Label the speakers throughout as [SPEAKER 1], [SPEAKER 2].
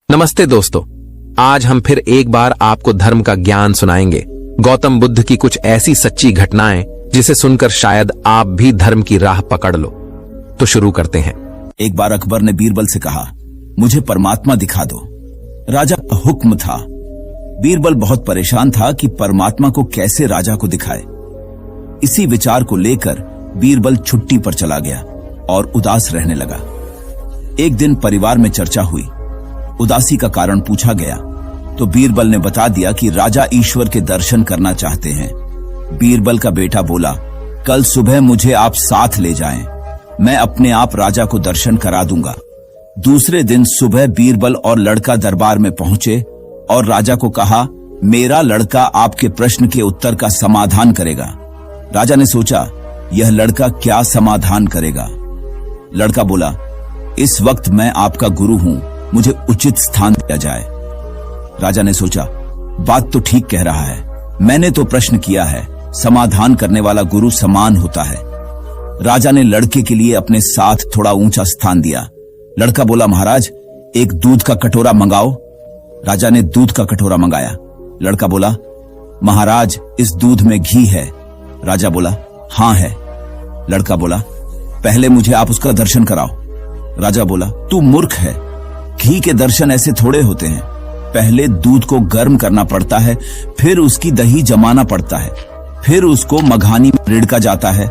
[SPEAKER 1] नमस्ते दोस्तों, आज हम फिर एक बार आपको धर्म का ज्ञान सुनाएंगे। गौतम बुद्ध की कुछ ऐसी सच्ची घटनाएं जिसे सुनकर शायद आप भी धर्म की राह पकड़ लो। तो शुरू करते हैं।
[SPEAKER 2] एक बार अकबर ने बीरबल से कहा, मुझे परमात्मा दिखा दो। राजा का हुक्म था। बीरबल बहुत परेशान था कि परमात्मा को कैसे राजा को दिखाए। इसी विचार को लेकर बीरबल छुट्टी पर चला गया और उदास रहने लगा। एक दिन परिवार में चर्चा हुई। उदासी का कारण पूछा गया तो बीरबल ने बता दिया कि राजा ईश्वर के दर्शन करना चाहते हैं। बीरबल का बेटा बोला, कल सुबह मुझे आप साथ ले जाएं, मैं अपने आप राजा को दर्शन करा दूंगा। दूसरे दिन सुबह बीरबल और लड़का दरबार में पहुंचे और राजा को कहा, मेरा लड़का आपके प्रश्न के उत्तर का समाधान करेगा। राजा ने सोचा, यह लड़का क्या समाधान करेगा। लड़का बोला, इस वक्त मैं आपका गुरु हूं, मुझे उचित स्थान दिया जाए। राजा ने सोचा, बात तो ठीक कह रहा है, मैंने तो प्रश्न किया है, समाधान करने वाला गुरु समान होता है। राजा ने लड़के के लिए अपने साथ थोड़ा ऊंचा स्थान दिया। लड़का बोला, महाराज एक दूध का कटोरा मंगाओ। राजा ने दूध का कटोरा मंगाया। लड़का बोला, महाराज इस दूध में घी है। राजा बोला, हां है। लड़का बोला, पहले मुझे आप उसका दर्शन कराओ। राजा बोला, तू मूर्ख है, घी के दर्शन ऐसे थोड़े होते हैं। पहले दूध को गर्म करना पड़ता है, फिर उसकी दही जमाना पड़ता है, फिर उसको मघानी में रिड़का जाता है,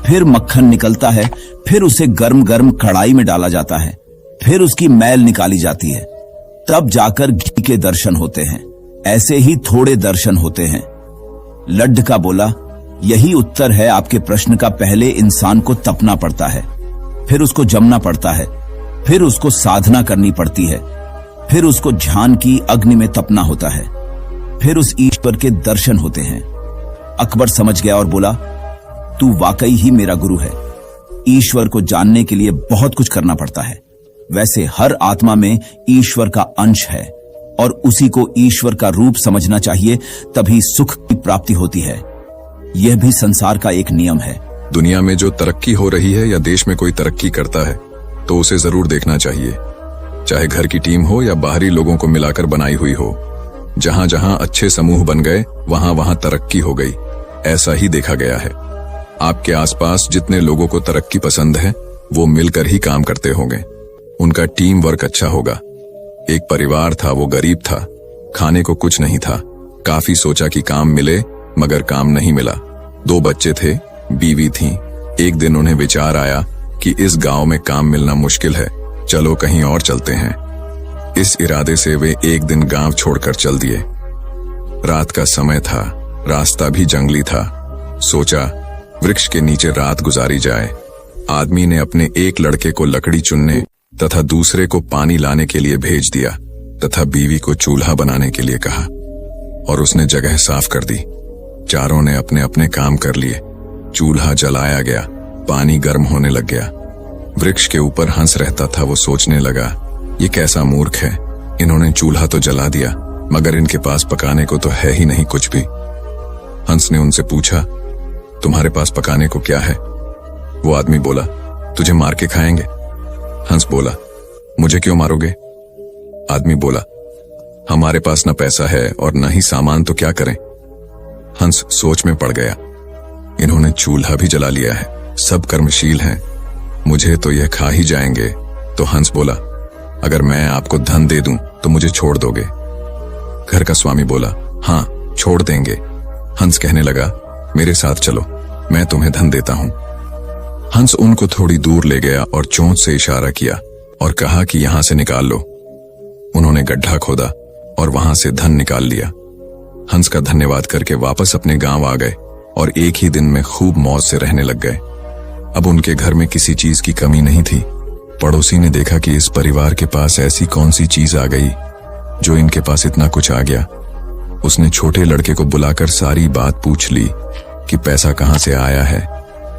[SPEAKER 2] फिर मक्खन निकलता है, फिर उसे गर्म गर्म कढ़ाई में डाला जाता है, फिर उसकी मैल निकाली जाती है, तब जाकर घी के दर्शन होते हैं। ऐसे ही थोड़े दर्शन होते हैं। लड्ढका बोला, यही उत्तर है आपके प्रश्न का। पहले इंसान को तपना पड़ता है, फिर उसको जमना पड़ता है, फिर उसको साधना करनी पड़ती है, फिर उसको ध्यान की अग्नि में तपना होता है, फिर उस ईश्वर के दर्शन होते हैं। अकबर समझ गया और बोला, तू वाकई ही मेरा गुरु है। ईश्वर को जानने के लिए बहुत कुछ करना पड़ता है। वैसे हर आत्मा में ईश्वर का अंश है और उसी को ईश्वर का रूप समझना चाहिए, तभी सुख की प्राप्ति होती है। यह भी संसार का एक नियम है।
[SPEAKER 3] दुनिया में जो तरक्की हो रही है या देश में कोई तरक्की करता है तो उसे जरूर देखना चाहिए, चाहे घर की टीम हो या बाहरी लोगों को मिलाकर बनाई हुई हो। जहां जहां अच्छे समूह बन गए वहां वहां तरक्की हो गई, ऐसा ही देखा गया है। आपके आसपास जितने लोगों को तरक्की पसंद है वो मिलकर ही काम करते होंगे, उनका टीम वर्क अच्छा होगा। एक परिवार था, वो गरीब था, खाने को कुछ नहीं था। काफी सोचा कि काम मिले, मगर काम नहीं मिला। 2 बच्चे थे, बीवी थी। एक दिन उन्हें विचार आया कि इस गांव में काम मिलना मुश्किल है, चलो कहीं और चलते हैं। इस इरादे से वे एक दिन गांव छोड़कर चल दिए। रात का समय था, रास्ता भी जंगली था। सोचा वृक्ष के नीचे रात गुजारी जाए। आदमी ने अपने एक लड़के को लकड़ी चुनने तथा दूसरे को पानी लाने के लिए भेज दिया तथा बीवी को चूल्हा बनाने के लिए कहा और उसने जगह साफ कर दी। चारों ने अपने अपने काम कर लिए। चूल्हा जलाया गया, पानी गर्म होने लग गया। वृक्ष के ऊपर हंस रहता था। वो सोचने लगा, ये कैसा मूर्ख है, इन्होंने चूल्हा तो जला दिया मगर इनके पास पकाने को तो है ही नहीं कुछ भी। हंस ने उनसे पूछा, तुम्हारे पास पकाने को क्या है? वो आदमी बोला, तुझे मार के खाएंगे। हंस बोला, मुझे क्यों मारोगे? आदमी बोला, हमारे पास न पैसा है और न ही सामान, तो क्या करें? हंस सोच में पड़ गया, इन्होंने चूल्हा भी जला लिया है, सब कर्मशील हैं, मुझे तो यह खा ही जाएंगे। तो हंस बोला, अगर मैं आपको धन दे दूं तो मुझे छोड़ दोगे? घर का स्वामी बोला, हाँ छोड़ देंगे। हंस कहने लगा, मेरे साथ चलो, मैं तुम्हें धन देता हूं। हंस उनको थोड़ी दूर ले गया और चोंच से इशारा किया और कहा कि यहां से निकाल लो। उन्होंने गड्ढा खोदा और वहां से धन निकाल लिया। हंस का धन्यवाद करके वापस अपने गांव आ गए और एक ही दिन में खूब मौज से रहने लग गए। अब उनके घर में किसी चीज की कमी नहीं थी। पड़ोसी ने देखा कि इस परिवार के पास ऐसी कौन सी चीज आ गई जो इनके पास इतना कुछ आ गया। उसने छोटे लड़के को बुलाकर सारी बात पूछ ली कि पैसा कहां से आया है।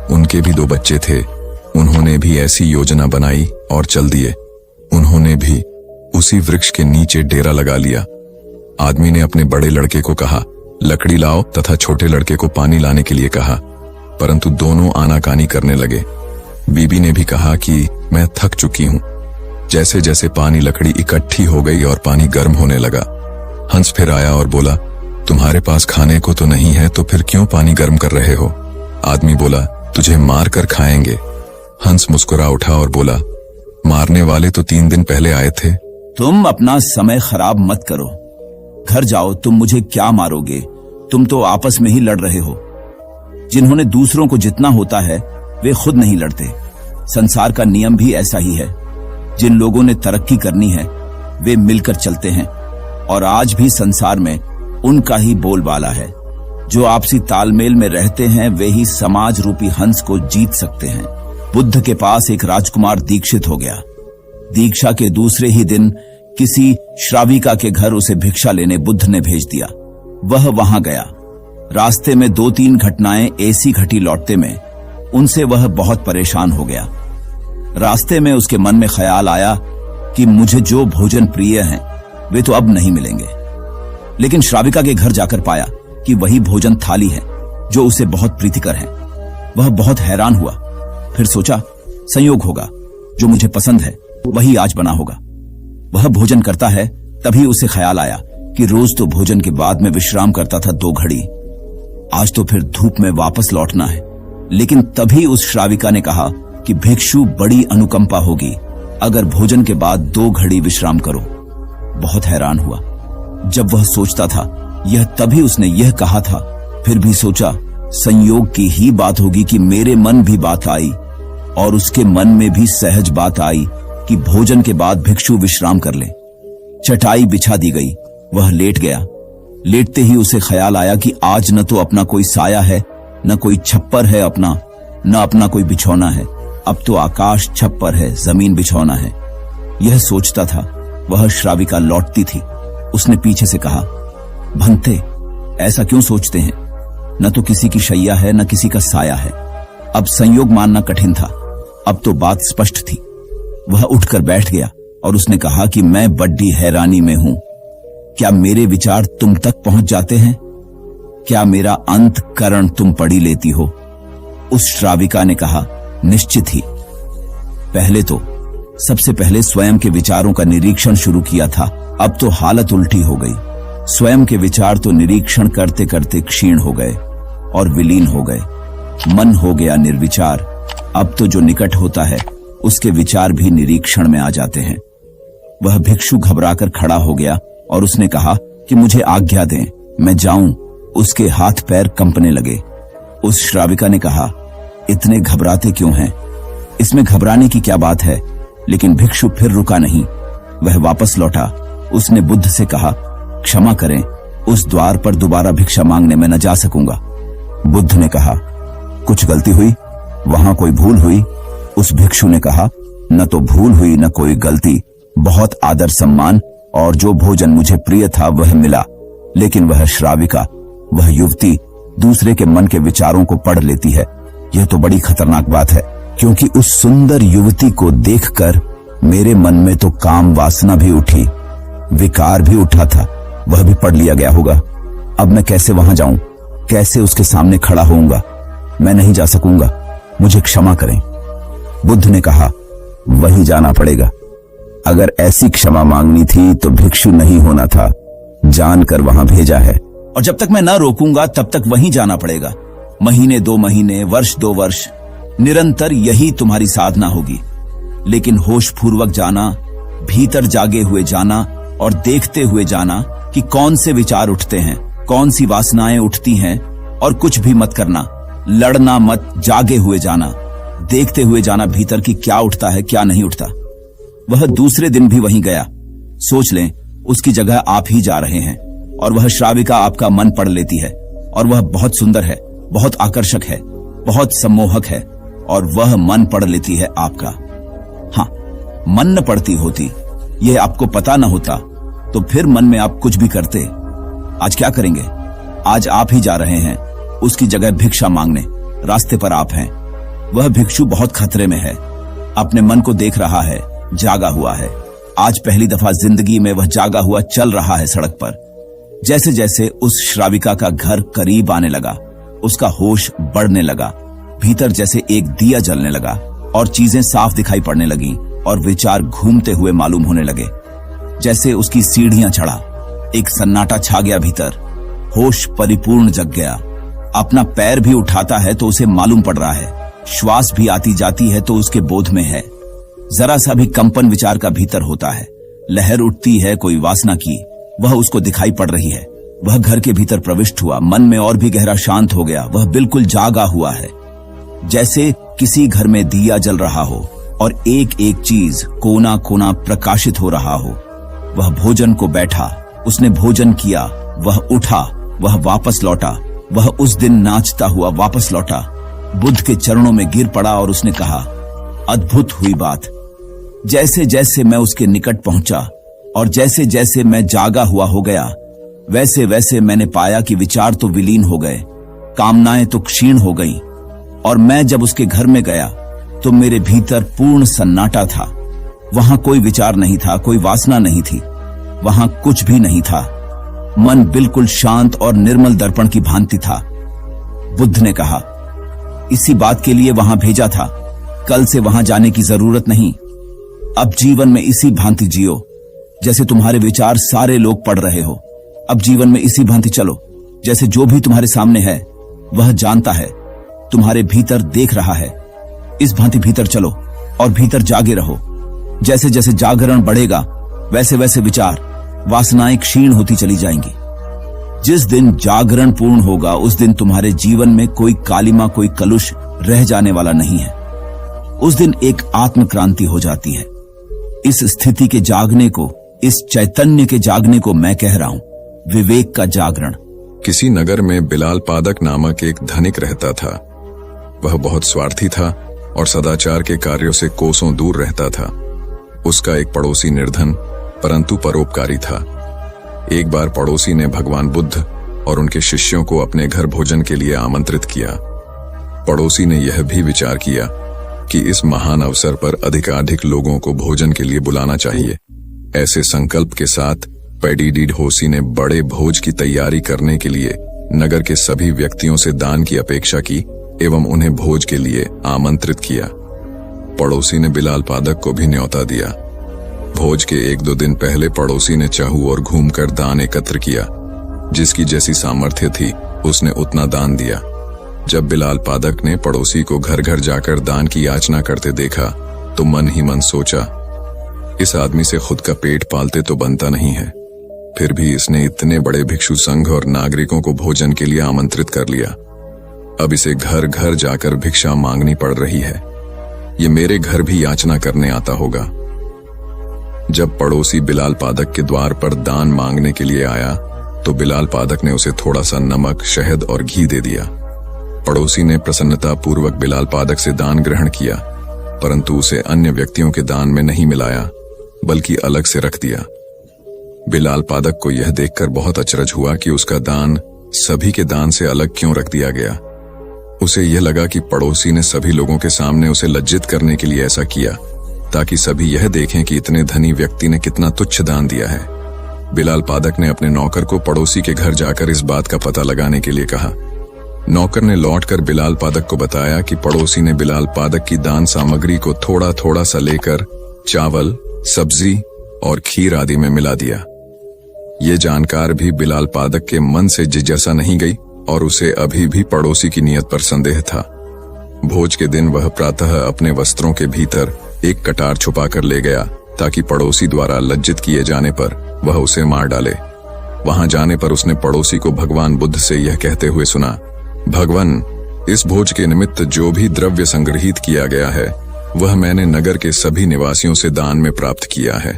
[SPEAKER 3] उनके भी 2 बच्चे थे, उन्होंने भी ऐसी योजना बनाई और चल दिए। उन्होंने भी उसी वृक्ष के नीचे डेरा लगा लिया। आदमी ने अपने बड़े लड़के को कहा, लकड़ी लाओ, तथा छोटे लड़के को पानी लाने के लिए कहा, परंतु दोनों आनाकानी करने लगे। बीबी ने भी कहा कि मैं थक चुकी हूं, जैसे जैसे पानी लकड़ी इकट्ठी हो गई और पानी गर्म होने लगा, हंस फिर आया और बोला, तुम्हारे पास खाने को तो नहीं है तो फिर क्यों पानी गर्म कर रहे हो? आदमी बोला, तुझे मार कर खाएंगे। हंस मुस्कुरा उठा और बोला, मारने वाले तो 3 दिन पहले आए थे।
[SPEAKER 2] तुम अपना समय खराब मत करो, घर जाओ, तुम मुझे क्या मारोगे? तुम तो आपस में ही लड़ रहे हो। जिन्होंने दूसरों को जितना होता है वे खुद नहीं लड़ते। संसार का नियम भी ऐसा ही है। जिन लोगों ने तरक्की करनी है वे मिलकर चलते हैं, और आज भी संसार में उनका ही बोलबाला है। जो आपसी तालमेल में रहते हैं वे ही समाज रूपी हंस को जीत सकते हैं। बुद्ध के पास एक राजकुमार दीक्षित हो गया। दीक्षा के दूसरे ही दिन किसी श्राविका के घर उसे भिक्षा लेने बुद्ध ने भेज दिया। वह वहां गया। रास्ते में 2-3 घटनाएं ऐसी घटी लौटते में उनसे वह बहुत परेशान हो गया। रास्ते में उसके मन में ख्याल आया कि मुझे जो भोजन प्रिय हैं वे तो अब नहीं मिलेंगे। लेकिन श्राविका के घर जाकर पाया कि वही भोजन थाली है जो उसे बहुत प्रीतिकर है। वह बहुत हैरान हुआ। फिर सोचा, संयोग होगा, जो मुझे पसंद है वही आज बना होगा। वह भोजन करता है, तभी उसे ख्याल आया कि रोज तो भोजन के बाद में विश्राम करता था 2 घड़ी, आज तो फिर धूप में वापस लौटना है। लेकिन तभी उस श्राविका ने कहा कि भिक्षु बड़ी अनुकंपा होगी अगर भोजन के बाद 2 घड़ी विश्राम करो। बहुत हैरान हुआ। जब वह सोचता था यह तभी उसने यह कहा था, फिर भी सोचा संयोग की ही बात होगी कि मेरे मन भी बात आई और उसके मन में भी सहज बात आई कि भोजन के बाद भिक्षु विश्राम कर ले। चटाई बिछा दी गई, वह लेट गया। लेटते ही उसे ख्याल आया कि आज न तो अपना कोई साया है, न कोई छप्पर है अपना, न अपना कोई बिछौना है। अब तो आकाश छप्पर है, जमीन बिछौना है। यह सोचता था, वह श्राविका लौटती थी। उसने पीछे से कहा, भंते, ऐसा क्यों सोचते हैं? न तो किसी की शैया है, न किसी का साया है। अब संयोग मानना कठिन था, अब तो बात स्पष्ट थी। वह उठकर बैठ गया और उसने कहा कि मैं बड़ी हैरानी में हूं। क्या मेरे विचार तुम तक पहुंच जाते हैं? क्या मेरा अंतःकरण तुम पढ़ी लेती हो? उस श्राविका ने कहा, निश्चित ही। सबसे पहले स्वयं के विचारों का निरीक्षण शुरू किया था, अब तो हालत उल्टी हो गई। स्वयं के विचार तो निरीक्षण करते करते क्षीण हो गए और विलीन हो गए। मन हो गया निर्विचार। अब तो जो निकट होता है उसके विचार भी निरीक्षण में आ जाते हैं। वह भिक्षु घबराकर खड़ा हो गया और उसने कहा कि मुझे आज्ञा दें, मैं जाऊं। उसके हाथ पैर कंपने लगे। उस श्राविका ने कहा, इतने घबराते क्यों हैं? इसमें घबराने की क्या बात है? लेकिन भिक्षु फिर रुका नहीं, वह वापस लौटा। उसने बुद्ध से कहा, क्षमा करें, उस द्वार पर दोबारा भिक्षा मांगने में न जा सकूंगा। बुद्ध ने कहा, कुछ गलती हुई? वहां कोई भूल हुई? उस भिक्षु ने कहा, न तो भूल हुई न कोई गलती, बहुत आदर सम्मान, और जो भोजन मुझे प्रिय था वह मिला। लेकिन वह श्राविका, वह युवती दूसरे के मन के विचारों को पढ़ लेती है। यह तो बड़ी खतरनाक बात है, क्योंकि उस सुंदर युवती को देखकर मेरे मन में तो काम वासना भी उठी, विकार भी उठा था, वह भी पढ़ लिया गया होगा। अब मैं कैसे वहां जाऊं? कैसे उसके सामने खड़ा होऊंगा? मैं नहीं जा सकूंगा, मुझे क्षमा करें। बुद्ध ने कहा, वही जाना पड़ेगा। अगर ऐसी क्षमा मांगनी थी तो भिक्षु नहीं होना था, जानकर वहां भेजा है। और जब तक मैं न रोकूंगा तब तक वहीं जाना पड़ेगा। महीने 2 महीने, वर्ष 2 वर्ष, निरंतर यही तुम्हारी साधना होगी। लेकिन होश पूर्वक जाना, भीतर जागे हुए जाना और देखते हुए जाना कि कौन से विचार उठते हैं, कौन सी वासनाएं उठती हैं, और कुछ भी मत करना, लड़ना मत, जागे हुए जाना, देखते हुए जाना भीतर की क्या उठता है क्या नहीं उठता। वह दूसरे दिन भी वहीं गया। सोच लें उसकी जगह आप ही जा रहे हैं और वह श्राविका आपका मन पढ़ लेती है, और वह बहुत सुंदर है, बहुत आकर्षक है, बहुत सम्मोहक है, और वह मन पढ़ लेती है आपका। हाँ, मन न पढ़ती होती, यह आपको पता न होता, तो फिर मन में आप कुछ भी करते। आज क्या करेंगे? आज आप ही जा रहे हैं उसकी जगह भिक्षा मांगने, रास्ते पर आप हैं। वह भिक्षु बहुत खतरे में है, अपने मन को देख रहा है, जागा हुआ है। आज पहली दफा जिंदगी में वह जागा हुआ चल रहा है सड़क पर। जैसे जैसे उस श्राविका का घर करीब आने लगा, उसका होश बढ़ने लगा। भीतर जैसे एक दिया जलने लगा और चीजें साफ दिखाई पड़ने लगीं। और विचार घूमते हुए मालूम होने लगे। जैसे उसकी सीढ़ियां चढ़ा, एक सन्नाटा छा गया भीतर। होश परिपूर्ण जग गया। अपना पैर भी उठाता है तो उसे मालूम पड़ रहा है, श्वास भी आती जाती है तो उसके बोध में है। जरा सा भी कंपन विचार का भीतर होता है, लहर उठती है कोई वासना की, वह उसको दिखाई पड़ रही है। वह घर के भीतर प्रविष्ट हुआ, मन में और भी गहरा शांत हो गया। वह बिल्कुल जागा हुआ है, जैसे किसी घर में दिया जल रहा हो और एक एक चीज कोना कोना प्रकाशित हो रहा हो। वह भोजन को बैठा, उसने भोजन किया, वह उठा, वह वापस लौटा, वह उस दिन नाचता हुआ वापस लौटा, बुद्ध के चरणों में गिर पड़ा और उसने कहा, अद्भुत हुई बात। जैसे जैसे मैं उसके निकट पहुंचा और जैसे जैसे मैं जागा हुआ हो गया, वैसे वैसे मैंने पाया कि विचार तो विलीन हो गए, कामनाएं तो क्षीण हो गईं, और मैं जब उसके घर में गया तो मेरे भीतर पूर्ण सन्नाटा था। वहां कोई विचार नहीं था, कोई वासना नहीं थी, वहां कुछ भी नहीं था। मन बिल्कुल शांत और निर्मल दर्पण की भांति था। बुद्ध ने कहा, इसी बात के लिए वहां भेजा था, कल से वहां जाने की जरूरत नहीं। अब जीवन में इसी भांति जियो, जैसे तुम्हारे विचार सारे लोग पढ़ रहे हो। अब जीवन में इसी भांति चलो, जैसे जो भी तुम्हारे सामने है वह जानता है, तुम्हारे भीतर देख रहा है। इस भांति भीतर चलो और भीतर जागे रहो। जैसे जैसे जागरण बढ़ेगा वैसे वैसे विचार, वासनाएं क्षीण होती चली जाएंगी। जिस दिन जागरण पूर्ण होगा उस दिन तुम्हारे जीवन में कोई कालिमा, कोई कलुष रह जाने वाला नहीं है। उस दिन एक आत्म क्रांति हो जाती है। इस स्थिति के जागने को, इस चैतन्य के जागने को मैं कह रहा हूं विवेक का जागरण।
[SPEAKER 3] किसी नगर में बिलाल पादक नामक एक धनिक रहता था। वह बहुत स्वार्थी था और सदाचार के कार्यों से कोसों दूर रहता था। उसका एक पड़ोसी निर्धन परंतु परोपकारी था। एक बार पड़ोसी ने भगवान बुद्ध और उनके शिष्यों को अपने घर भोजन के लिए आमंत्रित किया। पड़ोसी ने यह भी विचार किया कि इस महान अवसर पर अधिकाधिक लोगों को भोजन के लिए बुलाना चाहिए। ऐसे संकल्प के साथ पेडिडीड होसी ने बड़े भोज की तैयारी करने के लिए नगर के सभी व्यक्तियों से दान की अपेक्षा की एवं उन्हें भोज के लिए आमंत्रित किया। पड़ोसी ने बिलाल पादक को भी न्योता दिया। भोज के 1-2 दिन पहले पड़ोसी ने चाहू और घूमकर दान एकत्र किया। जिसकी जैसी सामर्थ्य थी उसने उतना दान दिया। जब बिलाल पादक ने पड़ोसी को घर घर जाकर दान की याचना करते देखा तो मन ही मन सोचा, इस आदमी से खुद का पेट पालते तो बनता नहीं है, फिर भी इसने इतने बड़े भिक्षु संघ और नागरिकों को भोजन के लिए आमंत्रित कर लिया। अब इसे घर घर जाकर भिक्षा मांगनी पड़ रही है। ये मेरे घर भी याचना करने आता होगा। जब पड़ोसी बिलाल पादक के द्वार पर दान मांगने के लिए आया तो बिलाल पादक ने उसे थोड़ा सा नमक, शहद और घी दे दिया। पड़ोसी ने प्रसन्नता पूर्वक बिलाल पादक से दान ग्रहण किया, परंतु उसे अन्य व्यक्तियों के दान में नहीं मिलाया बल्कि अलग से रख दिया। बिलाल पादक को यह देखकर बहुत अचरज हुआ कि उसका दान सभी के दान से अलग क्यों रख दिया गया। उसे यह लगा कि पड़ोसी ने सभी लोगों के सामने उसे लज्जित करने के लिए ऐसा किया ताकि सभी यह देखें कि इतने धनी व्यक्ति ने कितना तुच्छ दान दिया है। बिलाल पादक ने अपने नौकर को पड़ोसी के घर जाकर इस बात का पता लगाने के लिए कहा। नौकर ने लौटकर बिलाल पादक को बताया कि पड़ोसी ने बिलाल पादक की दान सामग्री को थोड़ा थोड़ा सा लेकर चावल, सब्जी और खीर आदि में मिला दिया। ये जानकार भी बिलाल पादक के मन से जिज्ञासा नहीं गई और उसे अभी भी पड़ोसी की नीयत पर संदेह था। भोज के दिन वह प्रातः अपने वस्त्रों के भीतर एक कटार छुपाकर ले गया ताकि पड़ोसी द्वारा लज्जित किए जाने पर वह उसे मार डाले। वहां जाने पर उसने पड़ोसी को भगवान बुद्ध से यह कहते हुए सुना, भगवान, इस भोज के निमित्त जो भी द्रव्य संग्रहित किया गया है वह मैंने नगर के सभी निवासियों से दान में प्राप्त किया है।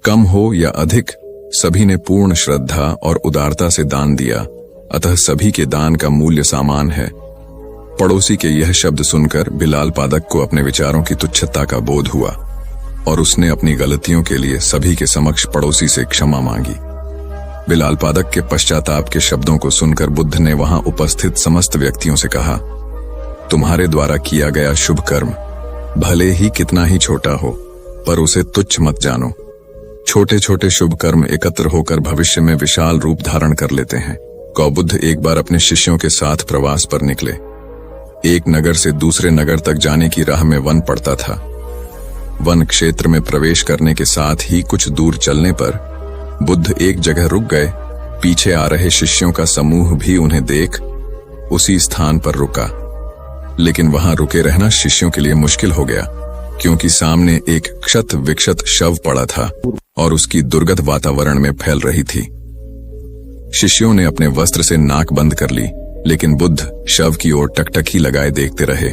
[SPEAKER 3] कम हो या अधिक, सभी ने पूर्ण श्रद्धा और उदारता से दान दिया, अतः सभी के दान का मूल्य समान है। पड़ोसी के यह शब्द सुनकर बिलाल पादक को अपने विचारों की तुच्छता का बोध हुआ और उसने अपनी गलतियों के लिए सभी के समक्ष पड़ोसी से क्षमा मांगी। बिलाल पादक के पश्चाताप के शब्दों को सुनकर बुद्ध ने वहां उपस्थित समस्त व्यक्तियों से कहा, तुम्हारे द्वारा किया गया शुभ कर्म भले ही कितना ही छोटा हो पर उसे तुच्छ मत जानो। छोटे छोटे शुभ कर्म एकत्र होकर भविष्य में विशाल रूप धारण कर लेते हैं। बुद्ध एक बार अपने शिष्यों के साथ प्रवास पर निकले। एक नगर से दूसरे नगर तक जाने की राह में वन पड़ता था। वन क्षेत्र में प्रवेश करने के साथ ही कुछ दूर चलने पर बुद्ध एक जगह रुक गए। पीछे आ रहे शिष्यों का समूह भी उन्हें देख उसी स्थान पर रुका, लेकिन वहां रुके रहना शिष्यों के लिए मुश्किल हो गया, क्योंकि सामने एक क्षत विक्षत शव पड़ा था और उसकी दुर्गंध वातावरण में फैल रही थी। शिष्यों ने अपने वस्त्र से नाक बंद कर ली, लेकिन बुद्ध शव की ओर टकटकी लगाए देखते रहे।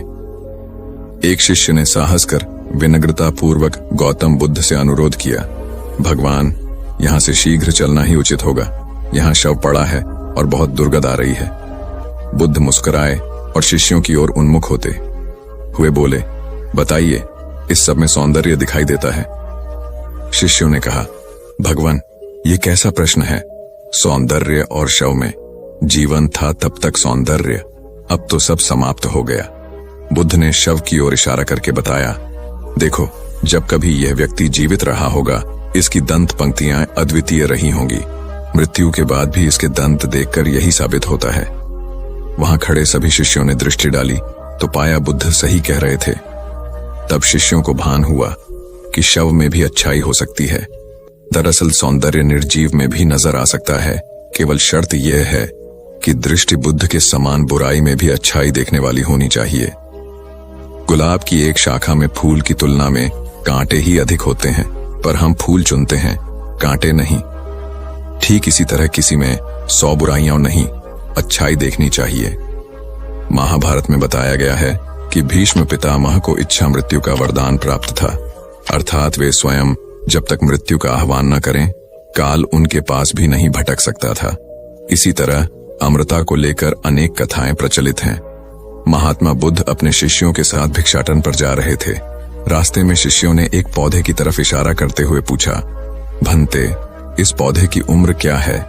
[SPEAKER 3] एक शिष्य ने साहस कर विनम्रता पूर्वक गौतम बुद्ध से अनुरोध किया, भगवान, यहां से शीघ्र चलना ही उचित होगा। यहां शव पड़ा है और बहुत दुर्गंध आ रही है। बुद्ध मुस्कुराए और शिष्यों की ओर उन्मुख होते हुए बोले, बताइए, इस सब में सौंदर्य दिखाई देता है। शिष्यों ने कहा, भगवान, ये कैसा प्रश्न है? सौंदर्य और शव में जीवन था तब तक सौंदर्य, अब तो सब समाप्त हो गया। बुद्ध ने शव की ओर इशारा करके बताया, देखो, जब कभी यह व्यक्ति जीवित रहा होगा, इसकी दंत पंक्तियां अद्वितीय रही होंगी। मृत्यु के बाद भी इसके दंत देखकर यही साबित होता है। वहां खड़े सभी शिष्यों ने दृष्टि डाली तो पाया बुद्ध सही कह रहे थे। तब शिष्यों को भान हुआ कि शव में भी अच्छाई हो सकती है। दरअसल सौंदर्य निर्जीव में भी नजर आ सकता है, केवल शर्त यह है कि दृष्टि बुद्ध के समान बुराई में भी अच्छाई देखने वाली होनी चाहिए। गुलाब की एक शाखा में फूल की तुलना में कांटे ही अधिक होते हैं, पर हम फूल चुनते हैं, कांटे नहीं। ठीक इसी तरह किसी में 100 बुराइयां नहीं, अच्छाई देखनी चाहिए। महाभारत में बताया गया है कि भीष्म पितामह को इच्छा मृत्यु का वरदान प्राप्त था, अर्थात वे स्वयं जब तक मृत्यु का आह्वान न करें, काल उनके पास भी नहीं भटक सकता था। इसी तरह अमृता को लेकर अनेक कथाएं प्रचलित हैं। महात्मा बुद्ध अपने शिष्यों के साथ भिक्षाटन पर जा रहे थे। रास्ते में शिष्यों ने एक पौधे की तरफ इशारा करते हुए पूछा, भंते, इस पौधे की उम्र क्या है?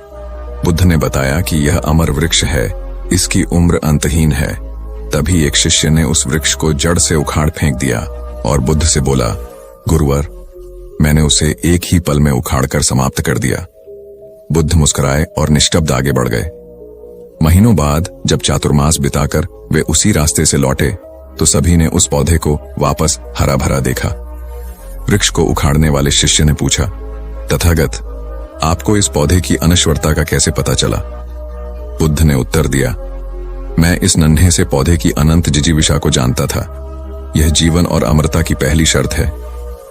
[SPEAKER 3] बुद्ध ने बताया कि यह अमर वृक्ष है, इसकी उम्र अंतहीन है। तभी एक शिष्य ने उस वृक्ष को जड़ से उखाड़ फेंक दिया और बुद्ध से बोला, गुरुवर, मैंने उसे एक ही पल में उखाड़कर समाप्त कर दिया। बुद्ध मुस्कुराए और निष्कब्द आगे बढ़ गए। महीनों बाद जब चातुर्मास बिताकर वे उसी रास्ते से लौटे तो सभी ने उस पौधे को वापस हरा भरा देखा। वृक्ष को उखाड़ने वाले शिष्य ने पूछा, तथागत, आपको इस पौधे की अनश्वरता का कैसे पता चला? बुद्ध ने उत्तर दिया, मैं इस नन्हे से पौधे की अनंत जिजीविषा को जानता था। यह जीवन और अमरता की पहली शर्त है।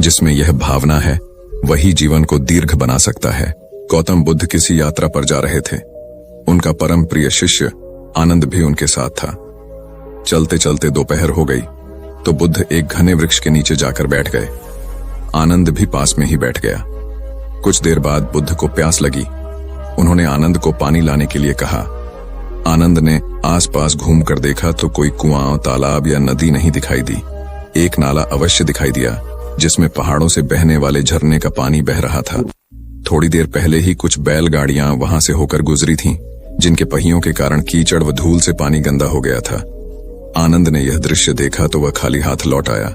[SPEAKER 3] जिसमें यह भावना है वही जीवन को दीर्घ बना सकता है। गौतम बुद्ध किसी यात्रा पर जा रहे थे। उनका परम प्रिय शिष्य आनंद भी उनके साथ था। चलते चलते दोपहर हो गई तो बुद्ध एक घने वृक्ष के नीचे जाकर बैठ गए। आनंद भी पास में ही बैठ गया। कुछ देर बाद बुद्ध को प्यास लगी। उन्होंने आनंद को पानी लाने के लिए कहा। आनंद ने आसपास घूमकर देखा तो कोई कुआं, तालाब या नदी नहीं दिखाई दी। एक नाला अवश्य दिखाई दिया जिसमें पहाड़ों से बहने वाले झरने का पानी बह रहा था। थोड़ी देर पहले ही कुछ बैलगाड़ियां वहां से होकर गुजरी थीं, जिनके पहियों के कारण कीचड़ व धूल से पानी गंदा हो गया था। आनंद ने यह दृश्य देखा तो वह खाली हाथ लौट आया।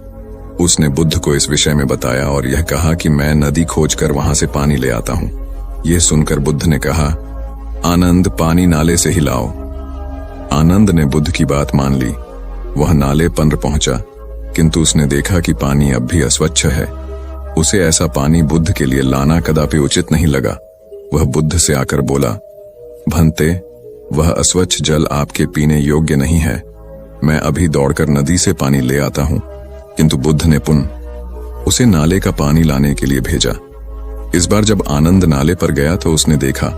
[SPEAKER 3] उसने बुद्ध को इस विषय में बताया और यह कहा कि मैं नदी खोजकर वहां से पानी ले आता हूं। यह सुनकर बुद्ध ने कहा, आनंद, पानी नाले से ही लाओ। आनंद ने बुद्ध की बात मान ली। वह नाले पर पहुंचा, किंतु उसने देखा कि पानी अब भी अस्वच्छ है। उसे ऐसा पानी बुद्ध के लिए लाना कदापि उचित नहीं लगा। वह बुद्ध से आकर बोला, भंते, वह अस्वच्छ जल आपके पीने योग्य नहीं है। मैं अभी दौड़कर नदी से पानी ले आता हूं। किंतु बुद्ध ने पुनः उसे नाले का पानी लाने के लिए भेजा। इस बार जब आनंद नाले पर गया तो उसने देखा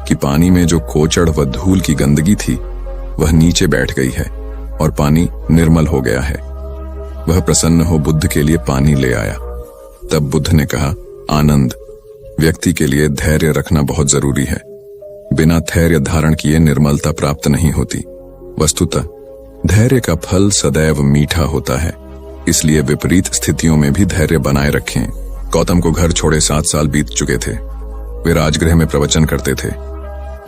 [SPEAKER 3] कि पानी में जो कोचड़ व धूल की गंदगी थी वह नीचे बैठ गई है और पानी निर्मल हो गया है। वह प्रसन्न हो बुद्ध के लिए पानी ले आया। तब बुद्ध ने कहा, आनंद, व्यक्ति के लिए धैर्य रखना बहुत जरूरी है। बिना धैर्य धारण किए निर्मलता प्राप्त नहीं होती। वस्तुतः धैर्य का फल सदैव मीठा होता है, इसलिए विपरीत स्थितियों में भी धैर्य बनाए रखें। गौतम को घर छोड़े 7 साल बीत चुके थे। वे राजगृह में प्रवचन करते थे।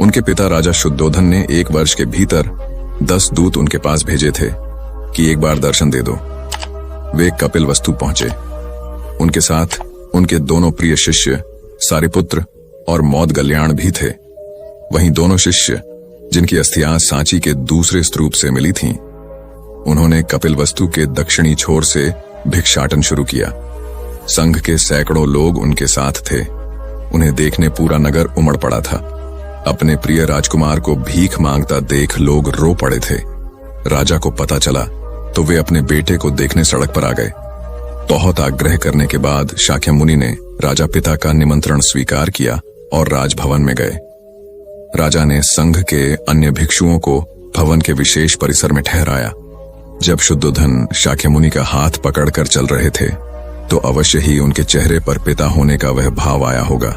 [SPEAKER 3] उनके पिता राजा शुद्धोधन ने 1 वर्ष के भीतर 10 दूत उनके पास भेजे थे कि एक बार दर्शन दे दो। वे कपिलवस्तु पहुंचे। उनके साथ उनके दोनों प्रिय शिष्य सारिपुत्र और मौदगल्याण भी थे। वहीं दोनों शिष्य जिनकी अस्थियां सांची के दूसरे स्तूप से मिली थीं, उन्होंने कपिलवस्तु के दक्षिणी छोर से भिक्षाटन शुरू किया। संघ के सैकड़ों लोग उनके साथ थे। उन्हें देखने पूरा नगर उमड़ पड़ा था। अपने प्रिय राजकुमार को भीख मांगता देख लोग रो पड़े थे। राजा को पता चला तो वे अपने बेटे को देखने सड़क पर आ गए। बहुत आग्रह करने के बाद शाक्य मुनि ने राजा पिता का निमंत्रण स्वीकार किया और राजभवन में गए। राजा ने संघ के अन्य भिक्षुओं को भवन के विशेष परिसर में ठहराया। जब शुद्धोधन शाक्य मुनि का हाथ पकड़कर चल रहे थे तो अवश्य ही उनके चेहरे पर पिता होने का वह भाव आया होगा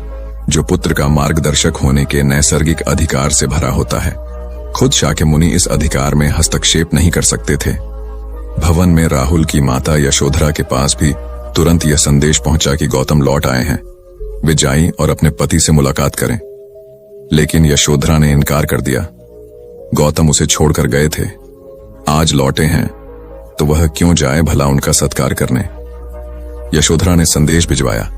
[SPEAKER 3] जो पुत्र का मार्गदर्शक होने के नैसर्गिक अधिकार से भरा होता है। खुद शाक्य मुनि इस अधिकार में हस्तक्षेप नहीं कर सकते थे। भवन में राहुल की माता यशोधरा के पास भी तुरंत यह संदेश पहुंचा कि गौतम लौट आए हैं, वे जाएं और अपने पति से मुलाकात करें। लेकिन यशोधरा ने इनकार कर दिया। गौतम उसे छोड़कर गए थे, आज लौटे हैं तो वह क्यों जाए भला उनका सत्कार करने। यशोधरा ने संदेश भिजवाया,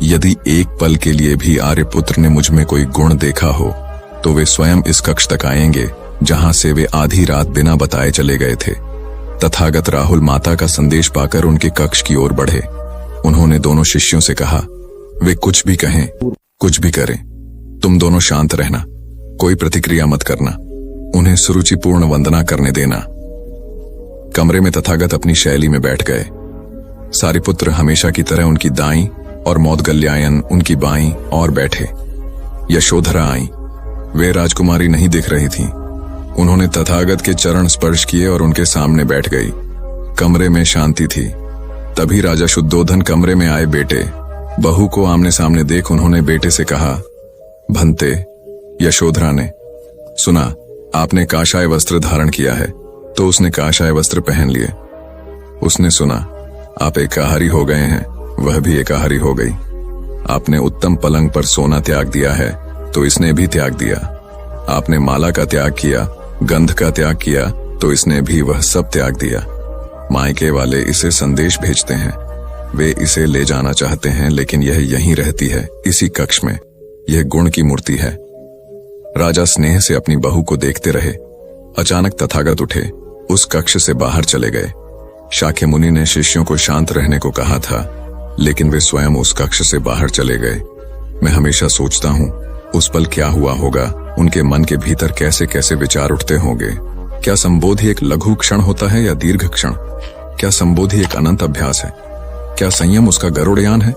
[SPEAKER 3] यदि एक पल के लिए भी आर्यपुत्र ने मुझ में कोई गुण देखा हो तो वे स्वयं इस कक्ष तक आएंगे जहां से वे आधी रात बिना बताए चले गए थे। तथागत राहुल माता का संदेश पाकर उनके कक्ष की ओर बढ़े। उन्होंने दोनों शिष्यों से कहा, वे कुछ भी कहें कुछ भी करें, तुम दोनों शांत रहना, कोई प्रतिक्रिया मत करना, उन्हें सुरुचिपूर्ण वंदना करने देना। कमरे में तथागत अपनी शैली में बैठ गए। सारिपुत्र हमेशा की तरह उनकी दाईं और मौदगल्यायन उनकी बाईं और बैठे। यशोधरा आई। वे राजकुमारी नहीं दिख रही थीं। उन्होंने तथागत के चरण स्पर्श किए और उनके सामने बैठ गई। कमरे में शांति थी। तभी राजा शुद्धोधन कमरे में आए। बेटे बहू को आमने सामने देख उन्होंने बेटे से कहा, भंते। यशोधरा ने सुना आपने काशाय वस्त्र धारण किया है तो उसने काशाय वस्त्र पहन लिए। उसने सुना आप एकाहारी हो गए हैं, वह भी एकाहारी हो गई। आपने उत्तम पलंग पर सोना त्याग दिया है तो इसने भी त्याग दिया। आपने माला का त्याग किया, गंध का त्याग किया तो इसने भी वह सब त्याग दिया। मायके वाले इसे संदेश भेजते हैं, वे इसे ले जाना चाहते हैं लेकिन यह यहीं रहती है, इसी कक्ष में। यह गुण की मूर्ति है। राजा स्नेह से अपनी बहू को देखते रहे। अचानक तथागत उठे, उस कक्ष से बाहर चले गए। शाक्य मुनि ने शिष्यों को शांत रहने को कहा था लेकिन वे स्वयं उस कक्ष से बाहर चले गए। मैं हमेशा सोचता हूँ उस पल क्या हुआ होगा, उनके मन के भीतर कैसे कैसे विचार उठते होंगे। क्या संबोधि एक लघु क्षण होता है या दीर्घ क्षण? क्या संबोधि एक अनंत अभ्यास है? क्या संयम उसका गरुड़यान है?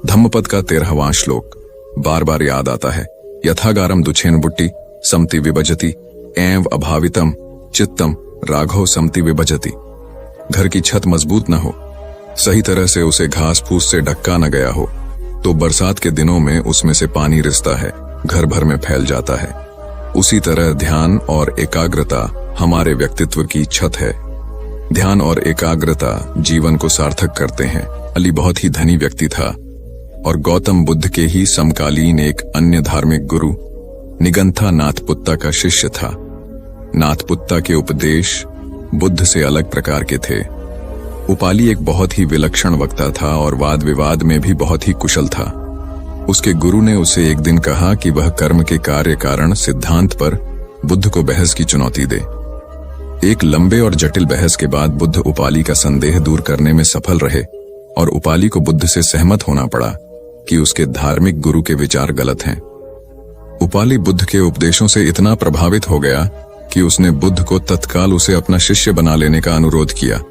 [SPEAKER 3] धम्मपद का 13वां श्लोक बार बार याद आता है। यथागारम दुछेन बुट्टी समति विभजति एव अभावितम चित्तम राघव समति विभजति। घर की छत मजबूत न हो, सही तरह से उसे घास फूस से ढका न गया हो तो बरसात के दिनों में उसमें से पानी रिसता है, घर भर में फैल जाता है। उसी तरह ध्यान और एकाग्रता हमारे व्यक्तित्व की छत है। ध्यान और एकाग्रता जीवन को सार्थक करते हैं। अली बहुत ही धनी व्यक्ति था और गौतम बुद्ध के ही समकालीन एक अन्य धार्मिक गुरु निगंथा नाथपुत्ता का शिष्य था। नाथपुत्ता के उपदेश बुद्ध से अलग प्रकार के थे। उपाली एक बहुत ही विलक्षण वक्ता था और वाद विवाद में भी बहुत ही कुशल था। उसके गुरु ने उसे एक दिन कहा कि वह कर्म के कार्य कारण सिद्धांत पर बुद्ध को बहस की चुनौती दे। एक लंबे और जटिल बहस के बाद बुद्ध उपाली का संदेह दूर करने में सफल रहे और उपाली को बुद्ध से सहमत होना पड़ा कि उसके धार्मिक गुरु के विचार गलत हैं। उपाली बुद्ध के उपदेशों से इतना प्रभावित हो गया कि उसने बुद्ध को तत्काल उसे अपना शिष्य बना लेने का अनुरोध किया।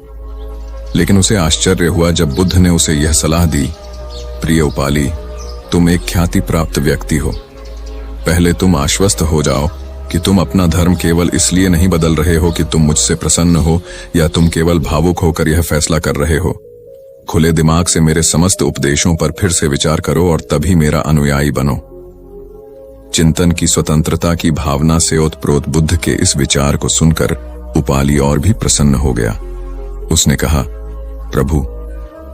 [SPEAKER 3] लेकिन उसे आश्चर्य हुआ जब बुद्ध ने उसे यह सलाह दी, प्रिय उपाली, तुम एक ख्याति प्राप्त व्यक्ति हो। पहले तुम आश्वस्त हो जाओ कि तुम अपना धर्म केवल इसलिए नहीं बदल रहे हो कि तुम मुझसे प्रसन्न हो या तुम केवल भावुक होकर यह फैसला कर रहे हो। खुले दिमाग से मेरे समस्त उपदेशों पर फिर से विचार करो और तभी मेरा अनुयायी बनो। चिंतन की स्वतंत्रता की भावना से ओतप्रोत बुद्ध के इस विचार को सुनकर उपाली और भी प्रसन्न हो गया। उसने कहा, प्रभु,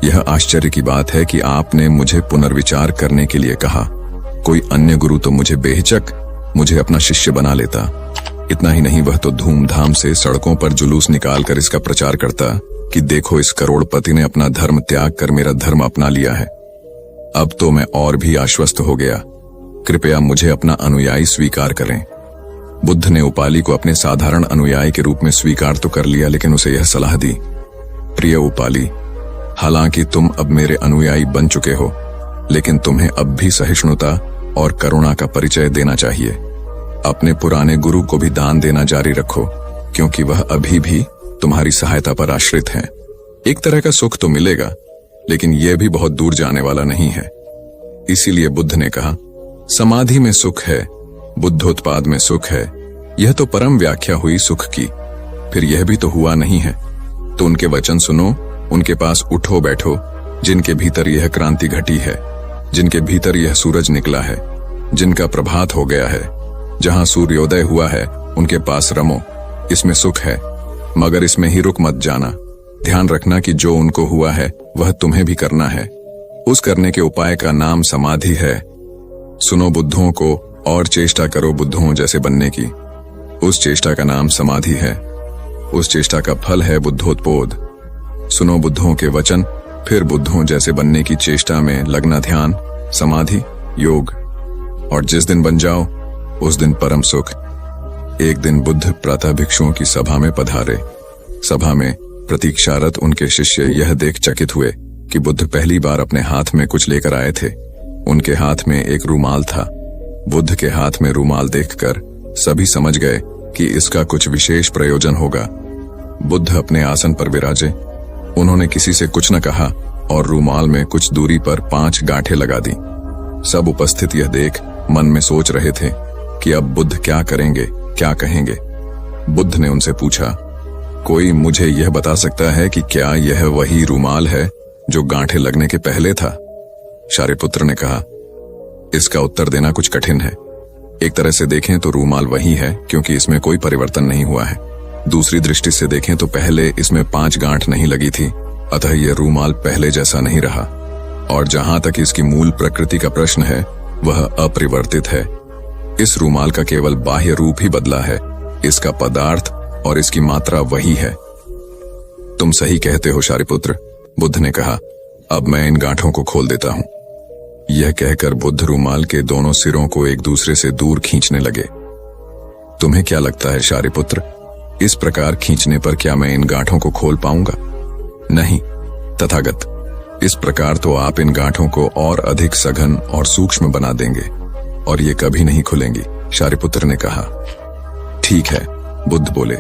[SPEAKER 3] यह आश्चर्य की बात है कि आपने मुझे पुनर्विचार करने के लिए कहा। कोई अन्य गुरु तो मुझे बेहिचक मुझे अपना शिष्य बना लेता। इतना ही नहीं, वह तो धूमधाम से सड़कों पर जुलूस निकालकर इसका प्रचार करता कि देखो, इस करोड़पति ने अपना धर्म त्याग कर मेरा धर्म अपना लिया है। अब तो मैं और भी आश्वस्त हो गया। कृपया मुझे अपना अनुयायी स्वीकार करें। बुद्ध ने उपाली को अपने साधारण अनुयायी के रूप में स्वीकार तो कर लिया, लेकिन उसे यह सलाह दी, प्रिय उपाली, हालांकि तुम अब मेरे अनुयायी बन चुके हो, लेकिन तुम्हें अब भी सहिष्णुता और करुणा का परिचय देना चाहिए। अपने पुराने गुरु को भी दान देना जारी रखो, क्योंकि वह अभी भी तुम्हारी सहायता पर आश्रित हैं। एक तरह का सुख तो मिलेगा, लेकिन यह भी बहुत दूर जाने वाला नहीं है। इसीलिए बुद्ध ने कहा, समाधि में सुख है, बुद्धोत्पाद में सुख है। यह तो परम व्याख्या हुई सुख की। फिर यह भी तो हुआ नहीं है। तो उनके वचन सुनो, उनके पास उठो बैठो, जिनके भीतर यह क्रांति घटी है, जिनके भीतर यह सूरज निकला है, जिनका प्रभात हो गया है। जहां सूर्योदय हुआ है उनके पास रमो। इसमें सुख है, मगर इसमें ही रुक मत जाना। ध्यान रखना कि जो उनको हुआ है वह तुम्हें भी करना है। उस करने के उपाय का नाम समाधि है। सुनो बुद्धों को और चेष्टा करो बुद्धों जैसे बनने की। उस चेष्टा का नाम समाधि है। उस चेष्टा का फल है बुद्धोत्पोध। सुनो बुद्धों के वचन, फिर बुद्धों जैसे बनने की चेष्टा में लगना ध्यान, समाधि, योग। और जिस दिन बन जाओ उस दिन परम सुख। एक दिन बुद्ध प्रातः भिक्षुओं की सभा में पधारे। सभा में प्रतीक्षारत उनके शिष्य यह देख चकित हुए कि बुद्ध पहली बार अपने हाथ में कुछ लेकर आए थे। उनके हाथ में एक रूमाल था। बुद्ध के हाथ में रूमाल देखकर सभी समझ गए कि इसका कुछ विशेष प्रयोजन होगा। बुद्ध अपने आसन पर विराजे। उन्होंने किसी से कुछ न कहा और रूमाल में कुछ दूरी पर 5 गांठें लगा दी। सब उपस्थित यह देख मन में सोच रहे थे कि अब बुद्ध क्या करेंगे, क्या कहेंगे। बुद्ध ने उनसे पूछा, कोई मुझे यह बता सकता है कि क्या यह वही रूमाल है जो गांठें लगने के पहले था? शारिपुत्र ने कहा, इसका उत्तर देना कुछ कठिन है। एक तरह से देखें तो रूमाल वही है, क्योंकि इसमें कोई परिवर्तन नहीं हुआ है। दूसरी दृष्टि से देखें तो पहले इसमें 5 गांठ नहीं लगी थी, अतः यह रूमाल पहले जैसा नहीं रहा। और जहां तक इसकी मूल प्रकृति का प्रश्न है, वह अपरिवर्तित है। इस रूमाल का केवल बाह्य रूप ही बदला है। इसका पदार्थ और इसकी मात्रा वही है। तुम सही कहते हो शारिपुत्र, बुद्ध ने कहा। अब मैं इन गांठों को खोल देता हूं। यह कहकर बुद्ध रूमाल के दोनों सिरों को एक दूसरे से दूर खींचने लगे। तुम्हें क्या लगता है शारिपुत्र, इस प्रकार खींचने पर क्या मैं इन गांठों को खोल पाऊंगा? नहीं तथागत, इस प्रकार तो आप इन गांठों को और अधिक सघन और सूक्ष्म बना देंगे और ये कभी नहीं खुलेंगी, शारिपुत्र ने कहा। ठीक है, बुद्ध बोले।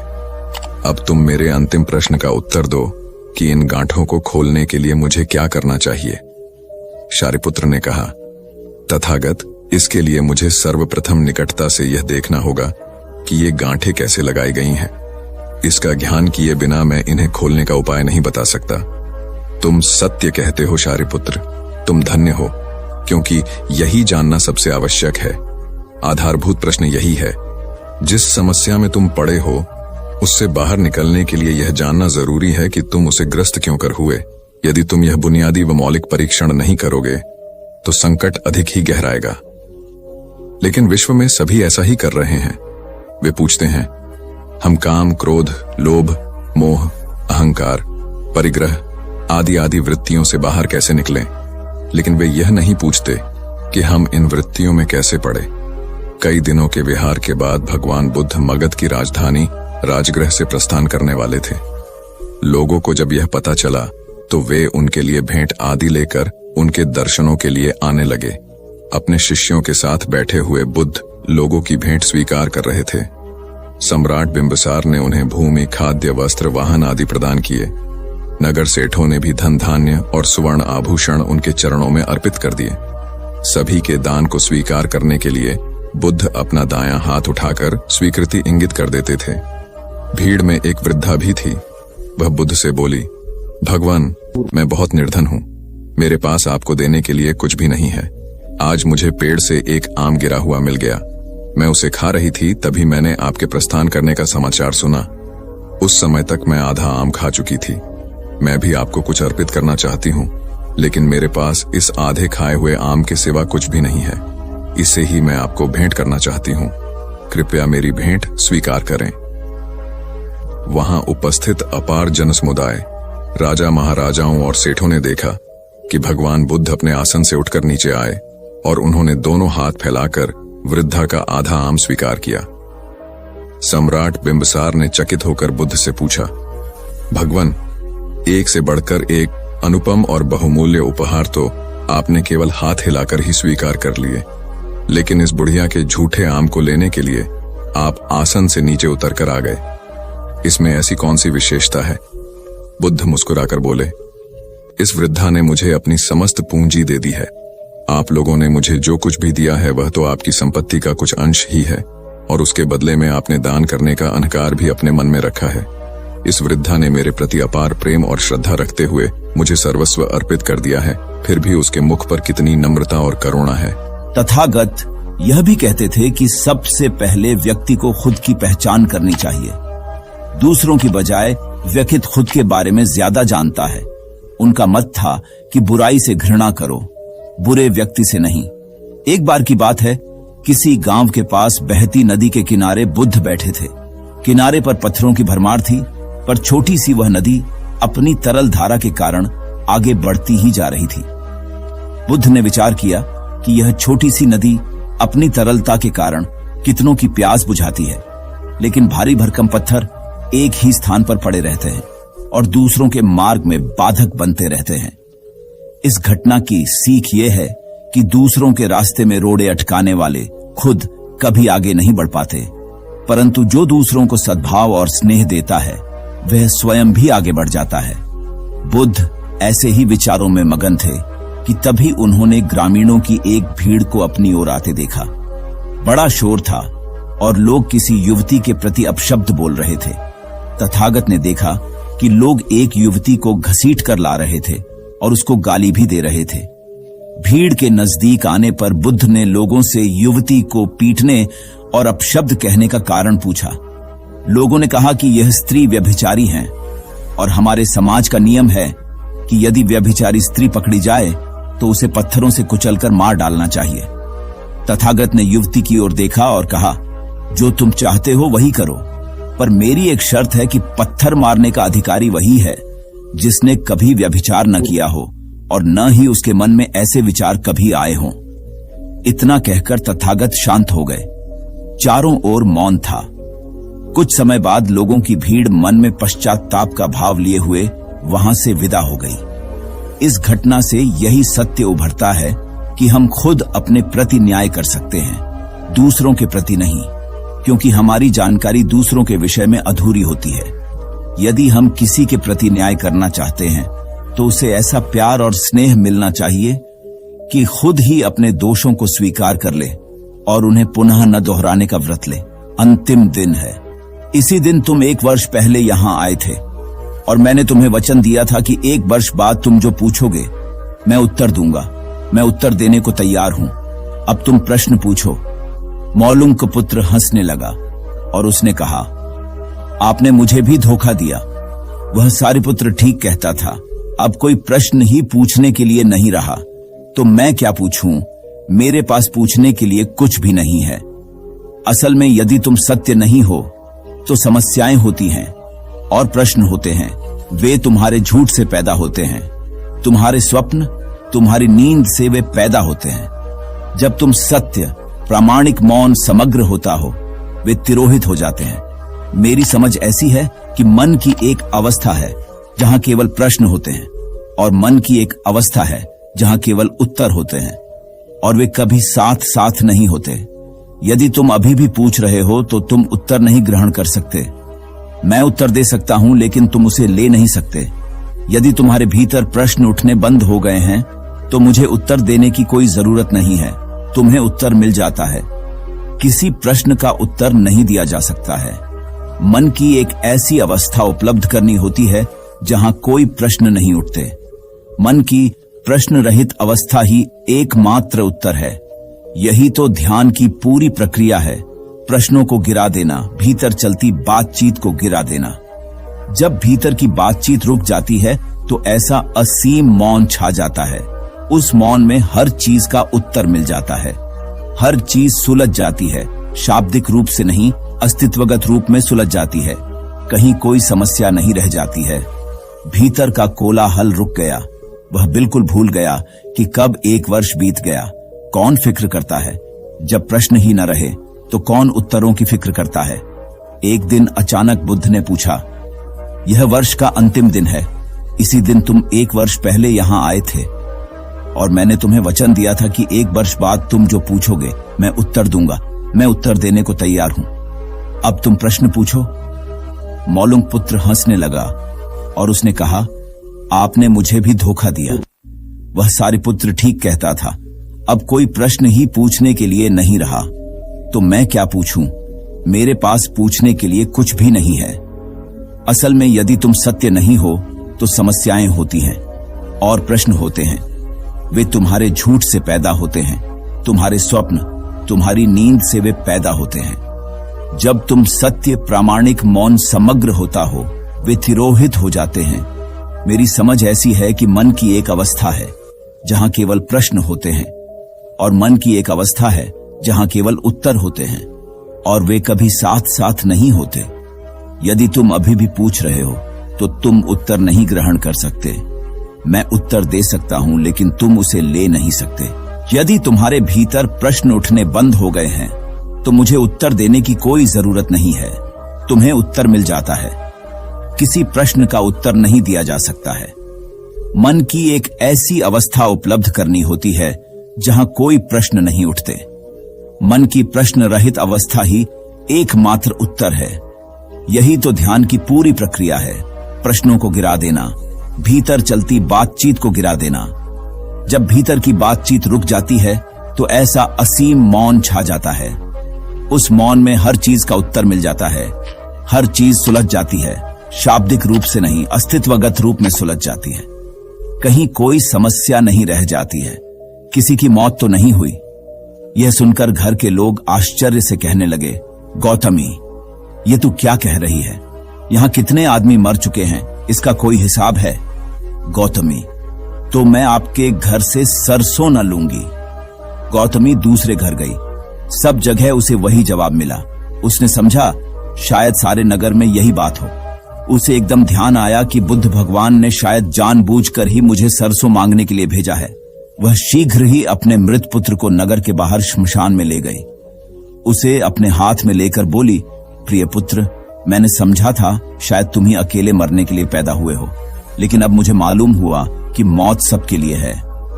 [SPEAKER 3] अब तुम मेरे अंतिम प्रश्न का उत्तर दो कि इन गांठों को खोलने के लिए मुझे क्या करना चाहिए? शारिपुत्र ने कहा, तथागत, इसके लिए मुझे सर्वप्रथम निकटता से यह देखना होगा कि ये गांठें कैसे लगाई गई हैं। इसका ज्ञान किए बिना मैं इन्हें खोलने का उपाय नहीं बता सकता। तुम सत्य कहते हो शारिपुत्र, तुम धन्य हो, क्योंकि यही जानना सबसे आवश्यक है। आधारभूत प्रश्न यही है। जिस समस्या में तुम पड़े हो उससे बाहर निकलने के लिए यह जानना जरूरी है कि तुम उसे ग्रस्त क्यों कर हुए। यदि तुम यह बुनियादी व मौलिक परीक्षण नहीं करोगे तो संकट अधिक ही गहराएगा। लेकिन विश्व में सभी ऐसा ही कर रहे हैं। वे पूछते हैं, हम काम, क्रोध, लोभ, मोह, अहंकार, परिग्रह आदि आदि वृत्तियों से बाहर कैसे निकलें? लेकिन वे यह नहीं पूछते कि हम इन वृत्तियों में कैसे पड़े। कई दिनों के विहार के बाद भगवान बुद्ध मगध की राजधानी राजगृह से प्रस्थान करने वाले थे। लोगों को जब यह पता चला तो वे उनके लिए भेंट आदि लेकर उनके दर्शनों के लिए आने लगे। अपने शिष्यों के साथ बैठे हुए बुद्ध लोगों की भेंट स्वीकार कर रहे थे। सम्राट बिंबिसार ने उन्हें भूमि, खाद्य, वस्त्र, वाहन आदि प्रदान किए। नगर सेठों ने भी धन धान्य और सुवर्ण आभूषण उनके चरणों में अर्पित कर दिए। सभी के दान को स्वीकार करने के लिए बुद्ध अपना दायां हाथ उठाकर स्वीकृति इंगित कर देते थे। भीड़ में एक वृद्धा भी थी। वह बुद्ध से बोली, भगवान, मैं बहुत निर्धन हूं। मेरे पास आपको देने के लिए कुछ भी नहीं है। आज मुझे पेड़ से एक आम गिरा हुआ मिल गया। मैं उसे खा रही थी, तभी मैंने आपके प्रस्थान करने का समाचार सुना। उस समय तक मैं आधा आम खा चुकी थी। मैं भी आपको कुछ अर्पित करना चाहती हूँ, लेकिन मेरे पास इस आधे खाए हुए आम के सिवा कुछ भी नहीं है। इसे ही मैं आपको भेंट करना चाहती हूँ। कृपया मेरी भेंट स्वीकार करें। वहां उपस्थित अपार जनसमुदाय, राजा, महाराजाओं और सेठों ने देखा कि भगवान बुद्ध अपने आसन से उठकर नीचे आए और उन्होंने दोनों हाथ फैलाकर वृद्धा का आधा आम स्वीकार किया। सम्राट बिंबिसार ने चकित होकर बुद्ध से पूछा, भगवान, एक से बढ़कर एक अनुपम और बहुमूल्य उपहार तो आपने केवल हाथ हिलाकर ही स्वीकार कर लिए, लेकिन इस बुढ़िया के झूठे आम को लेने के लिए आप आसन से नीचे उतरकर आ गए। इसमें ऐसी कौन सी विशेषता है? बुद्ध मुस्कुराकर बोले, इस वृद्धा ने मुझे अपनी समस्त पूंजी दे दी है। आप लोगों ने मुझे जो कुछ भी दिया है वह तो आपकी संपत्ति का कुछ अंश ही है, और उसके बदले में आपने दान करने का अहंकार भी अपने मन में रखा है। इस वृद्धा ने मेरे प्रति अपार प्रेम और श्रद्धा रखते हुए मुझे सर्वस्व अर्पित कर दिया है, फिर भी उसके मुख पर कितनी नम्रता और करुणा है।
[SPEAKER 2] तथागत यह भी कहते थे कि सबसे पहले व्यक्ति को खुद की पहचान करनी चाहिए। दूसरों की बजाय व्यक्ति खुद के बारे में ज्यादा जानता है। उनका मत था कि बुराई से घृणा करो, बुरे व्यक्ति से नहीं। एक बार की बात है, किसी गांव के पास बहती नदी के किनारे बुद्ध बैठे थे। किनारे पर पत्थरों की भरमार थी, पर छोटी सी वह नदी अपनी तरल धारा के कारण आगे बढ़ती ही जा रही थी। बुद्ध ने विचार किया कि यह छोटी सी नदी अपनी तरलता के कारण कितनों की प्यास बुझाती है, लेकिन भारी भरकम पत्थर एक ही स्थान पर पड़े रहते हैं और दूसरों के मार्ग में बाधक बनते रहते हैं। इस घटना की सीख यह है कि दूसरों के रास्ते में रोड़े अटकाने वाले खुद कभी आगे नहीं बढ़ पाते, परंतु जो दूसरों को सद्भाव और स्नेह देता है वह स्वयं भी आगे बढ़ जाता है। बुद्ध ऐसे ही विचारों में मगन थे कि तभी उन्होंने ग्रामीणों की एक भीड़ को अपनी ओर आते देखा। बड़ा शोर था और लोग किसी युवती के प्रति अपशब्द बोल रहे थे। तथागत ने देखा कि लोग एक युवती को घसीट कर ला रहे थे और उसको गाली भी दे रहे थे। भीड़ के नजदीक आने पर बुद्ध ने लोगों से युवती को पीटने और अपशब्द कहने का कारण पूछा। लोगों ने कहा कि यह स्त्री व्यभिचारी है और हमारे समाज का नियम है कि यदि व्यभिचारी स्त्री पकड़ी जाए तो उसे पत्थरों से कुचलकर मार डालना चाहिए। तथागत ने युवती की ओर देखा और कहा, जो तुम चाहते हो वही करो, पर मेरी एक शर्त है कि पत्थर मारने का अधिकारी वही है जिसने कभी व्यभिचार न किया हो और न ही उसके मन में ऐसे विचार कभी आए हों। इतना कहकर तथागत शांत हो गए। चारों ओर मौन था। कुछ समय बाद लोगों की भीड़ मन में पश्चाताप का भाव लिए हुए वहां से विदा हो गई। इस घटना से यही सत्य उभरता है कि हम खुद अपने प्रति न्याय कर सकते हैं, दूसरों के प्रति नहीं, क्योंकि हमारी जानकारी दूसरों के विषय में अधूरी होती है। यदि हम किसी के प्रति न्याय करना चाहते हैं तो उसे ऐसा प्यार और स्नेह मिलना चाहिए कि खुद ही अपने दोषों को स्वीकार कर ले और उन्हें पुनः न दोहराने का व्रत ले। अंतिम दिन है। इसी दिन तुम 1 वर्ष पहले यहाँ आए थे और मैंने तुम्हें वचन दिया था कि 1 वर्ष बाद तुम जो पूछोगे मैं उत्तर दूंगा। मैं उत्तर देने को तैयार हूं। अब तुम प्रश्न पूछो। मौलुंग का पुत्र हंसने लगा और उसने कहा, आपने मुझे भी धोखा दिया। वह सारिपुत्र ठीक कहता था। अब कोई प्रश्न ही पूछने के लिए नहीं रहा, तो मैं क्या पूछूं? मेरे पास पूछने के लिए कुछ भी नहीं है। असल में यदि तुम सत्य नहीं हो तो समस्याएं होती हैं और प्रश्न होते हैं। वे तुम्हारे झूठ से पैदा होते हैं। तुम्हारे स्वप्न, तुम्हारी नींद से वे पैदा होते हैं। जब तुम सत्य, प्रामाणिक, मौन, समग्र होता हो, वे तिरोहित हो जाते हैं। मेरी समझ ऐसी है कि मन की एक अवस्था है जहां केवल प्रश्न होते हैं और मन की एक अवस्था है जहां केवल उत्तर होते हैं, और वे कभी साथ साथ नहीं होते। यदि तुम अभी भी पूछ रहे हो तो तुम उत्तर नहीं ग्रहण कर सकते। मैं उत्तर दे सकता हूं लेकिन तुम उसे ले नहीं सकते। यदि तुम्हारे भीतर प्रश्न उठने बंद हो गए हैं तो मुझे उत्तर देने की कोई जरूरत नहीं है। तुम्हें उत्तर मिल जाता है। किसी प्रश्न का उत्तर नहीं दिया जा सकता है। मन की एक ऐसी अवस्था उपलब्ध करनी होती है जहां कोई प्रश्न नहीं उठते। मन की प्रश्न रहित अवस्था ही एकमात्र उत्तर है। यही तो ध्यान की पूरी प्रक्रिया है। प्रश्नों को गिरा देना, भीतर चलती बातचीत को गिरा देना। जब भीतर की बातचीत रुक जाती है तो ऐसा असीम मौन छा जाता है। उस मौन में हर चीज का उत्तर मिल जाता है। हर चीज सुलझ जाती है। शाब्दिक रूप से नहीं, अस्तित्वगत रूप में सुलझ जाती है। कहीं कोई समस्या नहीं रह जाती है। भीतर का कोलाहल रुक गया। वह बिल्कुल भूल गया कि कब 1 वर्ष बीत गया। कौन फिक्र करता है? जब प्रश्न ही न रहे तो कौन उत्तरों की फिक्र करता है? एक दिन अचानक बुद्ध ने पूछा, यह वर्ष का अंतिम दिन है, इसी दिन तुम 1 वर्ष पहले यहां आए थे और मैंने तुम्हें वचन दिया था कि 1 वर्ष बाद तुम जो पूछोगे मैं उत्तर दूंगा। मैं उत्तर देने को तैयार हूं। अब तुम प्रश्न पूछो। मौलुंग पुत्र हंसने लगा और उसने कहा, आपने मुझे भी धोखा दिया। वह सारिपुत्र ठीक कहता था। अब कोई प्रश्न ही पूछने के लिए नहीं रहा, तो मैं क्या पूछूं? मेरे पास पूछने के लिए कुछ भी नहीं है। असल में यदि तुम सत्य नहीं हो तो समस्याएं होती हैं और प्रश्न होते हैं। वे तुम्हारे झूठ से पैदा होते हैं, तुम्हारे स्वप्न, तुम्हारी नींद से वे पैदा होते हैं। जब तुम सत्य, प्रामाणिक, मौन, समग्र होता हो, वे तिरोहित हो जाते हैं। मेरी समझ ऐसी है कि मन की एक अवस्था है जहां केवल प्रश्न होते हैं और मन की एक अवस्था है जहां केवल उत्तर होते हैं, और वे कभी साथ साथ नहीं होते। यदि तुम अभी भी पूछ रहे हो तो तुम उत्तर नहीं ग्रहण कर सकते। मैं उत्तर दे सकता हूं लेकिन तुम उसे ले नहीं सकते। यदि तुम्हारे भीतर प्रश्न उठने बंद हो गए हैं तो मुझे उत्तर देने की कोई जरूरत नहीं है। तुम्हें उत्तर मिल जाता है। किसी प्रश्न का उत्तर नहीं दिया जा सकता है। मन की एक ऐसी अवस्था उपलब्ध करनी होती है जहां कोई प्रश्न नहीं उठते। मन की प्रश्न रहित अवस्था ही एकमात्र उत्तर है। यही तो ध्यान की पूरी प्रक्रिया है। प्रश्नों को गिरा देना, भीतर चलती बातचीत को गिरा देना। जब भीतर की बातचीत रुक जाती है तो ऐसा असीम मौन छा जाता है। उस मौन में हर चीज का उत्तर मिल जाता है। हर चीज सुलझ जाती है, शाब्दिक रूप से नहीं, अस्तित्वगत रूप में सुलझ जाती है। कहीं कोई समस्या नहीं रह जाती है। किसी की मौत तो नहीं हुई। यह सुनकर घर के लोग आश्चर्य से कहने लगे, गौतमी, ये तू क्या कह रही है? यहां कितने आदमी मर चुके हैं, इसका कोई हिसाब है? गौतमी, तो मैं आपके घर से सरसों न लूंगी। गौतमी दूसरे घर गई। सब जगह उसे वही जवाब मिला। उसने समझा शायद सारे नगर में यही बात हो। उसे एकदम ध्यान आया कि बुद्ध भगवान ने शायद जानबूझकर ही मुझे सरसों मांगने के लिए भेजा है। वह शीघ्र ही अपने मृत पुत्र को नगर के बाहर श्मशान में ले गई। उसे अपने हाथ में लेकर बोली, प्रिय पुत्र, मैंने समझा था शायद तुम ही अकेले मरने के लिए पैदा हुए हो, लेकिन अब मुझे मालूम हुआ कि मौत सबके लिए है।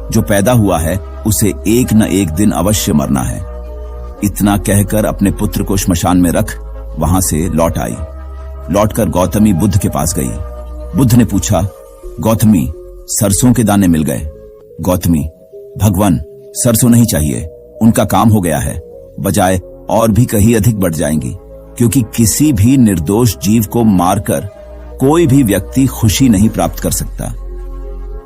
[SPEAKER 2] जो पैदा हुआ है उसे एक न एक दिन अवश्य मरना है। इतना कहकर अपने पुत्र को श्मशान में रख वहां से लौट आई। लौटकर गौतमी बुद्ध के पास गई। बुद्ध ने पूछा, गौतमी, सरसों के दाने मिल गए? गौतमी, भगवान, सरसों नहीं चाहिए, उनका काम हो गया है। बजाय और भी कहीं अधिक बढ़ जाएंगी, क्योंकि किसी भी निर्दोष जीव को मारकर कोई भी व्यक्ति खुशी नहीं प्राप्त कर सकता।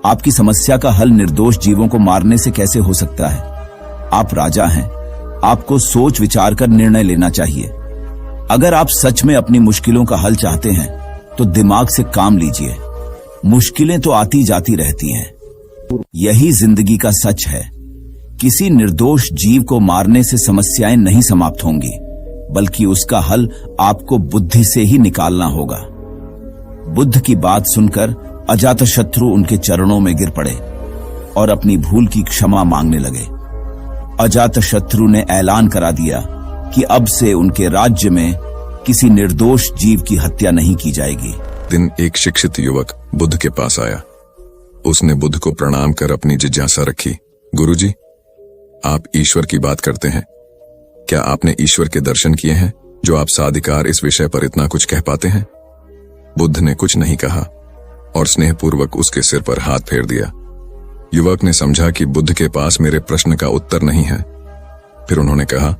[SPEAKER 2] आपकी समस्या का हल निर्दोष जीवों को मारने से कैसे हो सकता है? आप राजा हैं, आपको सोच विचार कर निर्णय लेना चाहिए। अगर आप सच में अपनी मुश्किलों का हल चाहते हैं तो दिमाग से काम लीजिए। मुश्किलें तो आती जाती रहती हैं, यही जिंदगी का सच है। किसी निर्दोष जीव को मारने से समस्याएं नहीं समाप्त होंगी, बल्कि उसका हल आपको बुद्धि से ही निकालना होगा। बुद्ध की बात सुनकर अजातशत्रु उनके चरणों में गिर पड़े और अपनी भूल की क्षमा मांगने लगे। अजातशत्रु ने ऐलान करा दिया कि अब से उनके राज्य में किसी निर्दोष जीव की हत्या नहीं की जाएगी।
[SPEAKER 3] दिन एक शिक्षित युवक बुद्ध के पास आया। उसने बुद्ध को प्रणाम कर अपनी जिज्ञासा रखी। गुरुजी, आप ईश्वर की बात करते हैं, क्या आपने ईश्वर के दर्शन किए हैं जो आप साधिकार इस विषय पर इतना कुछ कह पाते हैं? बुद्ध ने कुछ नहीं कहा और स्नेहपूर्वक उसके सिर पर हाथ फेर दिया। युवक ने समझा कि बुद्ध के पास मेरे प्रश्न का उत्तर नहीं है। फिर उन्होंने कहा,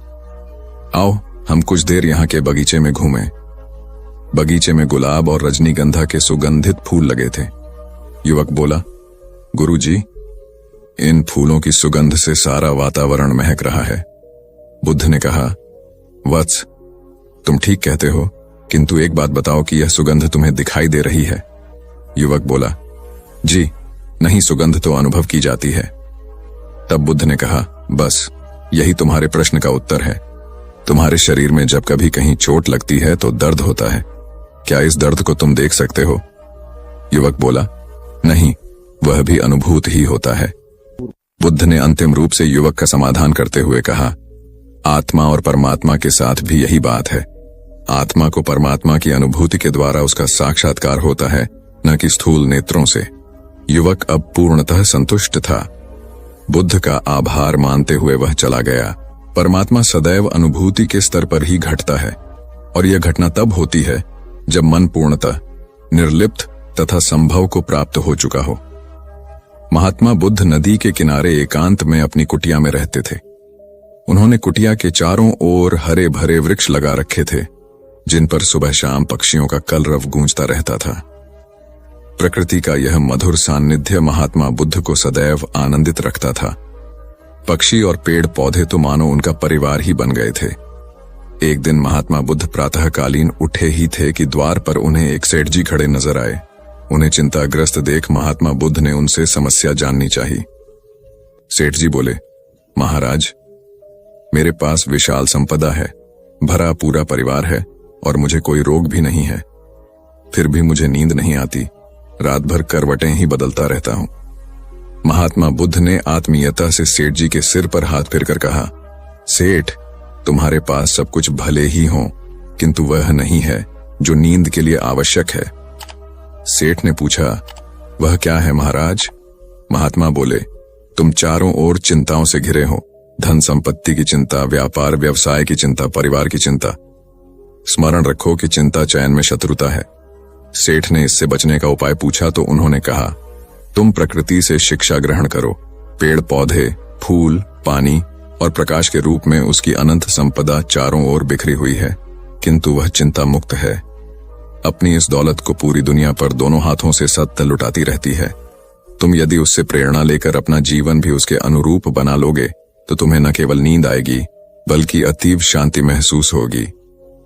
[SPEAKER 3] आओ हम कुछ देर यहाँ के बगीचे में घूमें। बगीचे में गुलाब और रजनीगंधा के सुगंधित फूल लगे थे। युवक बोला, गुरुजी, इन फूलों की सुगंध से सारा वातावरण महक रहा है। बुद्ध ने कहा, वत्स, तुम ठीक कहते हो, किंतु एक बात बताओ कि यह सुगंध तुम्हें दिखाई दे रही है? युवक बोला, जी नहीं, सुगंध तो अनुभव की जाती है। तब बुद्ध ने कहा, बस यही तुम्हारे प्रश्न का उत्तर है। तुम्हारे शरीर में जब कभी कहीं चोट लगती है तो दर्द होता है। क्या इस दर्द को तुम देख सकते हो? युवक बोला, नहीं, वह भी अनुभूत ही होता है। बुद्ध ने अंतिम रूप से युवक का समाधान करते हुए कहा, आत्मा और परमात्मा के साथ भी यही बात है। आत्मा को परमात्मा की अनुभूति के द्वारा उसका साक्षात्कार होता है न कि स्थूल नेत्रों से। युवक अब पूर्णतः संतुष्ट था। बुद्ध का आभार मानते हुए वह चला गया। परमात्मा सदैव अनुभूति के स्तर पर ही घटता है, और यह घटना तब होती है जब मन पूर्णतः निर्लिप्त तथा संभव को प्राप्त हो चुका हो। महात्मा बुद्ध नदी के किनारे एकांत में अपनी कुटिया में रहते थे। उन्होंने कुटिया के चारों ओर हरे भरे वृक्ष लगा रखे थे, जिन पर सुबह शाम पक्षियों का कलरव गूंजता रहता था। प्रकृति का यह मधुर सान्निध्य महात्मा बुद्ध को सदैव आनंदित रखता था। पक्षी और पेड़ पौधे तो मानो उनका परिवार ही बन गए थे। एक दिन महात्मा बुद्ध प्रातःकालीन उठे ही थे कि द्वार पर उन्हें एक सेठ जी खड़े नजर आए। उन्हें चिंताग्रस्त देख महात्मा बुद्ध ने उनसे समस्या जाननी चाही। सेठ जी बोले, महाराज, मेरे पास विशाल संपदा है, भरा पूरा परिवार है और मुझे कोई रोग भी नहीं है। फिर भी मुझे नींद नहीं आती, रात भर करवटें ही बदलता रहता हूं। महात्मा बुद्ध ने आत्मीयता से सेठ जी के सिर पर हाथ फेरकर कहा, सेठ, तुम्हारे पास सब कुछ भले ही हो, किंतु वह नहीं है जो नींद के लिए आवश्यक है। सेठ ने पूछा, वह क्या है महाराज? महात्मा बोले, तुम चारों ओर चिंताओं से घिरे हो। धन संपत्ति की चिंता, व्यापार व्यवसाय की चिंता, परिवार की चिंता। स्मरण रखो कि चिंता चैन में शत्रुता है। सेठ ने इससे बचने का उपाय पूछा तो उन्होंने कहा, तुम प्रकृति से शिक्षा ग्रहण करो। पेड़ पौधे, फूल, पानी और प्रकाश के रूप में उसकी अनंत संपदा चारों ओर बिखरी हुई है, किंतु वह चिंता मुक्त है। अपनी इस दौलत को पूरी दुनिया पर दोनों हाथों से सतत लुटाती रहती है। तुम यदि उससे प्रेरणा लेकर अपना जीवन भी उसके अनुरूप बना लोगे तो तुम्हें न केवल नींद आएगी बल्कि अतीव शांति महसूस होगी।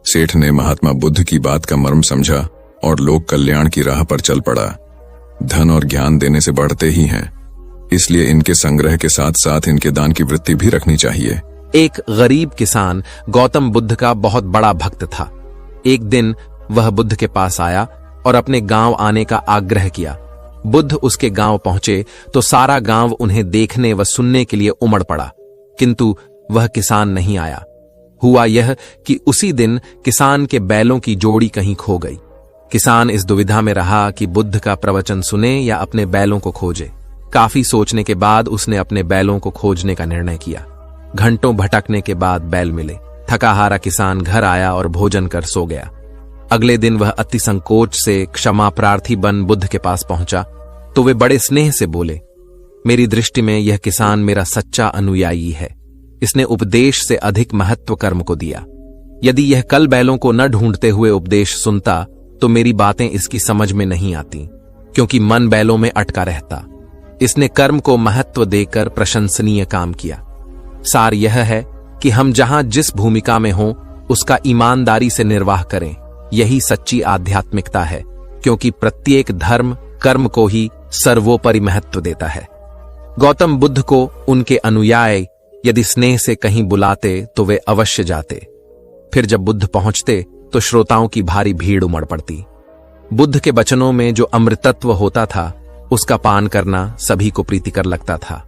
[SPEAKER 3] सेठ ने महात्मा बुद्ध की बात का मर्म समझा और लोक कल्याण की राह पर चल पड़ा। धन और ज्ञान देने से बढ़ते ही हैं, इसलिए इनके संग्रह के साथ साथ इनके दान की वृत्ति भी रखनी चाहिए।
[SPEAKER 1] एक गरीब किसान गौतम बुद्ध का बहुत बड़ा भक्त था। एक दिन वह बुद्ध के पास आया और अपने गांव आने का आग्रह किया। बुद्ध उसके गांव पहुंचे तो सारा गांव उन्हें देखने व सुनने के लिए उमड़ पड़ा, किंतु वह किसान नहीं आया। हुआ यह कि उसी दिन किसान के बैलों की जोड़ी कहीं खो गई। किसान इस दुविधा में रहा कि बुद्ध का प्रवचन सुने या अपने बैलों को खोजे। काफी सोचने के बाद उसने अपने बैलों को खोजने का निर्णय किया। घंटों भटकने के बाद बैल मिले। थका हारा किसान घर आया और भोजन कर सो गया। अगले दिन वह अति संकोच से क्षमा प्रार्थी बन बुद्ध के पास पहुंचा तो वे बड़े स्नेह से बोले, मेरी दृष्टि में यह किसान मेरा सच्चा अनुयायी है। इसने उपदेश से अधिक महत्व कर्म को दिया। यदि यह कल बैलों को न ढूंढते हुए उपदेश सुनता तो मेरी बातें इसकी समझ में नहीं आती, क्योंकि मन बैलों में अटका रहता। इसने कर्म को महत्व देकर प्रशंसनीय काम किया। सार यह है कि हम जहां जिस भूमिका में हों उसका ईमानदारी से निर्वाह करें। यही सच्ची आध्यात्मिकता है, क्योंकि प्रत्येक धर्म कर्म को ही सर्वोपरि महत्व देता है। गौतम बुद्ध को उनके अनुयायी यदि स्नेह से कहीं बुलाते तो वे अवश्य जाते। फिर जब बुद्ध पहुंचते तो श्रोताओं की भारी भीड़ उमड़ पड़ती। बुद्ध के वचनों में जो अमृतत्व होता था उसका पान करना सभी को प्रीतिकर लगता था।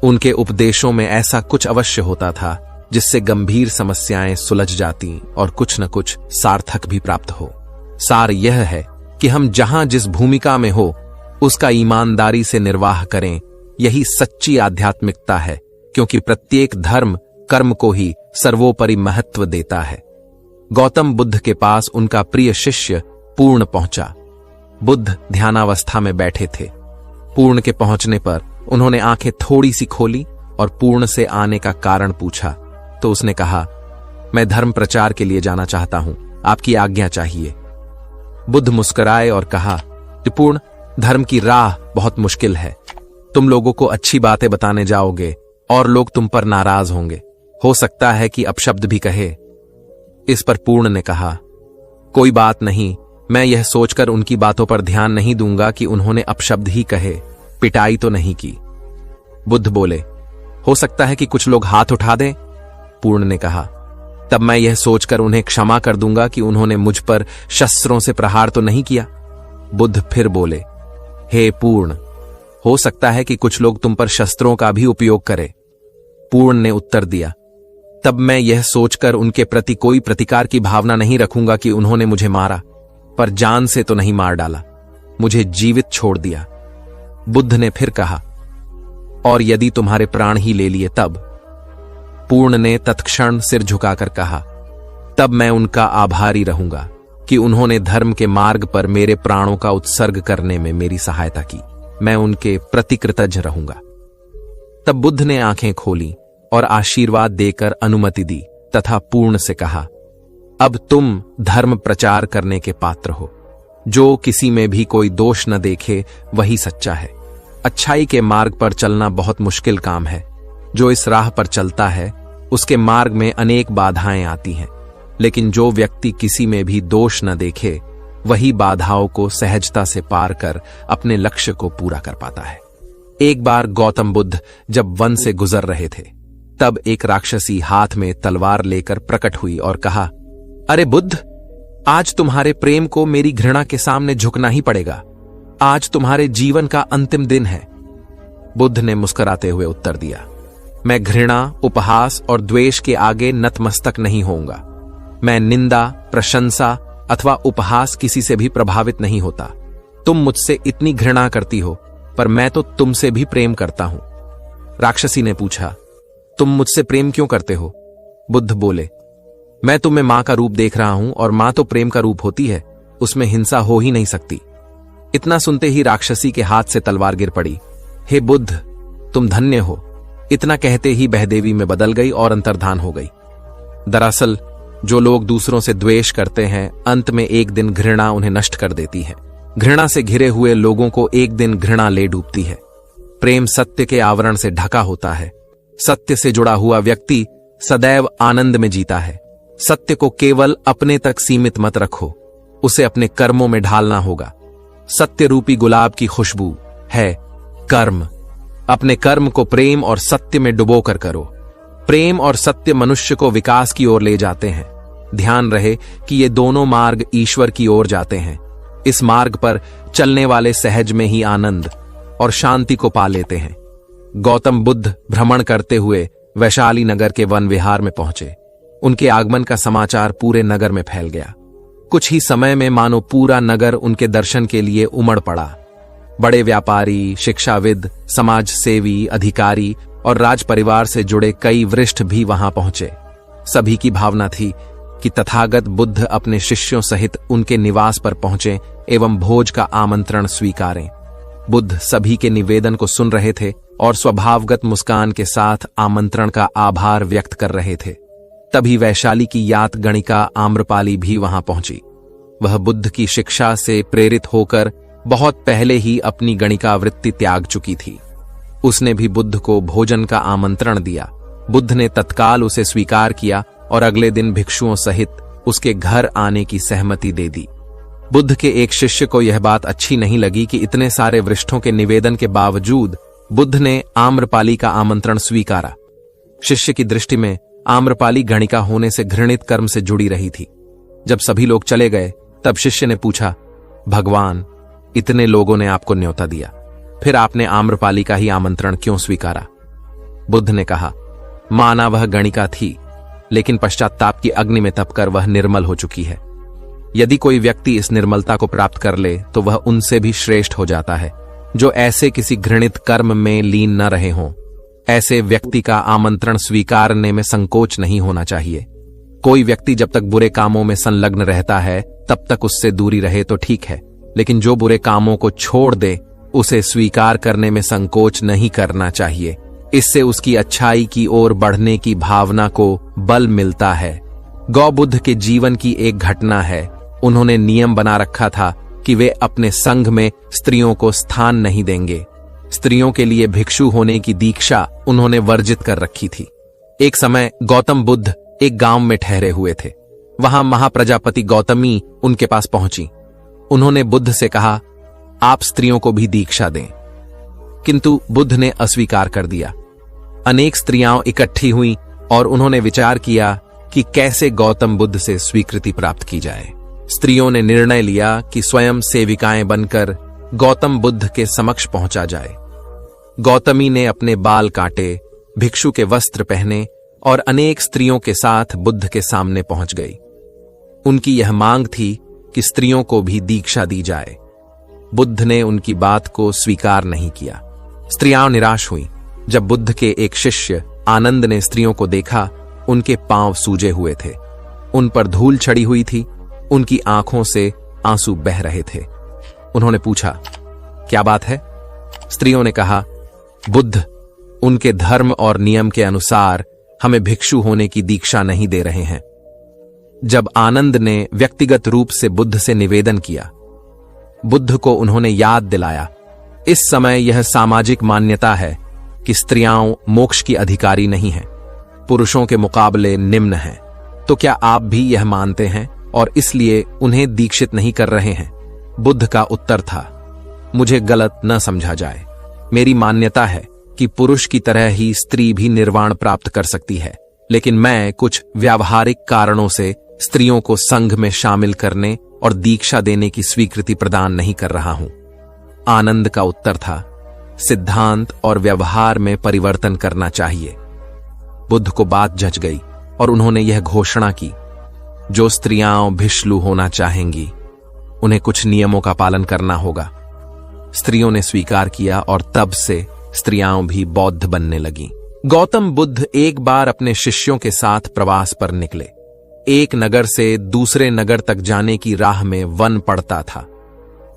[SPEAKER 1] उनके उपदेशों में ऐसा कुछ अवश्य होता था जिससे गंभीर समस्याएं सुलझ जाती और कुछ न कुछ सार्थक भी प्राप्त हो। सार यह है कि हम जहां जिस भूमिका में हो उसका ईमानदारी से निर्वाह करें। यही सच्ची आध्यात्मिकता है, क्योंकि प्रत्येक धर्म कर्म को ही सर्वोपरि महत्व देता है। गौतम बुद्ध के पास उनका प्रिय शिष्य पूर्ण पहुंचा। बुद्ध ध्यानावस्था में बैठे थे। पूर्ण के पहुंचने पर उन्होंने आंखें थोड़ी सी खोली और पूर्ण से आने का कारण पूछा तो उसने कहा, मैं धर्म प्रचार के लिए जाना चाहता हूं, आपकी आज्ञा चाहिए। बुद्ध मुस्कुराए और कहा, पूर्ण, धर्म की राह बहुत मुश्किल है। तुम लोगों को अच्छी बातें बताने जाओगे और लोग तुम पर नाराज होंगे। हो सकता है कि अपशब्द भी कहे। इस पर पूर्ण ने कहा, कोई बात नहीं, मैं यह सोचकर उनकी बातों पर ध्यान नहीं दूंगा कि उन्होंने अपशब्द ही कहे, पिटाई तो नहीं की। बुद्ध बोले, हो सकता है कि कुछ लोग हाथ उठा दें। पूर्ण ने कहा, तब मैं यह सोचकर उन्हें क्षमा कर दूंगा कि उन्होंने मुझ पर शस्त्रों से प्रहार तो नहीं किया। बुद्ध फिर बोले, हे पूर्ण, हो सकता है कि कुछ लोग तुम पर शस्त्रों का भी उपयोग करें। पूर्ण ने उत्तर दिया, तब मैं यह सोचकर उनके प्रति कोई प्रतिकार की भावना नहीं रखूंगा कि उन्होंने मुझे मारा, पर जान से तो नहीं मार डाला। मुझे जीवित छोड़ दिया। बुद्ध ने फिर कहा, और यदि तुम्हारे प्राण ही ले लिए तब? पूर्ण ने तत्क्षण सिर झुकाकर कहा, तब मैं उनका आभारी रहूंगा कि उन्होंने धर्म के मार्ग पर मेरे प्राणों का उत्सर्ग करने में मेरी सहायता की। मैं उनके प्रति कृतज्ञ रहूंगा। तब बुद्ध ने आंखें खोली और आशीर्वाद देकर अनुमति दी तथा पूर्ण से कहा, अब तुम धर्म प्रचार करने के पात्र हो। जो किसी में भी कोई दोष न देखे वही सच्चा है। अच्छाई के मार्ग पर चलना बहुत मुश्किल काम है। जो इस राह पर चलता है उसके मार्ग में अनेक बाधाएं आती हैं, लेकिन जो व्यक्ति किसी में भी दोष न देखे वही बाधाओं को सहजता से पार कर अपने लक्ष्य को पूरा कर पाता है। एक बार गौतम बुद्ध जब वन से गुजर रहे थे, तब एक राक्षसी हाथ में तलवार लेकर प्रकट हुई और कहा, अरे बुद्ध, आज तुम्हारे प्रेम को मेरी घृणा के सामने झुकना ही पड़ेगा। आज तुम्हारे जीवन का अंतिम दिन है। बुद्ध ने मुस्कुराते हुए उत्तर दिया, मैं घृणा, उपहास और द्वेष के आगे नतमस्तक नहीं होऊंगा। मैं निंदा, प्रशंसा अथवा उपहास किसी से भी प्रभावित नहीं होता। तुम मुझसे इतनी घृणा करती हो, पर मैं तो तुमसे भी प्रेम करता हूं। राक्षसी ने पूछा, तुम मुझसे प्रेम क्यों करते हो? बुद्ध बोले, मैं तुम्हें मां का रूप देख रहा हूं और मां तो प्रेम का रूप होती है, उसमें हिंसा हो ही नहीं सकती। इतना सुनते ही राक्षसी के हाथ से तलवार गिर पड़ी। हे बुद्ध, तुम धन्य हो। इतना कहते ही बहदेवी में बदल गई और अंतर्धान हो गई। दरअसल जो लोग दूसरों से द्वेष करते हैं, अंत में एक दिन घृणा उन्हें नष्ट कर देती है। घृणा से घिरे हुए लोगों को एक दिन घृणा ले डूबती है। प्रेम सत्य के आवरण से ढका होता है। सत्य से जुड़ा हुआ व्यक्ति सदैव आनंद में जीता है। सत्य को केवल अपने तक सीमित मत रखो, उसे अपने कर्मों में ढालना होगा। सत्य रूपी गुलाब की खुशबू है कर्म। अपने कर्म को प्रेम और सत्य में डुबोकर करो। प्रेम और सत्य मनुष्य को विकास की ओर ले जाते हैं। ध्यान रहे कि ये दोनों मार्ग ईश्वर की ओर जाते हैं। इस मार्ग पर चलने वाले सहज में ही आनंद और शांति को पा लेते हैं। गौतम बुद्ध भ्रमण करते हुए वैशाली नगर के वन विहार में पहुंचे। उनके आगमन का समाचार पूरे नगर में फैल गया। कुछ ही समय में मानो पूरा नगर उनके दर्शन के लिए उमड़ पड़ा। बड़े व्यापारी, शिक्षाविद, समाज सेवी, अधिकारी और राज परिवार से जुड़े कई वरिष्ठ भी वहां पहुंचे। सभी की भावना थी कि तथागत बुद्ध अपने शिष्यों सहित उनके निवास पर पहुंचे एवं भोज का आमंत्रण स्वीकारें। बुद्ध सभी के निवेदन को सुन रहे थे और स्वभावगत मुस्कान के साथ आमंत्रण का आभार व्यक्त कर रहे थे। तभी वैशाली की यात गणिका आम्रपाली भी वहां पहुंची। वह बुद्ध की शिक्षा से प्रेरित होकर बहुत पहले ही अपनी गणिका वृत्ति त्याग चुकी थी। उसने भी बुद्ध को भोजन का आमंत्रण दिया। बुद्ध ने तत्काल उसे स्वीकार किया और अगले दिन भिक्षुओं सहित उसके घर आने की सहमति दे दी। बुद्ध के एक शिष्य को यह बात अच्छी नहीं लगी कि इतने सारे वरिष्ठों के निवेदन के बावजूद बुद्ध ने आम्रपाली का आमंत्रण स्वीकारा। शिष्य की दृष्टि में आम्रपाली गणिका होने से घृणित कर्म से जुड़ी रही थी। जब सभी लोग चले गए तब शिष्य ने पूछा, भगवान, इतने लोगों ने आपको न्योता दिया, फिर आपने आम्रपाली का ही आमंत्रण क्यों स्वीकारा? बुद्ध ने कहा, माना वह गणिका थी, लेकिन पश्चाताप की अग्नि में तपकर वह निर्मल हो चुकी है। यदि कोई व्यक्ति इस निर्मलता को प्राप्त कर ले तो वह उनसे भी श्रेष्ठ हो जाता है जो ऐसे किसी घृणित कर्म में लीन न रहे हों। ऐसे व्यक्ति का आमंत्रण स्वीकारने में संकोच नहीं होना चाहिए। कोई व्यक्ति जब तक बुरे कामों में संलग्न रहता है तब तक उससे दूरी रहे तो ठीक है, लेकिन जो बुरे कामों को छोड़ दे उसे स्वीकार करने में संकोच नहीं करना चाहिए। इससे उसकी अच्छाई की ओर बढ़ने की भावना को बल मिलता है। गौ बुद्ध के जीवन की एक घटना है। उन्होंने नियम बना रखा था कि वे अपने संघ में स्त्रियों को स्थान नहीं देंगे। स्त्रियों के लिए भिक्षु होने की दीक्षा उन्होंने वर्जित कर रखी थी। एक समय गौतम बुद्ध एक गांव में ठहरे हुए थे। वहां महाप्रजापति गौतमी उनके पास पहुंची। उन्होंने बुद्ध से कहा, आप स्त्रियों को भी दीक्षा दें, किंतु बुद्ध ने अस्वीकार कर दिया। अनेक स्त्रियां इकट्ठी हुईं और उन्होंने विचार किया कि कैसे गौतम बुद्ध से स्वीकृति प्राप्त की जाए। स्त्रियों ने निर्णय लिया कि स्वयं सेविकाएं बनकर गौतम बुद्ध के समक्ष पहुंचा जाए। गौतमी ने अपने बाल काटे, भिक्षु के वस्त्र पहने और अनेक स्त्रियों के साथ बुद्ध के सामने पहुंच गई। उनकी यह मांग थी कि स्त्रियों को भी दीक्षा दी जाए। बुद्ध ने उनकी बात को स्वीकार नहीं किया। स्त्रियां निराश हुई। जब बुद्ध के एक शिष्य आनंद ने स्त्रियों को देखा, उनके पांव सूजे हुए थे, उन पर धूल चढ़ी हुई थी, उनकी आंखों से आंसू बह रहे थे। उन्होंने पूछा, क्या बात है? स्त्रियों ने कहा, बुद्ध उनके धर्म और नियम के अनुसार हमें भिक्षु होने की दीक्षा नहीं दे रहे हैं। जब आनंद ने व्यक्तिगत रूप से बुद्ध से निवेदन किया, बुद्ध को उन्होंने याद दिलाया, इस समय यह सामाजिक मान्यता है कि स्त्रियां मोक्ष की अधिकारी नहीं हैं, पुरुषों के मुकाबले निम्न हैं। तो क्या आप भी यह मानते हैं और इसलिए उन्हें दीक्षित नहीं कर रहे हैं? बुद्ध का उत्तर था, मुझे गलत न समझा जाए। मेरी मान्यता है कि पुरुष की तरह ही स्त्री भी निर्वाण प्राप्त कर सकती है, लेकिन मैं कुछ व्यावहारिक कारणों से स्त्रियों को संघ में शामिल करने और दीक्षा देने की स्वीकृति प्रदान नहीं कर रहा हूं। आनंद का उत्तर था, सिद्धांत और व्यवहार में परिवर्तन करना चाहिए। बुद्ध को बात जच गई और उन्होंने यह घोषणा की, जो स्त्रियां भिक्षु होना चाहेंगी उन्हें कुछ नियमों का पालन करना होगा। स्त्रियों ने स्वीकार किया और तब से स्त्रियां भी बौद्ध बनने लगीं। गौतम बुद्ध एक बार अपने शिष्यों के साथ प्रवास पर निकले। एक नगर से दूसरे नगर तक जाने की राह में वन पड़ता था।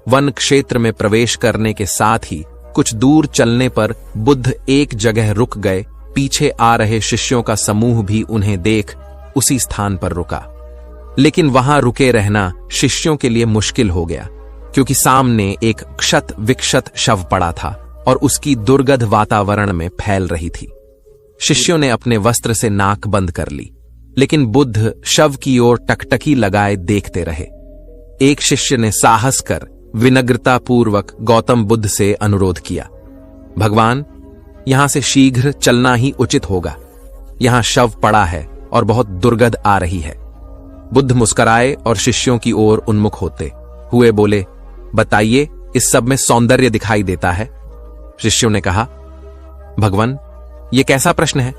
[SPEAKER 1] वन क्षेत्र में प्रवेश करने के साथ ही कुछ दूर चलने पर बुद्ध एक जगह रुक गए। पीछे आ रहे शिष्यों का समूह भी उन्हें देख उसी स्थान पर रुका, लेकिन वहां रुके रहना शिष्यों के लिए मुश्किल हो गया, क्योंकि सामने एक क्षत विक्षत शव पड़ा था और उसकी दुर्गंध वातावरण में फैल रही थी। शिष्यों ने अपने वस्त्र से नाक बंद कर ली, लेकिन बुद्ध शव की ओर टकटकी लगाए देखते रहे। एक शिष्य ने साहस कर विनम्रतापूर्वक गौतम बुद्ध से अनुरोध किया, भगवान, यहां से शीघ्र चलना ही उचित होगा। यहां शव पड़ा है और बहुत दुर्गंध आ रही है। बुद्ध मुस्कुराए और शिष्यों की ओर उन्मुख होते हुए बोले, बताइए, इस सब में सौंदर्य दिखाई देता है? शिष्यों ने कहा, भगवान, यह कैसा प्रश्न है?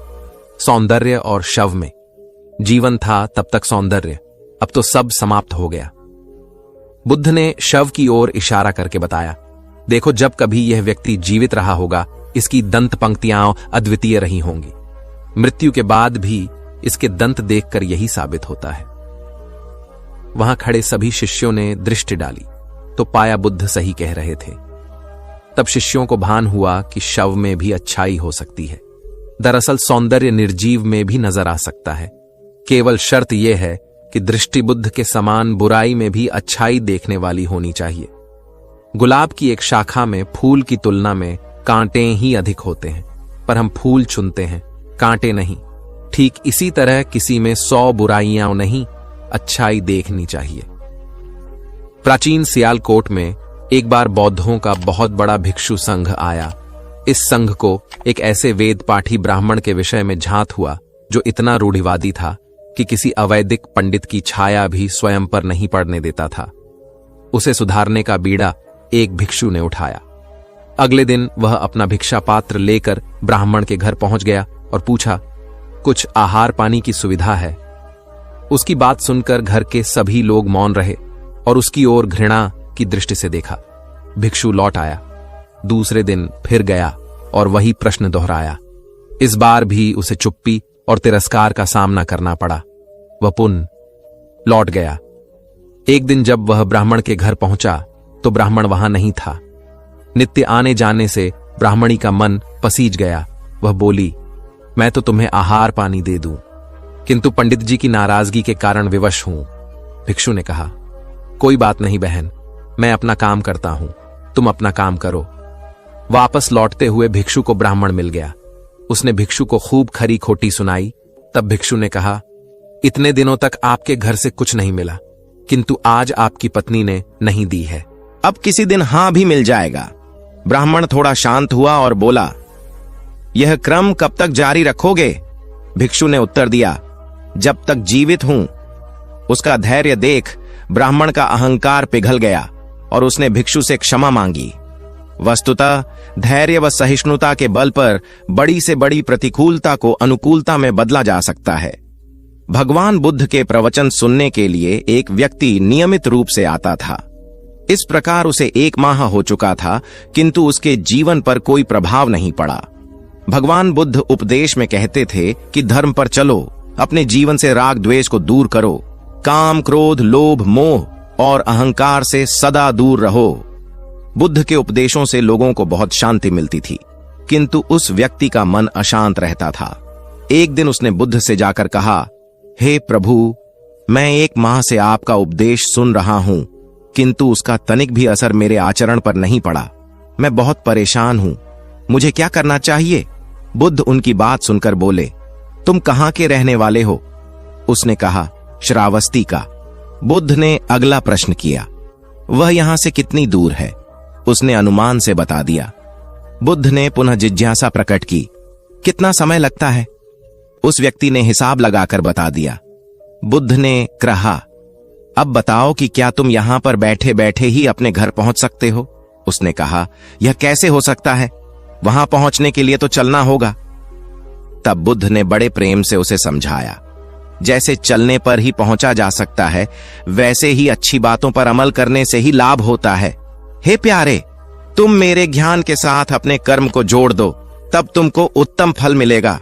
[SPEAKER 1] सौंदर्य और शव में? जीवन था तब तक सौंदर्य, अब तो सब समाप्त हो गया। बुद्ध ने शव की ओर इशारा करके बताया, देखो, जब कभी यह व्यक्ति जीवित रहा होगा, इसकी दंत पंक्तियां अद्वितीय रही होंगी। मृत्यु के बाद भी इसके दंत देखकर यही साबित होता है। वहां खड़े सभी शिष्यों ने दृष्टि डाली तो पाया बुद्ध सही कह रहे थे। तब शिष्यों को भान हुआ कि शव में भी अच्छाई हो सकती है। दरअसल सौंदर्य निर्जीव में भी नजर आ सकता है। केवल शर्त यह है कि दृष्टि बुद्ध के समान बुराई में भी अच्छाई देखने वाली होनी चाहिए। गुलाब की एक शाखा में फूल की तुलना में कांटे ही अधिक होते हैं, पर हम फूल चुनते हैं, कांटे नहीं। ठीक इसी तरह किसी में 100 बुराइयां नहीं, अच्छाई देखनी चाहिए। प्राचीन सियालकोट में एक बार बौद्धों का बहुत बड़ा भिक्षु संघ आया। इस संघ को एक ऐसे वेद पाठी ब्राह्मण के विषय में झांत हुआ जो इतना रूढ़िवादी था कि किसी अवैदिक पंडित की छाया भी स्वयं पर नहीं पड़ने देता था। उसे सुधारने का बीड़ा एक भिक्षु ने उठाया। अगले दिन वह अपना भिक्षा पात्र लेकर ब्राह्मण के घर पहुंच गया और पूछा, कुछ आहार पानी की सुविधा है? उसकी बात सुनकर घर के सभी लोग मौन रहे और उसकी ओर घृणा की दृष्टि से देखा। भिक्षु लौट आया। दूसरे दिन फिर गया और वही प्रश्न दोहराया। इस बार भी उसे चुप्पी और तिरस्कार का सामना करना पड़ा। वह पुनः लौट गया। एक दिन जब वह ब्राह्मण के घर पहुंचा तो ब्राह्मण वहां नहीं था। नित्य आने जाने से ब्राह्मणी का मन पसीज गया। वह बोली, मैं तो तुम्हें आहार पानी दे दूं, किंतु पंडित जी की नाराजगी के कारण विवश हूं। भिक्षु ने कहा, कोई बात नहीं बहन, मैं अपना काम करता हूं, तुम अपना काम करो। वापस लौटते हुए भिक्षु को ब्राह्मण मिल गया। उसने भिक्षु को खूब खरी खोटी सुनाई। तब भिक्षु ने कहा, इतने दिनों तक आपके घर से कुछ नहीं मिला, किंतु आज आपकी पत्नी ने नहीं दी है,
[SPEAKER 4] अब किसी दिन हां भी मिल जाएगा। ब्राह्मण थोड़ा शांत हुआ और बोला, यह क्रम कब तक जारी रखोगे? भिक्षु ने उत्तर दिया, जब तक जीवित हूं। उसका धैर्य देख ब्राह्मण का अहंकार पिघल गया और उसने भिक्षु से क्षमा मांगी। वस्तुतः धैर्य व सहिष्णुता के बल पर बड़ी से बड़ी प्रतिकूलता को अनुकूलता में बदला जा सकता है। भगवान बुद्ध के प्रवचन सुनने के लिए एक व्यक्ति नियमित रूप से आता था। इस प्रकार उसे 1 माह हो चुका था, किंतु उसके जीवन पर कोई प्रभाव नहीं पड़ा। भगवान बुद्ध उपदेश में कहते थे कि धर्म पर चलो, अपने जीवन से राग द्वेष को दूर करो, काम क्रोध लोभ मोह और अहंकार से सदा दूर रहो। बुद्ध के उपदेशों से लोगों को बहुत शांति मिलती थी, किंतु उस व्यक्ति का मन अशांत रहता था। एक दिन उसने बुद्ध से जाकर कहा, हे प्रभु, मैं 1 माह से आपका उपदेश सुन रहा हूं, किंतु उसका तनिक भी असर मेरे आचरण पर नहीं पड़ा। मैं बहुत परेशान हूं, मुझे क्या करना चाहिए? बुद्ध उनकी बात सुनकर बोले, तुम कहां के रहने वाले हो? उसने कहा, श्रावस्ती का। बुद्ध ने अगला प्रश्न किया, वह यहां से कितनी दूर है? उसने अनुमान से बता दिया। बुद्ध ने पुनः जिज्ञासा प्रकट की, कितना समय लगता है? उस व्यक्ति ने हिसाब लगाकर बता दिया। बुद्ध ने कहा, अब बताओ कि क्या तुम यहां पर बैठे बैठे ही अपने घर पहुंच सकते हो? उसने कहा, यह कैसे हो सकता है? वहां पहुंचने के लिए तो चलना होगा। तब बुद्ध ने बड़े प्रेम से उसे समझाया, जैसे चलने पर ही पहुंचा जा सकता है, वैसे ही अच्छी बातों पर अमल करने से ही लाभ होता है। हे प्यारे, तुम मेरे ज्ञान के साथ अपने कर्म को जोड़ दो, तब तुमको उत्तम फल मिलेगा।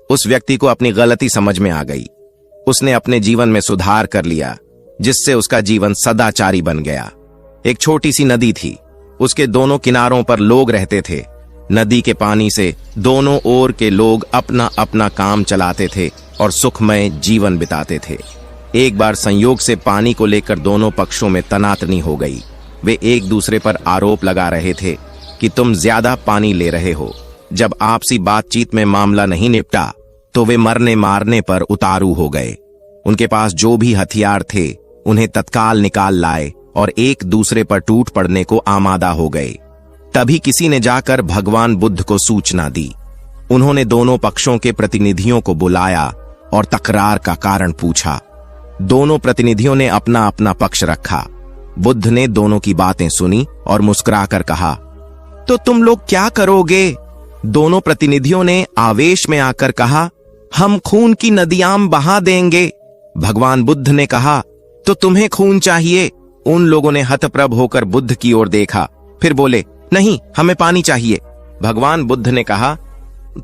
[SPEAKER 4] उस व्यक्ति को अपनी गलती समझ में आ गई। उसने अपने जीवन में सुधार कर लिया, जिससे उसका जीवन सदाचारी बन गया। एक छोटी सी नदी थी, उसके दोनों किनारों पर लोग रहते थे। नदी के पानी से दोनों ओर के लोग अपना अपना काम चलाते थे और सुखमय जीवन बिताते थे। एक बार संयोग से पानी को लेकर दोनों पक्षों में तनातनी हो गई। वे एक दूसरे पर आरोप लगा रहे थे कि तुम ज्यादा पानी ले रहे हो। जब आपसी बातचीत में मामला नहीं निपटा तो वे मरने मारने पर उतारू हो गए। उनके पास जो भी हथियार थे उन्हें तत्काल निकाल लाए और एक दूसरे पर टूट पड़ने को आमादा हो गए। तभी किसी ने जाकर भगवान बुद्ध को सूचना दी। उन्होंने दोनों पक्षों के प्रतिनिधियों को बुलाया और तकरार का कारण पूछा। दोनों प्रतिनिधियों ने अपना अपना पक्ष रखा। बुद्ध ने दोनों की बातें सुनी और मुस्कुराकर कहा, तो तुम लोग क्या करोगे? दोनों प्रतिनिधियों ने आवेश में आकर कहा, हम खून की नदियां बहा देंगे। भगवान बुद्ध ने कहा, तो तुम्हें खून चाहिए? उन लोगों ने हतप्रभ होकर बुद्ध की ओर देखा, फिर बोले, नहीं, हमें पानी चाहिए। भगवान बुद्ध ने कहा,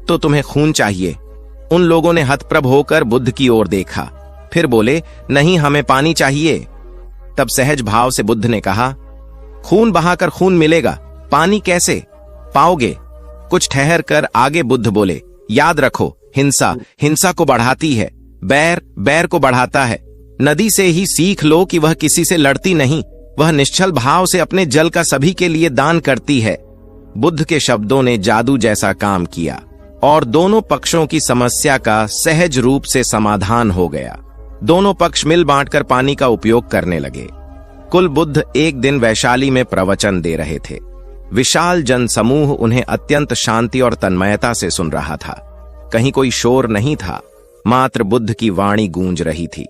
[SPEAKER 4] तो तुम्हें खून चाहिए? उन लोगों ने हतप्रभ होकर बुद्ध की ओर देखा, फिर बोले, नहीं, हमें पानी चाहिए। तब सहज भाव से बुद्ध ने कहा, खून बहाकर खून मिलेगा, पानी कैसे पाओगे? कुछ ठहर कर आगे बुद्ध बोले, याद रखो, हिंसा हिंसा को बढ़ाती है, बैर बैर को बढ़ाता है। नदी से ही सीख लो कि वह किसी से लड़ती नहीं, वह निश्चल भाव से अपने जल का सभी के लिए दान करती है। बुद्ध के शब्दों ने जादू जैसा काम किया और दोनों पक्षों की समस्या का सहज रूप से समाधान हो गया। दोनों पक्ष मिल बांटकर पानी का उपयोग करने लगे। कुल बुद्ध एक दिन वैशाली में प्रवचन दे रहे थे। विशाल जनसमूह उन्हें अत्यंत शांति और तन्मयता से सुन रहा था। कहीं कोई शोर नहीं था, मात्र बुद्ध की वाणी गूंज रही थी।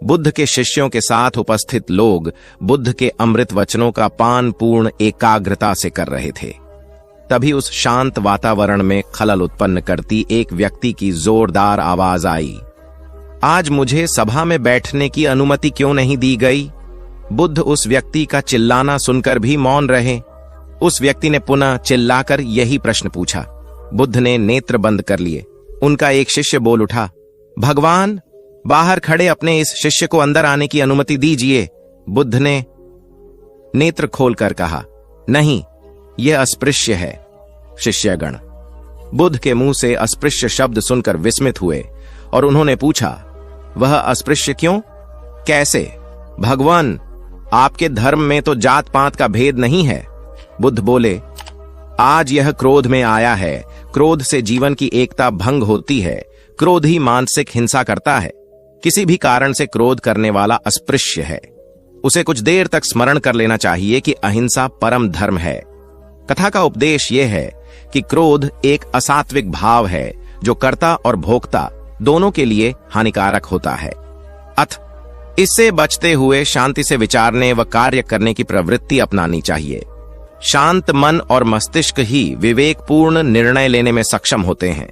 [SPEAKER 4] बुद्ध के शिष्यों के साथ उपस्थित लोग बुद्ध के अमृत वचनों का पान पूर्ण एकाग्रता से कर रहे थे। तभी उस शांत वातावरण में खलल उत्पन्न करती एक व्यक्ति की जोरदार आवाज आई, आज मुझे सभा में बैठने की अनुमति क्यों नहीं दी गई? बुद्ध उस व्यक्ति का चिल्लाना सुनकर भी मौन रहे। उस व्यक्ति ने पुनः चिल्लाकर यही प्रश्न पूछा। बुद्ध ने नेत्र बंद कर लिए। उनका एक शिष्य बोल उठा, भगवान, बाहर खड़े अपने इस शिष्य को अंदर आने की अनुमति दीजिए। बुद्ध ने नेत्र खोलकर कहा, नहीं, यह अस्पृश्य है। शिष्यगण बुद्ध के मुंह से अस्पृश्य शब्द सुनकर विस्मित हुए और उन्होंने पूछा, वह अस्पृश्य क्यों? कैसे? भगवान, आपके धर्म में तो जात पात का भेद नहीं है। बुद्ध बोले, आज यह क्रोध में आया है। क्रोध से जीवन की एकता भंग होती है। क्रोध ही मानसिक हिंसा करता है। किसी भी कारण से क्रोध करने वाला अस्पृश्य है। उसे कुछ देर तक स्मरण कर लेना चाहिए कि अहिंसा परम धर्म है। कथा का उपदेश यह है कि क्रोध एक असात्विक भाव है जो कर्ता और भोक्ता दोनों के लिए हानिकारक होता है। इससे बचते हुए शांति से विचारने व कार्य करने की प्रवृत्ति अपनानी चाहिए। शांत मन और मस्तिष्क ही विवेकपूर्ण निर्णय लेने में सक्षम होते हैं।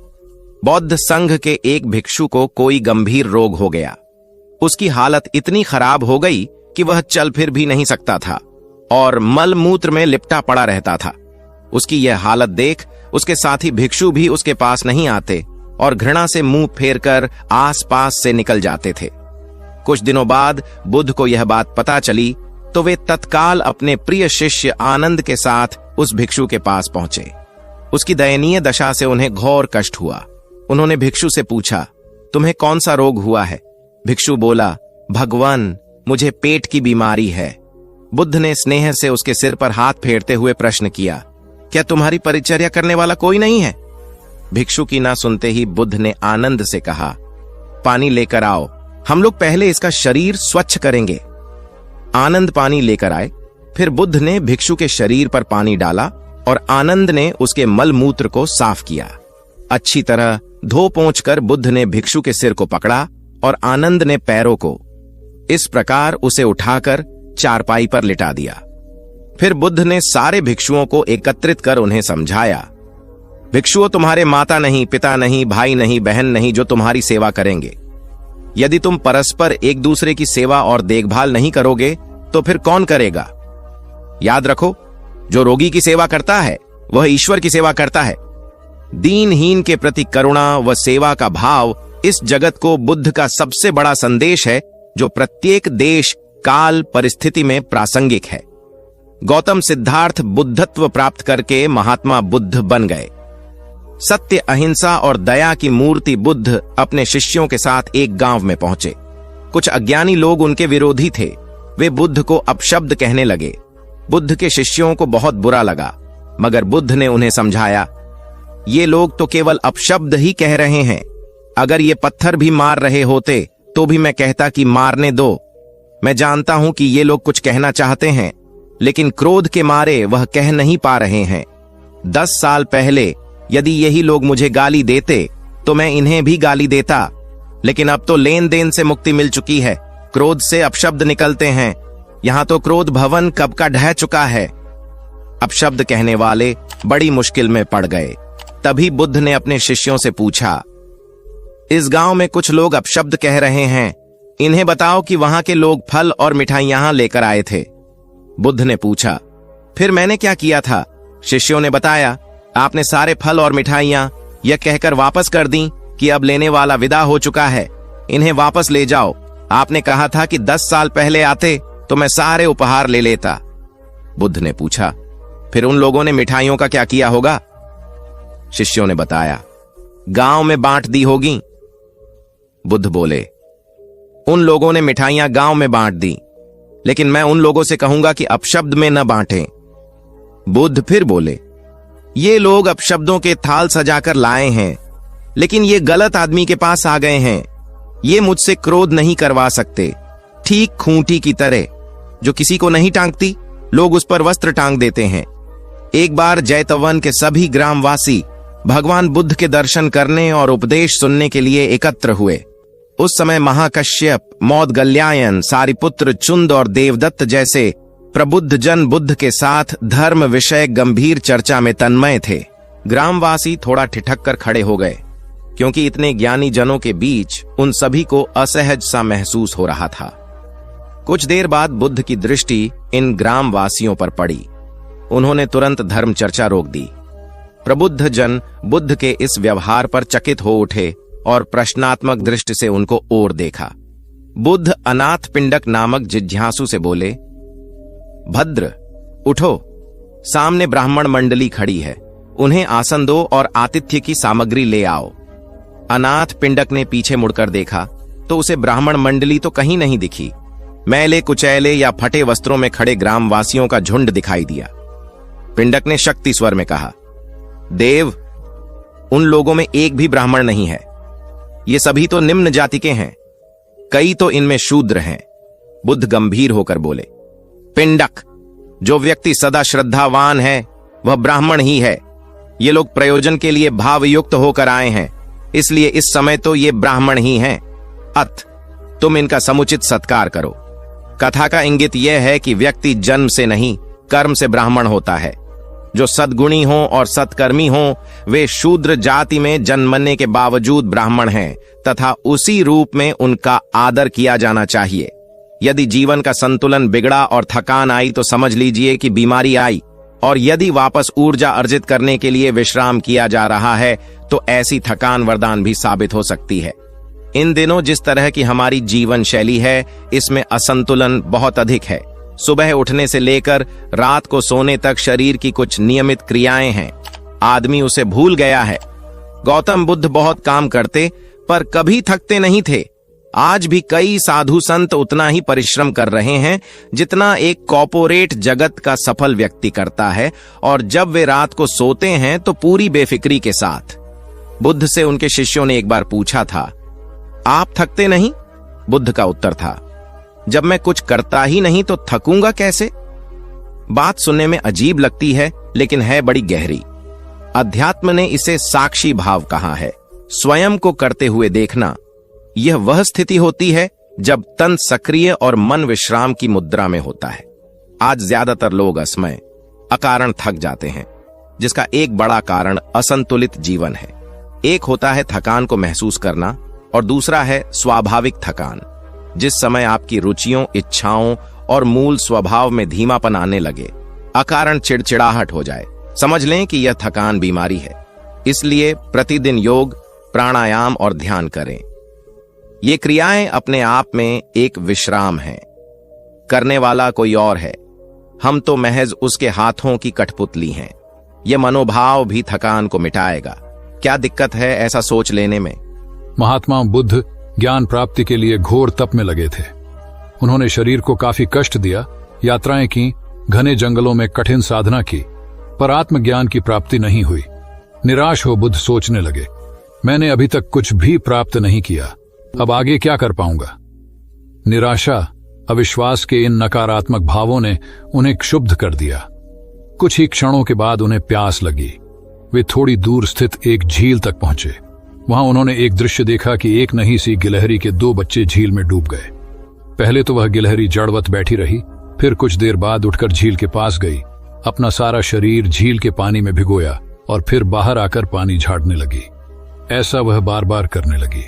[SPEAKER 4] बौद्ध संघ के एक भिक्षु को कोई गंभीर रोग हो गया। उसकी हालत इतनी खराब हो गई कि वह चल फिर भी नहीं सकता था। और मल मूत्र में लिपटा पड़ा रहता था। उसकी यह हालत देख उसके साथी भिक्षु भी उसके पास नहीं आते और घृणा से मुंह फेरकर आसपास से निकल जाते थे। कुछ दिनों बाद बुद्ध को यह बात पता चली तो वे तत्काल अपने प्रिय शिष्य आनंद के साथ उस भिक्षु के पास पहुंचे। उसकी दयनीय दशा से उन्हें घोर कष्ट हुआ। उन्होंने भिक्षु से पूछा, तुम्हें कौन सा रोग हुआ है? भिक्षु बोला, भगवान, मुझे पेट की बीमारी है। बुद्ध ने स्नेह से उसके सिर पर हाथ फेरते हुए प्रश्न किया, क्या तुम्हारी परिचर्या करने वाला कोई नहीं है? भिक्षु की ना सुनते ही बुद्ध ने आनंद से कहा, पानी लेकर आओ, हम लोग पहले इसका शरीर स्वच्छ करेंगे। आनंद पानी लेकर आए। फिर बुद्ध ने भिक्षु के शरीर पर पानी डाला और आनंद ने उसके मल मूत्र को साफ किया। अच्छी तरह धो पोंछकर बुद्ध ने भिक्षु के सिर को पकड़ा और आनंद ने पैरों को। इस प्रकार उसे उठाकर चारपाई पर लिटा दिया। फिर बुद्ध ने सारे भिक्षुओं को एकत्रित कर उन्हें समझाया, भिक्षुओं, तुम्हारे माता नहीं, पिता नहीं, भाई नहीं, बहन नहीं जो तुम्हारी सेवा करेंगे। यदि तुम परस्पर एक दूसरे की सेवा और देखभाल नहीं करोगे तो फिर कौन करेगा? याद रखो, जो रोगी की सेवा करता है वह ईश्वर की सेवा करता है। दीनहीन के प्रति करुणा व सेवा का भाव इस जगत को बुद्ध का सबसे बड़ा संदेश है, जो प्रत्येक देश, काल, परिस्थिति में प्रासंगिक है। गौतम सिद्धार्थ बुद्धत्व प्राप्त करके महात्मा बुद्ध बन गए। सत्य, अहिंसा और दया की मूर्ति बुद्ध अपने शिष्यों के साथ एक गांव में पहुंचे। कुछ अज्ञानी लोग उनके विरोधी थे। वे बुद्ध को अपशब्द कहने लगे। बुद्ध के शिष्यों को बहुत बुरा लगा, मगर बुद्ध ने उन्हें समझाया, ये लोग तो केवल अपशब्द ही कह रहे हैं। अगर ये पत्थर भी मार रहे होते तो भी मैं कहता कि मारने दो। मैं जानता हूं कि ये लोग कुछ कहना चाहते हैं, लेकिन क्रोध के मारे वह कह नहीं पा रहे हैं। 10 साल पहले यदि यही लोग मुझे गाली देते तो मैं इन्हें भी गाली देता, लेकिन अब तो लेन देन से मुक्ति मिल चुकी है। क्रोध से अपशब्द निकलते हैं। यहां तो क्रोध भवन कब का ढह चुका है। अपशब्द कहने वाले बड़ी मुश्किल में पड़ गए। तभी बुद्ध ने अपने शिष्यों से पूछा, इस गांव में कुछ लोग अपशब्द कह रहे हैं, इन्हें बताओ कि वहां के लोग फल और मिठाइयां लेकर आए थे। बुद्ध ने पूछा, फिर मैंने क्या किया था? शिष्यों ने बताया, आपने सारे फल और मिठाइयां यह कहकर वापस कर दी कि अब लेने वाला विदा हो चुका है, इन्हें वापस ले जाओ। आपने कहा था कि 10 साल पहले आते तो मैं सारे उपहार ले लेता। बुद्ध ने पूछा, फिर उन लोगों ने मिठाइयों का क्या किया होगा? शिष्यों ने बताया, गांव में बांट दी होगी। बुद्ध बोले, उन लोगों ने मिठाइयां गांव में बांट दी, लेकिन मैं उन लोगों से कहूंगा कि अपशब्द में न बांटें। बुद्ध फिर बोले, ये लोग अपशब्दों के थाल सजाकर लाए हैं, लेकिन ये गलत आदमी के पास आ गए हैं। ये मुझसे क्रोध नहीं करवा सकते। ठीक खूंटी की तरह जो किसी को नहीं टांगती, लोग उस पर वस्त्र टांग देते हैं। एक बार जैतवन के सभी ग्रामवासी भगवान बुद्ध के दर्शन करने और उपदेश सुनने के लिए एकत्र हुए। उस समय महाकश्यप, मौदगल्यायन, सारिपुत्र, चुंद और देवदत्त जैसे प्रबुद्ध जन बुद्ध के साथ धर्म विषय गंभीर चर्चा में तन्मय थे। ग्रामवासी थोड़ा ठिठक कर खड़े हो गए, क्योंकि इतने ज्ञानी जनों के बीच उन सभी को असहज सा महसूस हो रहा था। कुछ देर बाद बुद्ध की दृष्टि इन ग्रामवासियों पर पड़ी। उन्होंने तुरंत धर्म चर्चा रोक दी। प्रबुद्ध जन बुद्ध के इस व्यवहार पर चकित हो उठे और प्रश्नात्मक दृष्टि से उनको ओर देखा। बुद्ध अनाथ पिंडक नामक जिज्ञासु से बोले, भद्र, उठो, सामने ब्राह्मण मंडली खड़ी है, उन्हें आसन दो और आतिथ्य की सामग्री ले आओ। अनाथ पिंडक ने पीछे मुड़कर देखा तो उसे ब्राह्मण मंडली तो कहीं नहीं दिखी। मैले कुचैले या फटे वस्त्रों में खड़े ग्रामवासियों का झुंड दिखाई दिया। पिंडक ने शक्ति स्वर में कहा, देव, उन लोगों में एक भी ब्राह्मण नहीं है। ये सभी तो निम्न जाति के हैं, कई तो इनमें शूद्र हैं। बुद्ध गंभीर होकर बोले, पिंडक, जो व्यक्ति सदा श्रद्धावान है वह ब्राह्मण ही है। ये लोग प्रयोजन के लिए भावयुक्त होकर आए हैं, इसलिए इस समय तो ये ब्राह्मण ही हैं। अत तुम इनका समुचित सत्कार करो। कथा का इंगित यह है कि व्यक्ति जन्म से नहीं, कर्म से ब्राह्मण होता है। जो सद्गुणी हो और सत्कर्मी हो वे शूद्र जाति में जन्मने के बावजूद ब्राह्मण हैं तथा उसी रूप में उनका आदर किया जाना चाहिए। यदि जीवन का संतुलन बिगड़ा और थकान आई तो समझ लीजिए कि बीमारी आई, और यदि वापस ऊर्जा अर्जित करने के लिए विश्राम किया जा रहा है तो ऐसी थकान वरदान भी साबित हो सकती है। इन दिनों जिस तरह की हमारी जीवन शैली है, इसमें असंतुलन बहुत अधिक है। सुबह उठने से लेकर रात को सोने तक शरीर की कुछ नियमित क्रियाएं हैं, आदमी उसे भूल गया है। गौतम बुद्ध बहुत काम करते पर कभी थकते नहीं थे। आज भी कई साधु संत उतना ही परिश्रम कर रहे हैं जितना एक कॉर्पोरेट जगत का सफल व्यक्ति करता है, और जब वे रात को सोते हैं तो पूरी बेफिक्री के साथ। बुद्ध से उनके शिष्यों ने एक बार पूछा था, आप थकते नहीं? बुद्ध का उत्तर था, जब मैं कुछ करता ही नहीं तो थकूंगा कैसे? बात सुनने में अजीब लगती है लेकिन है बड़ी गहरी। अध्यात्म ने इसे साक्षी भाव कहा है। स्वयं को करते हुए देखना, यह वह स्थिति होती है जब तन सक्रिय और मन विश्राम की मुद्रा में होता है। आज ज्यादातर लोग असमय, अकारण थक जाते हैं, जिसका एक बड़ा कारण असंतुलित जीवन है। एक होता है थकान को महसूस करना और दूसरा है स्वाभाविक थकान, जिस समय आपकी रुचियों, इच्छाओं और मूल स्वभाव में धीमापन आने लगे, अकारण चिड़चिड़ाहट हो जाए। समझ लें कि यह थकान बीमारी है। इसलिए प्रतिदिन योग, प्राणायाम और ध्यान करें। ये क्रियाएं अपने आप में एक विश्राम है। करने वाला कोई और है, हम तो महज उसके हाथों की कठपुतली हैं। यह मनोभाव भी थकान को मिटाएगा। क्या दिक्कत है ऐसा सोच लेने में?
[SPEAKER 5] महात्मा बुद्ध ज्ञान प्राप्ति के लिए घोर तप में लगे थे। उन्होंने शरीर को काफी कष्ट दिया, यात्राएं की, घने जंगलों में कठिन साधना की, पर आत्मज्ञान की प्राप्ति नहीं हुई। निराश हो बुद्ध सोचने लगे, मैंने अभी तक कुछ भी प्राप्त नहीं किया, अब आगे क्या कर पाऊंगा? निराशा, अविश्वास के इन नकारात्मक भावों ने उन्हें क्षुब्ध कर दिया। कुछ ही क्षणों के बाद उन्हें प्यास लगी। वे थोड़ी दूर स्थित एक झील तक पहुंचे। वहां उन्होंने एक दृश्य देखा कि एक नन्ही सी गिलहरी के 2 बच्चे झील में डूब गए। पहले तो वह गिलहरी जड़वत बैठी रही, फिर कुछ देर बाद उठकर झील के पास गई, अपना सारा शरीर झील के पानी में भिगोया और फिर बाहर आकर पानी झाड़ने लगी। ऐसा वह बार बार करने लगी।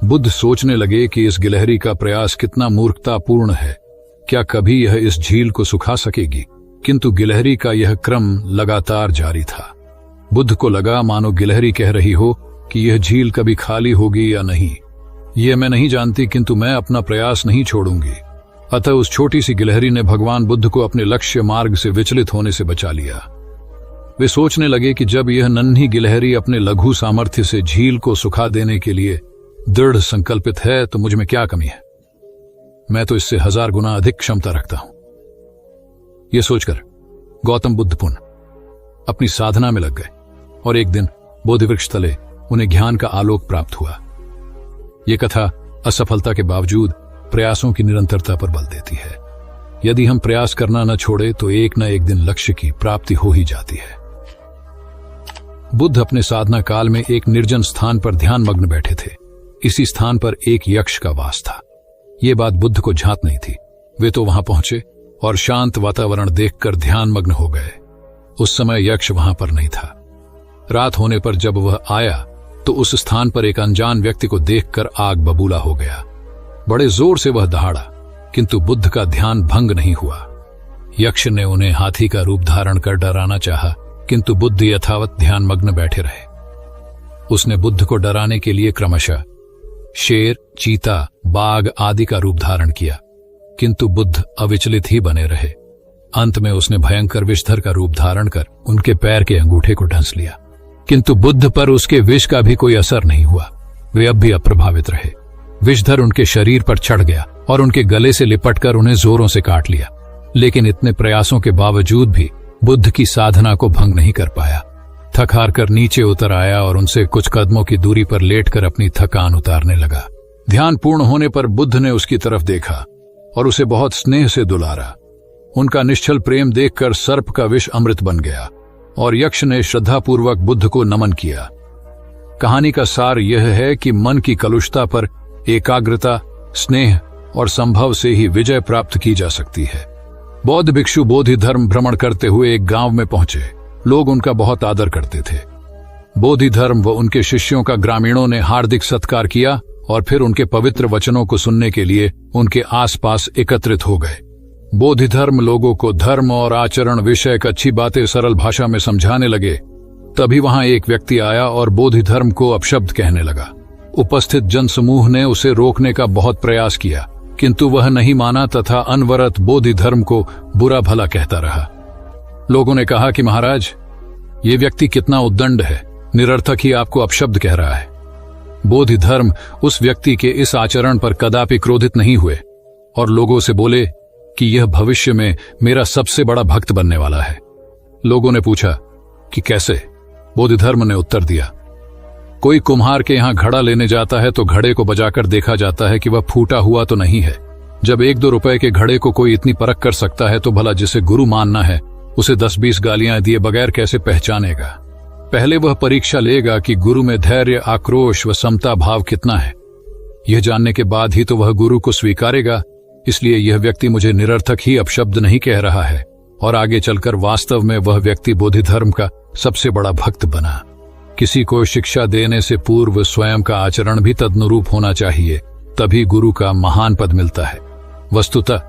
[SPEAKER 5] बुद्ध सोचने लगे कि इस गिलहरी का प्रयास कितना मूर्खतापूर्ण है। क्या कभी यह इस झील को सुखा सकेगी? किंतु गिलहरी का यह क्रम लगातार जारी था। बुद्ध को लगा मानो गिलहरी कह रही हो कि यह झील कभी खाली होगी या नहीं, यह मैं नहीं जानती, किंतु मैं अपना प्रयास नहीं छोड़ूंगी। अतः उस छोटी सी गिलहरी ने भगवान बुद्ध को अपने लक्ष्य मार्ग से विचलित होने से बचा लिया। वे सोचने लगे कि जब यह नन्ही गिलहरी अपने लघु सामर्थ्य से झील को सुखा देने के लिए दृढ़ संकल्पित है तो मुझ में क्या कमी है? मैं तो इससे 1000 गुना अधिक क्षमता रखता हूं। यह सोचकर गौतम बुद्ध पुनः अपनी साधना में लग गए और एक दिन बोधिवृक्ष तले उन्हें ज्ञान का आलोक प्राप्त हुआ। यह कथा असफलता के बावजूद प्रयासों की निरंतरता पर बल देती है। यदि हम प्रयास करना न छोड़े तो एक न एक दिन लक्ष्य की प्राप्ति हो ही जाती है। बुद्ध अपने साधना काल में एक निर्जन स्थान पर ध्यान मग्न बैठे थे। इसी स्थान पर एक यक्ष का वास था। ये बात बुद्ध को झांत नहीं थी। वे तो वहां पहुंचे और शांत वातावरण देखकर ध्यान मग्न हो गए। उस समय यक्ष वहां पर नहीं था। रात होने पर जब वह आया तो उस स्थान पर एक अनजान व्यक्ति को देखकर आग बबूला हो गया। बड़े जोर से वह दहाड़ा, किंतु बुद्ध का ध्यान भंग नहीं हुआ। यक्ष ने उन्हें हाथी का रूप धारण कर डराना चाहा, किंतु बुद्ध यथावत ध्यान मग्न बैठे रहे। उसने बुद्ध को डराने के लिए क्रमशः शेर, चीता, बाघ आदि का रूप धारण किया, किंतु बुद्ध अविचलित ही बने रहे। अंत में उसने भयंकर विषधर का रूप धारण कर उनके पैर के अंगूठे को ढंस लिया, किंतु बुद्ध पर उसके विष का भी कोई असर नहीं हुआ। वे अब भी अप्रभावित रहे। विषधर उनके शरीर पर चढ़ गया और उनके गले से लिपटकर उन्हें जोरों से काट लिया, लेकिन इतने प्रयासों के बावजूद भी बुद्ध की साधना को भंग नहीं कर पाया। थक हार कर नीचे उतर आया और उनसे कुछ कदमों की दूरी पर लेटकर अपनी थकान उतारने लगा। ध्यान पूर्ण होने पर बुद्ध ने उसकी तरफ देखा और उसे बहुत स्नेह से दुलारा। उनका निश्चल प्रेम देखकर सर्प का विष अमृत बन गया और यक्ष ने श्रद्धापूर्वक बुद्ध को नमन किया। कहानी का सार यह है कि मन की कलुषता पर एकाग्रता, स्नेह और संभव से ही विजय प्राप्त की जा सकती है। बौद्ध भिक्षु बोधि धर्म भ्रमण करते हुए एक गांव में पहुंचे। लोग उनका बहुत आदर करते थे। बोधि धर्म व उनके शिष्यों का ग्रामीणों ने हार्दिक सत्कार किया और फिर उनके पवित्र वचनों को सुनने के लिए उनके आसपास एकत्रित हो गए। बोधिधर्म लोगों को धर्म और आचरण विषयक अच्छी बातें सरल भाषा में समझाने लगे। तभी वहां एक व्यक्ति आया और बोधिधर्म को अपशब्द कहने लगा। उपस्थित जनसमूह ने उसे रोकने का बहुत प्रयास किया, किंतु वह नहीं माना तथा अनवरत बोधिधर्म को बुरा भला कहता रहा। लोगों ने कहा कि महाराज, ये व्यक्ति कितना उद्दंड है, निरर्थक ही आपको अपशब्द कह रहा है। बोधिधर्म उस व्यक्ति के इस आचरण पर कदापि क्रोधित नहीं हुए और लोगों से बोले कि यह भविष्य में मेरा सबसे बड़ा भक्त बनने वाला है। लोगों ने पूछा कि कैसे? बोधिधर्म ने उत्तर दिया, कोई कुम्हार के यहां घड़ा लेने जाता है तो घड़े को बजाकर देखा जाता है कि वह फूटा हुआ तो नहीं है। जब 1-2 रुपए के घड़े को कोई इतनी परख कर सकता है तो भला जिसे गुरु मानना है उसे 10-20 गालियां दिए बगैर कैसे पहचानेगा? पहले वह परीक्षा लेगा कि गुरु में धैर्य, आक्रोश व समता भाव कितना है। यह जानने के बाद ही तो वह गुरु को स्वीकारेगा। इसलिए यह व्यक्ति मुझे निरर्थक ही अपशब्द नहीं कह रहा है और आगे चलकर वास्तव में वह व्यक्ति बोधिधर्म का सबसे बड़ा भक्त बना। किसी को शिक्षा देने से पूर्व स्वयं का आचरण भी तदनुरूप होना चाहिए, तभी गुरु का महान पद मिलता है। वस्तुतः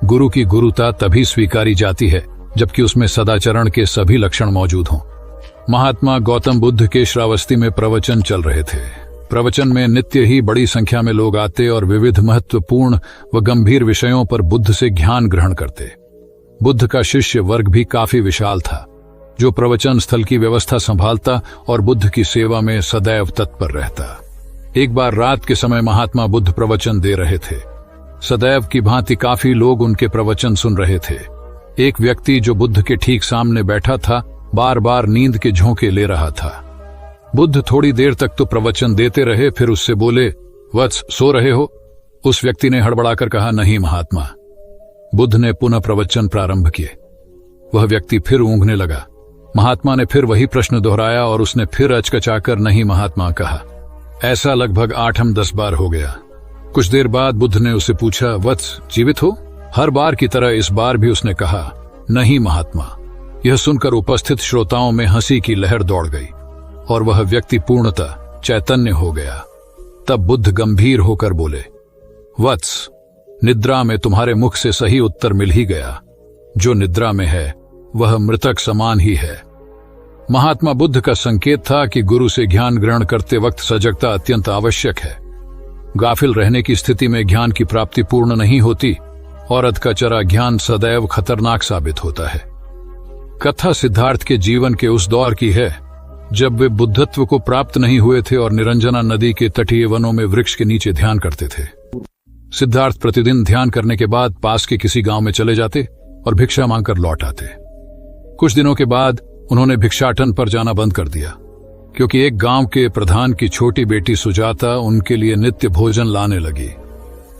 [SPEAKER 5] गुरु की गुरुता तभी स्वीकारी जाती है जबकि उसमें सदाचरण के सभी लक्षण मौजूद हों। महात्मा गौतम बुद्ध के श्रावस्ती में प्रवचन चल रहे थे। प्रवचन में नित्य ही बड़ी संख्या में लोग आते और विविध महत्वपूर्ण व गंभीर विषयों पर बुद्ध से ज्ञान ग्रहण करते। बुद्ध का शिष्य वर्ग भी काफी विशाल था, जो प्रवचन स्थल की व्यवस्था संभालता और बुद्ध की सेवा में सदैव तत्पर रहता। एक बार रात के समय महात्मा बुद्ध प्रवचन दे रहे थे। सदैव की भांति काफी लोग उनके प्रवचन सुन रहे थे। एक व्यक्ति जो बुद्ध के ठीक सामने बैठा था बार बार नींद के झोंके ले रहा था। बुद्ध थोड़ी देर तक तो प्रवचन देते रहे, फिर उससे बोले, वत्स, सो रहे हो? उस व्यक्ति ने हड़बड़ाकर कहा, नहीं महात्मा। बुद्ध ने पुनः प्रवचन प्रारंभ किए। वह व्यक्ति फिर ऊँघने लगा। महात्मा ने फिर वही प्रश्न दोहराया और उसने फिर अचकचाकर नहीं महात्मा कहा। ऐसा लगभग 8-10 बार हो गया। कुछ देर बाद बुद्ध ने उसे पूछा, वत्स, जीवित हो? हर बार की तरह इस बार भी उसने कहा, नहीं महात्मा। यह सुनकर उपस्थित श्रोताओं में हंसी की लहर दौड़ गई और वह व्यक्ति पूर्णतः चैतन्य हो गया। तब बुद्ध गंभीर होकर बोले, वत्स, निद्रा में तुम्हारे मुख से सही उत्तर मिल ही गया। जो निद्रा में है वह मृतक समान ही है। महात्मा बुद्ध का संकेत था कि गुरु से ज्ञान ग्रहण करते वक्त सजगता अत्यंत आवश्यक है। गाफिल रहने की स्थिति में ज्ञान की प्राप्ति पूर्ण नहीं होती और अधकचरा ज्ञान सदैव खतरनाक साबित होता है। कथा सिद्धार्थ के जीवन के उस दौर की है जब वे बुद्धत्व को प्राप्त नहीं हुए थे और निरंजना नदी के तटीय वनों में वृक्ष के नीचे ध्यान करते थे। सिद्धार्थ प्रतिदिन ध्यान करने के बाद पास के किसी गांव में चले जाते और भिक्षा मांगकर लौट आते। कुछ दिनों के बाद उन्होंने भिक्षाटन पर जाना बंद कर दिया, क्योंकि एक गांव के प्रधान की छोटी बेटी सुजाता उनके लिए नित्य भोजन लाने लगी।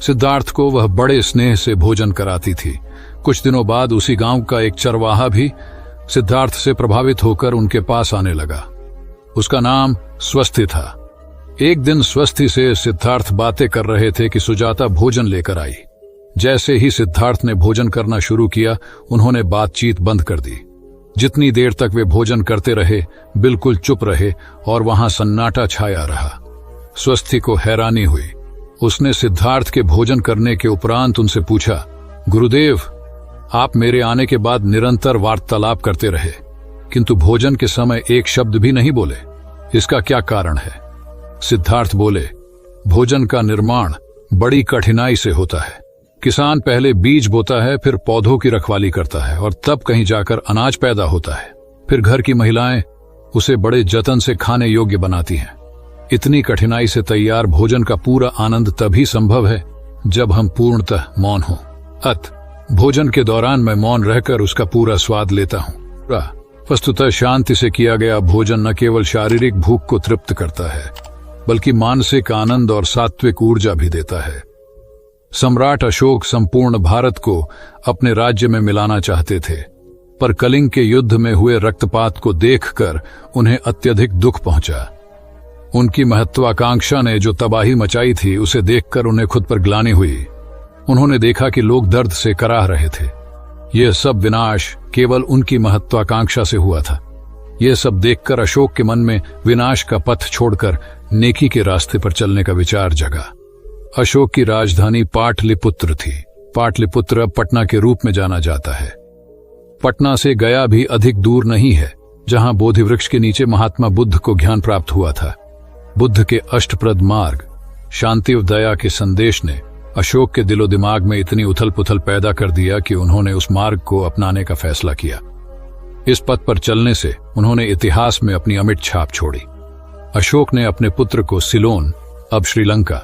[SPEAKER 5] सिद्धार्थ को वह बड़े स्नेह से भोजन कराती थी। कुछ दिनों बाद उसी गांव का एक चरवाहा भी सिद्धार्थ से प्रभावित होकर उनके पास आने लगा। उसका नाम स्वस्थी था। एक दिन स्वस्थी से सिद्धार्थ बातें कर रहे थे कि सुजाता भोजन लेकर आई। जैसे ही सिद्धार्थ ने भोजन करना शुरू किया, उन्होंने बातचीत बंद कर दी। जितनी देर तक वे भोजन करते रहे, बिल्कुल चुप रहे और वहां सन्नाटा छाया रहा। स्वस्थी को हैरानी हुई। उसने सिद्धार्थ के भोजन करने के उपरांत उनसे पूछा, गुरुदेव, आप मेरे आने के बाद निरंतर वार्तालाप करते रहे, किंतु भोजन के समय एक शब्द भी नहीं बोले। इसका क्या कारण है? सिद्धार्थ बोले, भोजन का निर्माण बड़ी कठिनाई से होता है। किसान पहले बीज बोता है, फिर पौधों की रखवाली करता है और तब कहीं जाकर अनाज पैदा होता है। फिर घर की महिलाएं उसे बड़े जतन से खाने योग्य बनाती हैं। इतनी कठिनाई से तैयार भोजन का पूरा आनंद तभी संभव है जब हम पूर्णतः मौन हों। भोजन के दौरान मैं मौन रहकर उसका पूरा स्वाद लेता हूँ। वस्तुतः शांति से किया गया भोजन न केवल शारीरिक भूख को तृप्त करता है, बल्कि मानसिक आनंद और सात्विक ऊर्जा भी देता है। सम्राट अशोक संपूर्ण भारत को अपने राज्य में मिलाना चाहते थे, पर कलिंग के युद्ध में हुए रक्तपात को देखकर उन्हें अत्यधिक दुख पहुंचा। उनकी महत्वाकांक्षा ने जो तबाही मचाई थी, उसे देखकर उन्हें खुद पर ग्लानि हुई। उन्होंने देखा कि लोग दर्द से कराह रहे थे। यह सब विनाश केवल उनकी महत्वाकांक्षा से हुआ था। यह सब देखकर अशोक के मन में विनाश का पथ छोड़कर नेकी के रास्ते पर चलने का विचार जगा। अशोक की राजधानी पाटलिपुत्र थी। पाटलिपुत्र अब पटना के रूप में जाना जाता है। पटना से गया भी अधिक दूर नहीं है, जहां बोधि वृक्ष के नीचे महात्मा बुद्ध को ज्ञान प्राप्त हुआ था। बुद्ध के अष्टप्रद मार्ग, शांति और दया के संदेश ने अशोक के दिलो दिमाग में इतनी उथल पुथल पैदा कर दिया कि उन्होंने उस मार्ग को अपनाने का फैसला किया। इस पथ पर चलने से उन्होंने इतिहास में अपनी अमिट छाप छोड़ी। अशोक ने अपने पुत्र को सिलोन, अब श्रीलंका,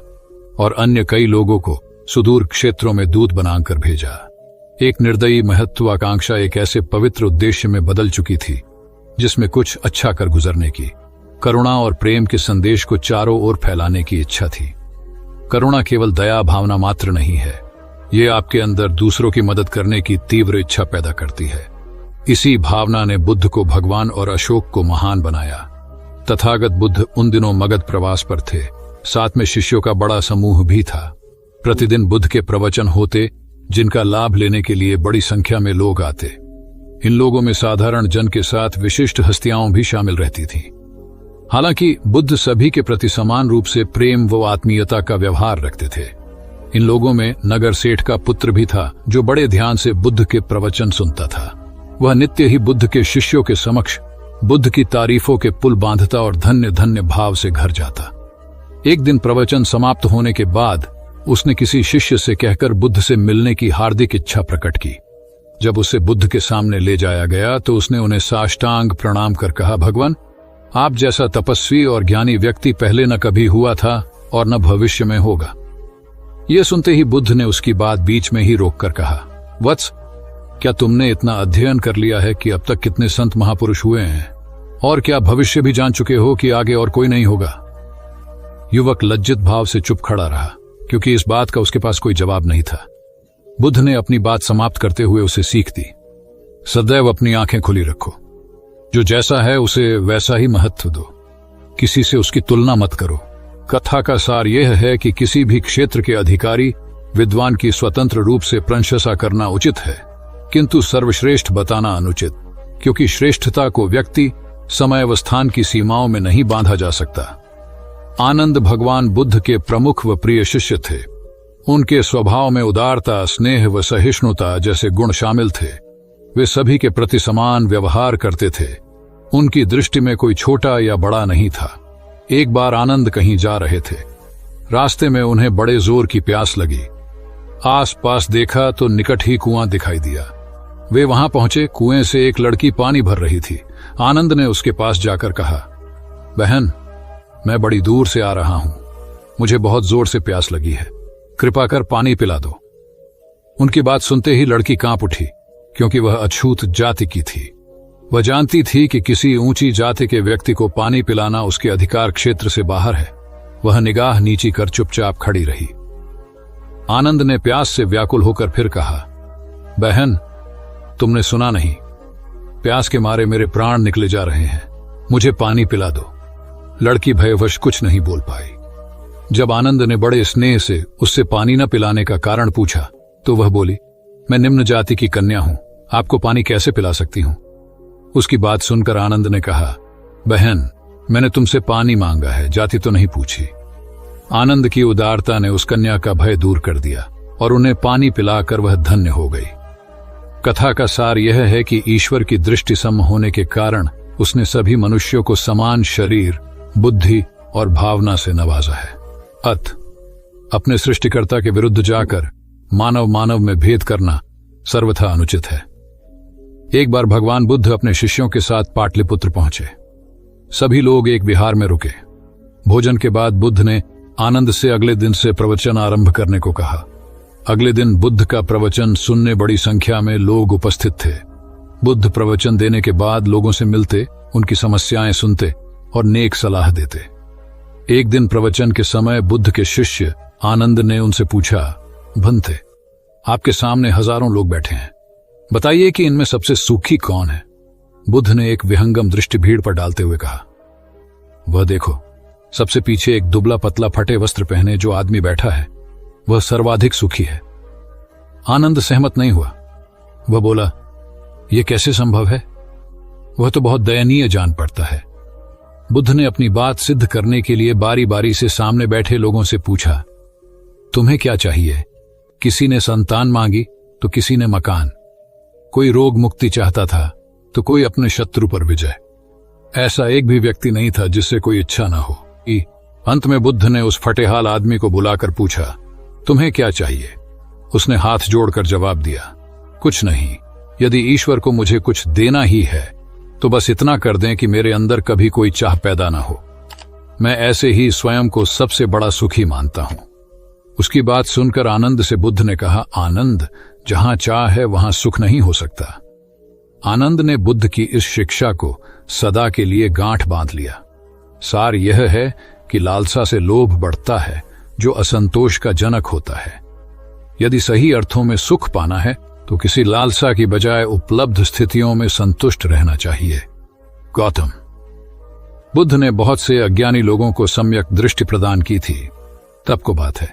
[SPEAKER 5] और अन्य कई लोगों को सुदूर क्षेत्रों में दूत बनाकर भेजा। एक निर्दयी महत्वाकांक्षा एक ऐसे पवित्र उद्देश्य में बदल चुकी थी जिसमें कुछ अच्छा कर गुजरने की, करुणा और प्रेम के संदेश को चारों ओर फैलाने की इच्छा थी। करुणा केवल दया भावना मात्र नहीं है, ये आपके अंदर दूसरों की मदद करने की तीव्र इच्छा पैदा करती है। इसी भावना ने बुद्ध को भगवान और अशोक को महान बनाया। तथागत बुद्ध उन दिनों मगध प्रवास पर थे। साथ में शिष्यों का बड़ा समूह भी था। प्रतिदिन बुद्ध के प्रवचन होते, जिनका लाभ लेने के लिए बड़ी संख्या में लोग आते। इन लोगों में साधारण जन के साथ विशिष्ट हस्तियां भी शामिल रहती थीं। हालांकि बुद्ध सभी के प्रति समान रूप से प्रेम व आत्मीयता का व्यवहार रखते थे। इन लोगों में नगर सेठ का पुत्र भी था, जो बड़े ध्यान से बुद्ध के प्रवचन सुनता था। वह नित्य ही बुद्ध के शिष्यों के समक्ष बुद्ध की तारीफों के पुल बांधता और धन्य धन्य भाव से घर जाता। एक दिन प्रवचन समाप्त होने के बाद उसने किसी शिष्य से कहकर बुद्ध से मिलने की हार्दिक इच्छा प्रकट की। जब उसे बुद्ध के सामने ले जाया गया तो उसने उन्हें साष्टांग प्रणाम कर कहा, भगवान, आप जैसा तपस्वी और ज्ञानी व्यक्ति पहले न कभी हुआ था और न भविष्य में होगा। यह सुनते ही बुद्ध ने उसकी बात बीच में ही रोककर कहा, वत्स, क्या तुमने इतना अध्ययन कर लिया है कि अब तक कितने संत महापुरुष हुए हैं, और क्या भविष्य भी जान चुके हो कि आगे और कोई नहीं होगा? युवक लज्जित भाव से चुप खड़ा रहा, क्योंकि इस बात का उसके पास कोई जवाब नहीं था। बुद्ध ने अपनी बात समाप्त करते हुए उसे सीख दी, सदैव अपनी आंखें खुली रखो। जो जैसा है उसे वैसा ही महत्व दो, किसी से उसकी तुलना मत करो। कथा का सार यह है कि किसी भी क्षेत्र के अधिकारी विद्वान की स्वतंत्र रूप से प्रशंसा करना उचित है, किंतु सर्वश्रेष्ठ बताना अनुचित, क्योंकि श्रेष्ठता को व्यक्ति, समय व स्थान की सीमाओं में नहीं बांधा जा सकता। आनंद भगवान बुद्ध के प्रमुख व प्रिय शिष्य थे। उनके स्वभाव में उदारता, स्नेह व सहिष्णुता जैसे गुण शामिल थे। वे सभी के प्रति समान व्यवहार करते थे। उनकी दृष्टि में कोई छोटा या बड़ा नहीं था। एक बार आनंद कहीं जा रहे थे। रास्ते में उन्हें बड़े जोर की प्यास लगी। आस पास देखा तो निकट ही कुआं दिखाई दिया। वे वहां पहुंचे। कुएं से एक लड़की पानी भर रही थी। आनंद ने उसके पास जाकर कहा, बहन, मैं बड़ी दूर से आ रहा हूं, मुझे बहुत जोर से प्यास लगी है, कृपा कर पानी पिला दो। उनकी बात सुनते ही लड़की कांप उठी, क्योंकि वह अछूत जाति की थी। वह जानती थी कि किसी ऊंची जाति के व्यक्ति को पानी पिलाना उसके अधिकार क्षेत्र से बाहर है। वह निगाह नीची कर चुपचाप खड़ी रही। आनंद ने प्यास से व्याकुल होकर फिर कहा, बहन, तुमने सुना नहीं, प्यास के मारे मेरे प्राण निकले जा रहे हैं, मुझे पानी पिला दो। लड़की भयवश कुछ नहीं बोल पाई। जब आनंद ने बड़े स्नेह से उससे पानी न पिलाने का कारण पूछा तो वह बोली, मैं निम्न जाति की कन्या हूं, आपको पानी कैसे पिला सकती हूं? उसकी बात सुनकर आनंद ने कहा, बहन, मैंने तुमसे पानी मांगा है, जाति तो नहीं पूछी। आनंद की उदारता ने उस कन्या का भय दूर कर दिया और उन्हें पानी पिलाकर वह धन्य हो गई। कथा का सार यह है कि ईश्वर की दृष्टि सम होने के कारण उसने सभी मनुष्यों को समान शरीर, बुद्धि और भावना से नवाजा है। अपने सृष्टिकर्ता के विरुद्ध जाकर मानव मानव में भेद करना सर्वथा अनुचित है। एक बार भगवान बुद्ध अपने शिष्यों के साथ पाटलिपुत्र पहुंचे। सभी लोग एक विहार में रुके। भोजन के बाद बुद्ध ने आनंद से अगले दिन से प्रवचन आरंभ करने को कहा। अगले दिन बुद्ध का प्रवचन सुनने बड़ी संख्या में लोग उपस्थित थे। बुद्ध प्रवचन देने के बाद लोगों से मिलते, उनकी समस्याएं सुनते और नेक सलाह देते। एक दिन प्रवचन के समय बुद्ध के शिष्य आनंद ने उनसे पूछा, भंते, आपके सामने हजारों लोग बैठे हैं, बताइए कि इनमें सबसे सुखी कौन है? बुद्ध ने एक विहंगम दृष्टि भीड़ पर डालते हुए कहा, वह देखो, सबसे पीछे एक दुबला पतला फटे वस्त्र पहने जो आदमी बैठा है, वह सर्वाधिक सुखी है। आनंद सहमत नहीं हुआ। वह बोला, यह कैसे संभव है? वह तो बहुत दयनीय जान पड़ता है। बुद्ध ने अपनी बात सिद्ध करने के लिए बारी बारी से सामने बैठे लोगों से पूछा, तुम्हें क्या चाहिए? किसी ने संतान मांगी तो किसी ने मकान, कोई रोग मुक्ति चाहता था तो कोई अपने शत्रु पर विजय। ऐसा एक भी व्यक्ति नहीं था जिससे कोई इच्छा न हो। अंत में बुद्ध ने उस फटेहाल आदमी को बुलाकर पूछा, तुम्हें क्या चाहिए? उसने हाथ जोड़कर जवाब दिया, कुछ नहीं। यदि ईश्वर को मुझे कुछ देना ही है तो बस इतना कर दें कि मेरे अंदर कभी कोई चाह पैदा ना हो। मैं ऐसे ही स्वयं को सबसे बड़ा सुखी मानता हूं। उसकी बात सुनकर आनंद से बुद्ध ने कहा, आनंद, जहां चाह है वहां सुख नहीं हो सकता। आनंद ने बुद्ध की इस शिक्षा को सदा के लिए गांठ बांध लिया। सार यह है कि लालसा से लोभ बढ़ता है, जो असंतोष का जनक होता है। यदि सही अर्थों में सुख पाना है तो किसी लालसा की बजाय उपलब्ध स्थितियों में संतुष्ट रहना चाहिए। गौतम बुद्ध ने बहुत से अज्ञानी लोगों को सम्यक दृष्टि प्रदान की थी। तब को बात है,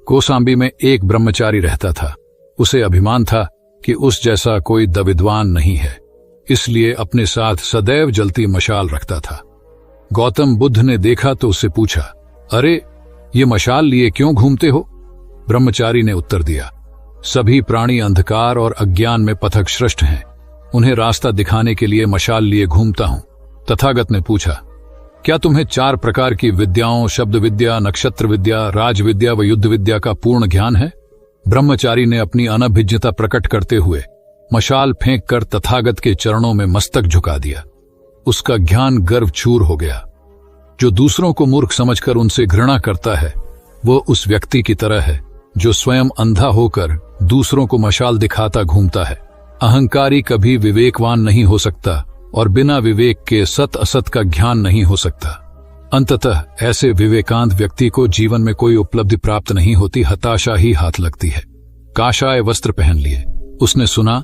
[SPEAKER 5] कौसाम्बी में एक ब्रह्मचारी रहता था। उसे अभिमान था कि उस जैसा कोई विद्वान नहीं है, इसलिए अपने साथ सदैव जलती मशाल रखता था। गौतम बुद्ध ने देखा तो उससे पूछा, अरे ये मशाल लिए क्यों घूमते हो? ब्रह्मचारी ने उत्तर दिया, सभी प्राणी अंधकार और अज्ञान में पथश्रष्ट हैं, उन्हें रास्ता दिखाने के लिए मशाल लिए घूमता हूं। तथागत ने पूछा, क्या तुम्हें 4 प्रकार की विद्याओं, शब्द विद्या, नक्षत्र विद्या, राज विद्या व युद्ध विद्या का पूर्ण ज्ञान है? ब्रह्मचारी ने अपनी अनभिज्ञता प्रकट करते हुए मशाल फेंक कर तथागत के चरणों में मस्तक झुका दिया। उसका ज्ञान गर्व चूर हो गया। जो दूसरों को मूर्ख समझकर उनसे घृणा करता है, वो उस व्यक्ति की तरह है जो स्वयं अंधा होकर दूसरों को मशाल दिखाता घूमता है। अहंकारी कभी विवेकवान नहीं हो सकता और बिना विवेक के सत असत का ज्ञान नहीं हो सकता। अंततः ऐसे विवेकांत व्यक्ति को जीवन में कोई उपलब्धि प्राप्त नहीं होती, हताशा ही हाथ लगती है। काशाय वस्त्र पहन लिए। उसने सुना,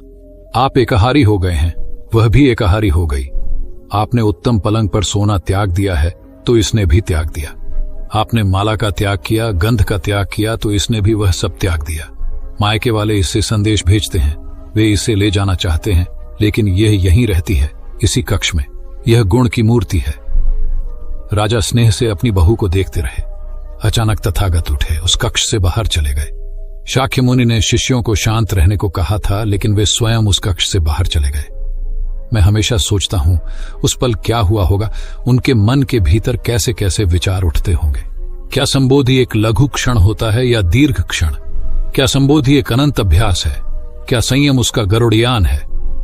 [SPEAKER 5] आप एकाहारी हो गए हैं, वह भी एकाहारी हो गई। आपने उत्तम पलंग पर सोना त्याग दिया है तो इसने भी त्याग दिया। आपने माला का त्याग किया, गंध का त्याग किया तो इसने भी वह सब त्याग दिया। मायके वाले इससे संदेश भेजते हैं, वे इसे ले जाना चाहते हैं, लेकिन यह यहीं रहती है, इसी कक्ष में। यह गुण की मूर्ति है। राजा स्नेह से अपनी बहू को देखते रहे। अचानक तथागत उठे, उस कक्ष से बाहर चले गए। शाक्य मुनि ने शिष्यों को शांत रहने को कहा था, लेकिन वे स्वयं उस कक्ष से बाहर चले गए। मैं हमेशा सोचता हूं उस पल क्या हुआ होगा, उनके मन के भीतर कैसे कैसे विचार उठते होंगे। क्या संबोधि एक लघु क्षण होता है या दीर्घ क्षण? क्या संबोधि एक अनंत अभ्यास है? क्या संयम उसका गरुड़यान है?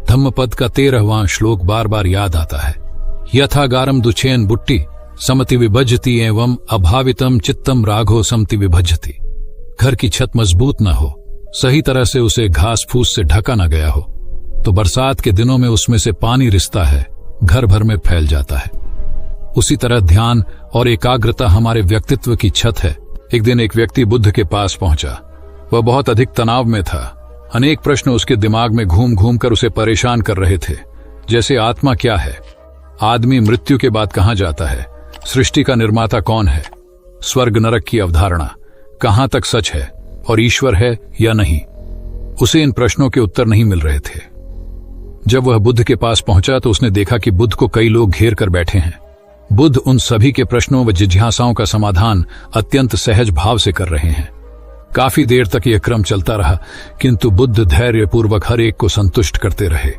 [SPEAKER 5] धम्मपद का 13वां श्लोक बार बार याद आता है। यथागारम दुछेन बुट्टी समति विभजति एवं अभावितम चित्तम राघो समति विभजति। घर की छत मजबूत न हो, सही तरह से उसे घास फूस से ढका न गया हो, तो बरसात के दिनों में उसमें से पानी रिसता है, घर भर में फैल जाता है। उसी तरह ध्यान और एकाग्रता हमारे व्यक्तित्व की छत है। एक दिन एक व्यक्ति बुद्ध के पास पहुंचा। वह बहुत अधिक तनाव में था। अनेक प्रश्न उसके दिमाग में घूम घूम कर उसे परेशान कर रहे थे, जैसे आत्मा क्या है, आदमी मृत्यु के बाद कहां जाता है, सृष्टि का निर्माता कौन है, स्वर्ग नरक की अवधारणा कहां तक सच है और ईश्वर है या नहीं। उसे इन प्रश्नों के उत्तर नहीं मिल रहे थे। जब वह बुद्ध के पास पहुंचा तो उसने देखा कि बुद्ध को कई लोग घेर कर बैठे हैं। बुद्ध उन सभी के प्रश्नों व जिज्ञासाओं का समाधान अत्यंत सहज भाव से कर रहे हैं। काफी देर तक यह क्रम चलता रहा, किंतु बुद्ध धैर्यपूर्वक हर एक को संतुष्ट करते रहे।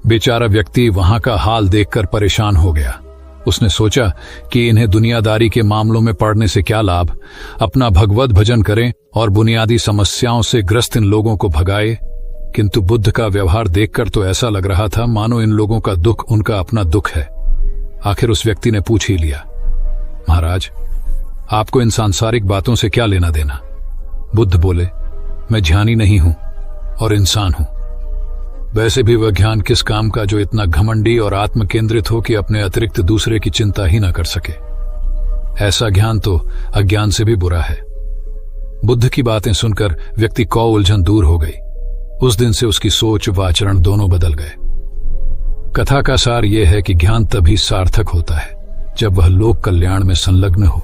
[SPEAKER 5] बेचारा व्यक्ति वहां का हाल देखकर परेशान हो गया। उसने सोचा कि इन्हें दुनियादारी के मामलों में पड़ने से क्या लाभ, अपना भगवत भजन करें और बुनियादी समस्याओं से ग्रस्त इन लोगों को भगाए। किंतु बुद्ध का व्यवहार देखकर तो ऐसा लग रहा था मानो इन लोगों का दुख उनका अपना दुख है। आखिर उस व्यक्ति ने पूछ ही लिया, महाराज, आपको इन सांसारिक बातों से क्या लेना देना? बुद्ध बोले, मैं ज्ञानी नहीं हूं और इंसान हूं। वैसे भी वह ज्ञान किस काम का जो इतना घमंडी और आत्म केंद्रित हो कि अपने अतिरिक्त दूसरे की चिंता ही न कर सके। ऐसा ज्ञान तो अज्ञान से भी बुरा है। बुद्ध की बातें सुनकर व्यक्ति को उलझन दूर हो गई। उस दिन से उसकी सोच व आचरण दोनों बदल गए। कथा का सार यह है कि ज्ञान तभी सार्थक होता है जब वह लोक कल्याण में संलग्न हो।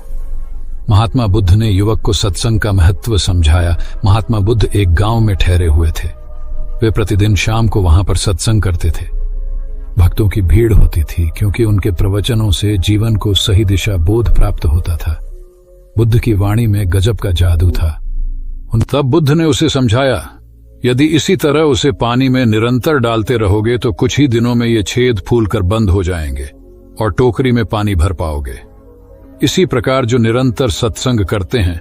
[SPEAKER 5] महात्मा बुद्ध ने युवक को सत्संग का महत्व समझाया। महात्मा बुद्ध एक गांव में ठहरे हुए थे। वे प्रतिदिन शाम को वहां पर सत्संग करते थे। भक्तों की भीड़ होती थी, क्योंकि उनके प्रवचनों से जीवन को सही दिशा बोध प्राप्त होता था। बुद्ध की वाणी में गजब का जादू था। तब बुद्ध ने उसे समझाया, यदि इसी तरह उसे पानी में निरंतर डालते रहोगे तो कुछ ही दिनों में ये छेद फूलकर बंद हो जाएंगे और टोकरी में पानी भर पाओगे। इसी प्रकार जो निरंतर सत्संग करते हैं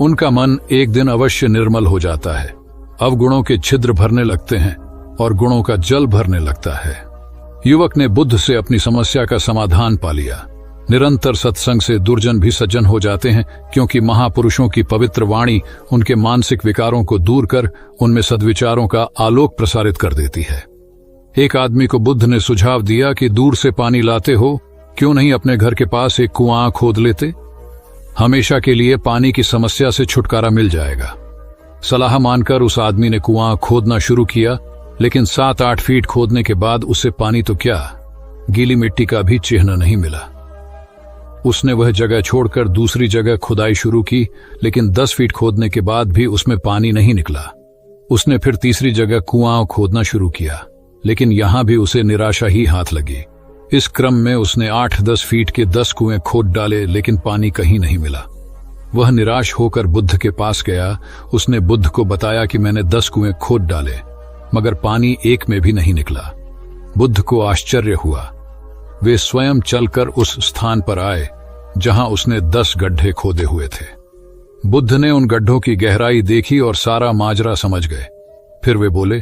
[SPEAKER 5] उनका मन एक दिन अवश्य निर्मल हो जाता है, अवगुणों के छिद्र भरने लगते हैं और गुणों का जल भरने लगता है। युवक ने बुद्ध से अपनी समस्या का समाधान पा लिया। निरंतर सत्संग से दुर्जन भी सज्जन हो जाते हैं, क्योंकि महापुरुषों की पवित्र वाणी उनके मानसिक विकारों को दूर कर उनमें सद्विचारों का आलोक प्रसारित कर देती है। एक आदमी को बुद्ध ने सुझाव दिया कि दूर से पानी लाते हो, क्यों नहीं अपने घर के पास एक कुआं खोद लेते? हमेशा के लिए पानी की समस्या से छुटकारा मिल जाएगा। सलाह मानकर उस आदमी ने कुआं खोदना शुरू किया, लेकिन 7-8 फीट खोदने के बाद उसे पानी तो क्या, गीली मिट्टी का भी चिन्ह नहीं मिला। उसने वह जगह छोड़कर दूसरी जगह खुदाई शुरू की, लेकिन 10 फीट खोदने के बाद भी उसमें पानी नहीं निकला। उसने फिर तीसरी जगह कुआं खोदना शुरू किया, लेकिन यहां भी उसे निराशा ही हाथ लगी। इस क्रम में उसने 8-10 फीट के 10 कुएं खोद डाले, लेकिन पानी कहीं नहीं मिला। वह निराश होकर बुद्ध के पास गया। उसने बुद्ध को बताया कि मैंने 10 कुएं खोद डाले, मगर पानी एक में भी नहीं निकला। बुद्ध को आश्चर्य हुआ। वे स्वयं चलकर उस स्थान पर आए जहां उसने 10 गड्ढे खोदे हुए थे। बुद्ध ने उन गड्ढों की गहराई देखी और सारा माजरा समझ गए। फिर वे बोले,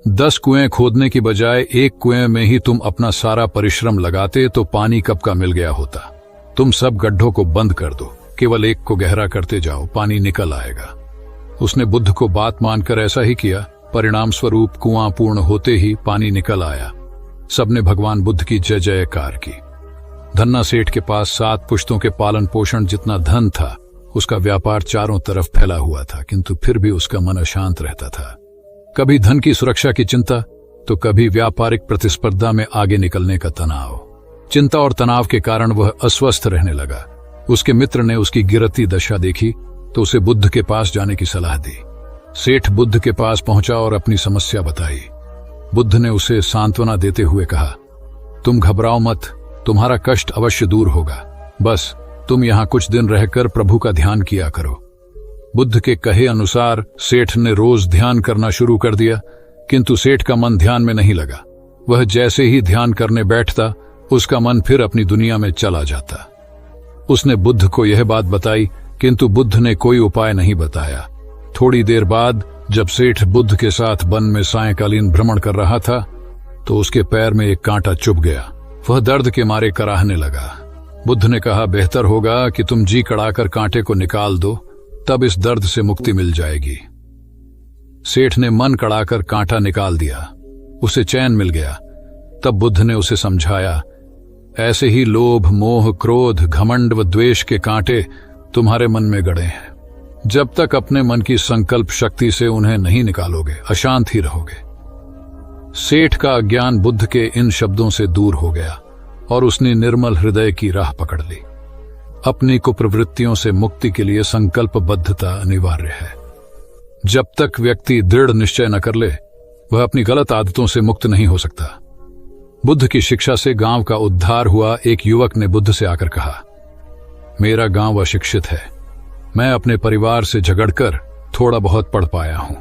[SPEAKER 5] 10 कुएं खोदने की बजाय एक कुएं में ही तुम अपना सारा परिश्रम लगाते तो पानी कब का मिल गया होता। तुम सब गड्ढों को बंद कर दो, केवल एक को गहरा करते जाओ, पानी निकल आएगा। उसने बुद्ध को बात मानकर ऐसा ही किया। परिणाम स्वरूप कुआं पूर्ण होते ही पानी निकल आया। सबने भगवान बुद्ध की जय जयकार की। धन्ना सेठ के पास 7 पुश्तों के पालन पोषण जितना धन था। उसका व्यापार चारों तरफ फैला हुआ था, किंतु फिर भी उसका मन अशांत रहता था। कभी धन की सुरक्षा की चिंता, तो कभी व्यापारिक प्रतिस्पर्धा में आगे निकलने का तनाव। चिंता और तनाव के कारण वह अस्वस्थ रहने लगा। उसके मित्र ने उसकी गिरती दशा देखी तो उसे बुद्ध के पास जाने की सलाह दी। सेठ बुद्ध के पास पहुंचा और अपनी समस्या बताई। बुद्ध ने उसे सांत्वना देते हुए कहा, तुम घबराओ मत, तुम्हारा कष्ट अवश्य दूर होगा। बस तुम यहां कुछ दिन रहकर प्रभु का ध्यान किया करो। बुद्ध के कहे अनुसार सेठ ने रोज ध्यान करना शुरू कर दिया, किंतु सेठ का मन ध्यान में नहीं लगा। वह जैसे ही ध्यान करने बैठता, उसका मन फिर अपनी दुनिया में चला जाता। उसने बुद्ध को यह बात बताई, किंतु बुद्ध ने कोई उपाय नहीं बताया। थोड़ी देर बाद जब सेठ बुद्ध के साथ वन में सायंकालीन भ्रमण कर रहा था, तो उसके पैर में एक कांटा चुभ गया। वह दर्द के मारे कराहने लगा। बुद्ध ने कहा, बेहतर होगा कि तुम जी कड़ाकर कांटे को निकाल दो, तब इस दर्द से मुक्ति मिल जाएगी। सेठ ने मन कड़ाकर कांटा निकाल दिया। उसे चैन मिल गया। तब बुद्ध ने उसे समझाया, ऐसे ही लोभ, मोह, क्रोध, घमंड व द्वेष के कांटे तुम्हारे मन में गड़े हैं। जब तक अपने मन की संकल्प शक्ति से उन्हें नहीं निकालोगे, अशांत ही रहोगे। सेठ का अज्ञान बुद्ध के इन शब्दों से दूर हो गया और उसने निर्मल हृदय की राह पकड़ ली। अपनी कुप्रवृत्तियों से मुक्ति के लिए संकल्पबद्धता अनिवार्य है। जब तक व्यक्ति दृढ़ निश्चय न कर ले, वह अपनी गलत आदतों से मुक्त नहीं हो सकता। बुद्ध की शिक्षा से गांव का उद्धार हुआ। एक युवक ने बुद्ध से आकर कहा, मेरा गांव अशिक्षित है। मैं अपने परिवार से झगड़कर थोड़ा बहुत पढ़ पाया हूं।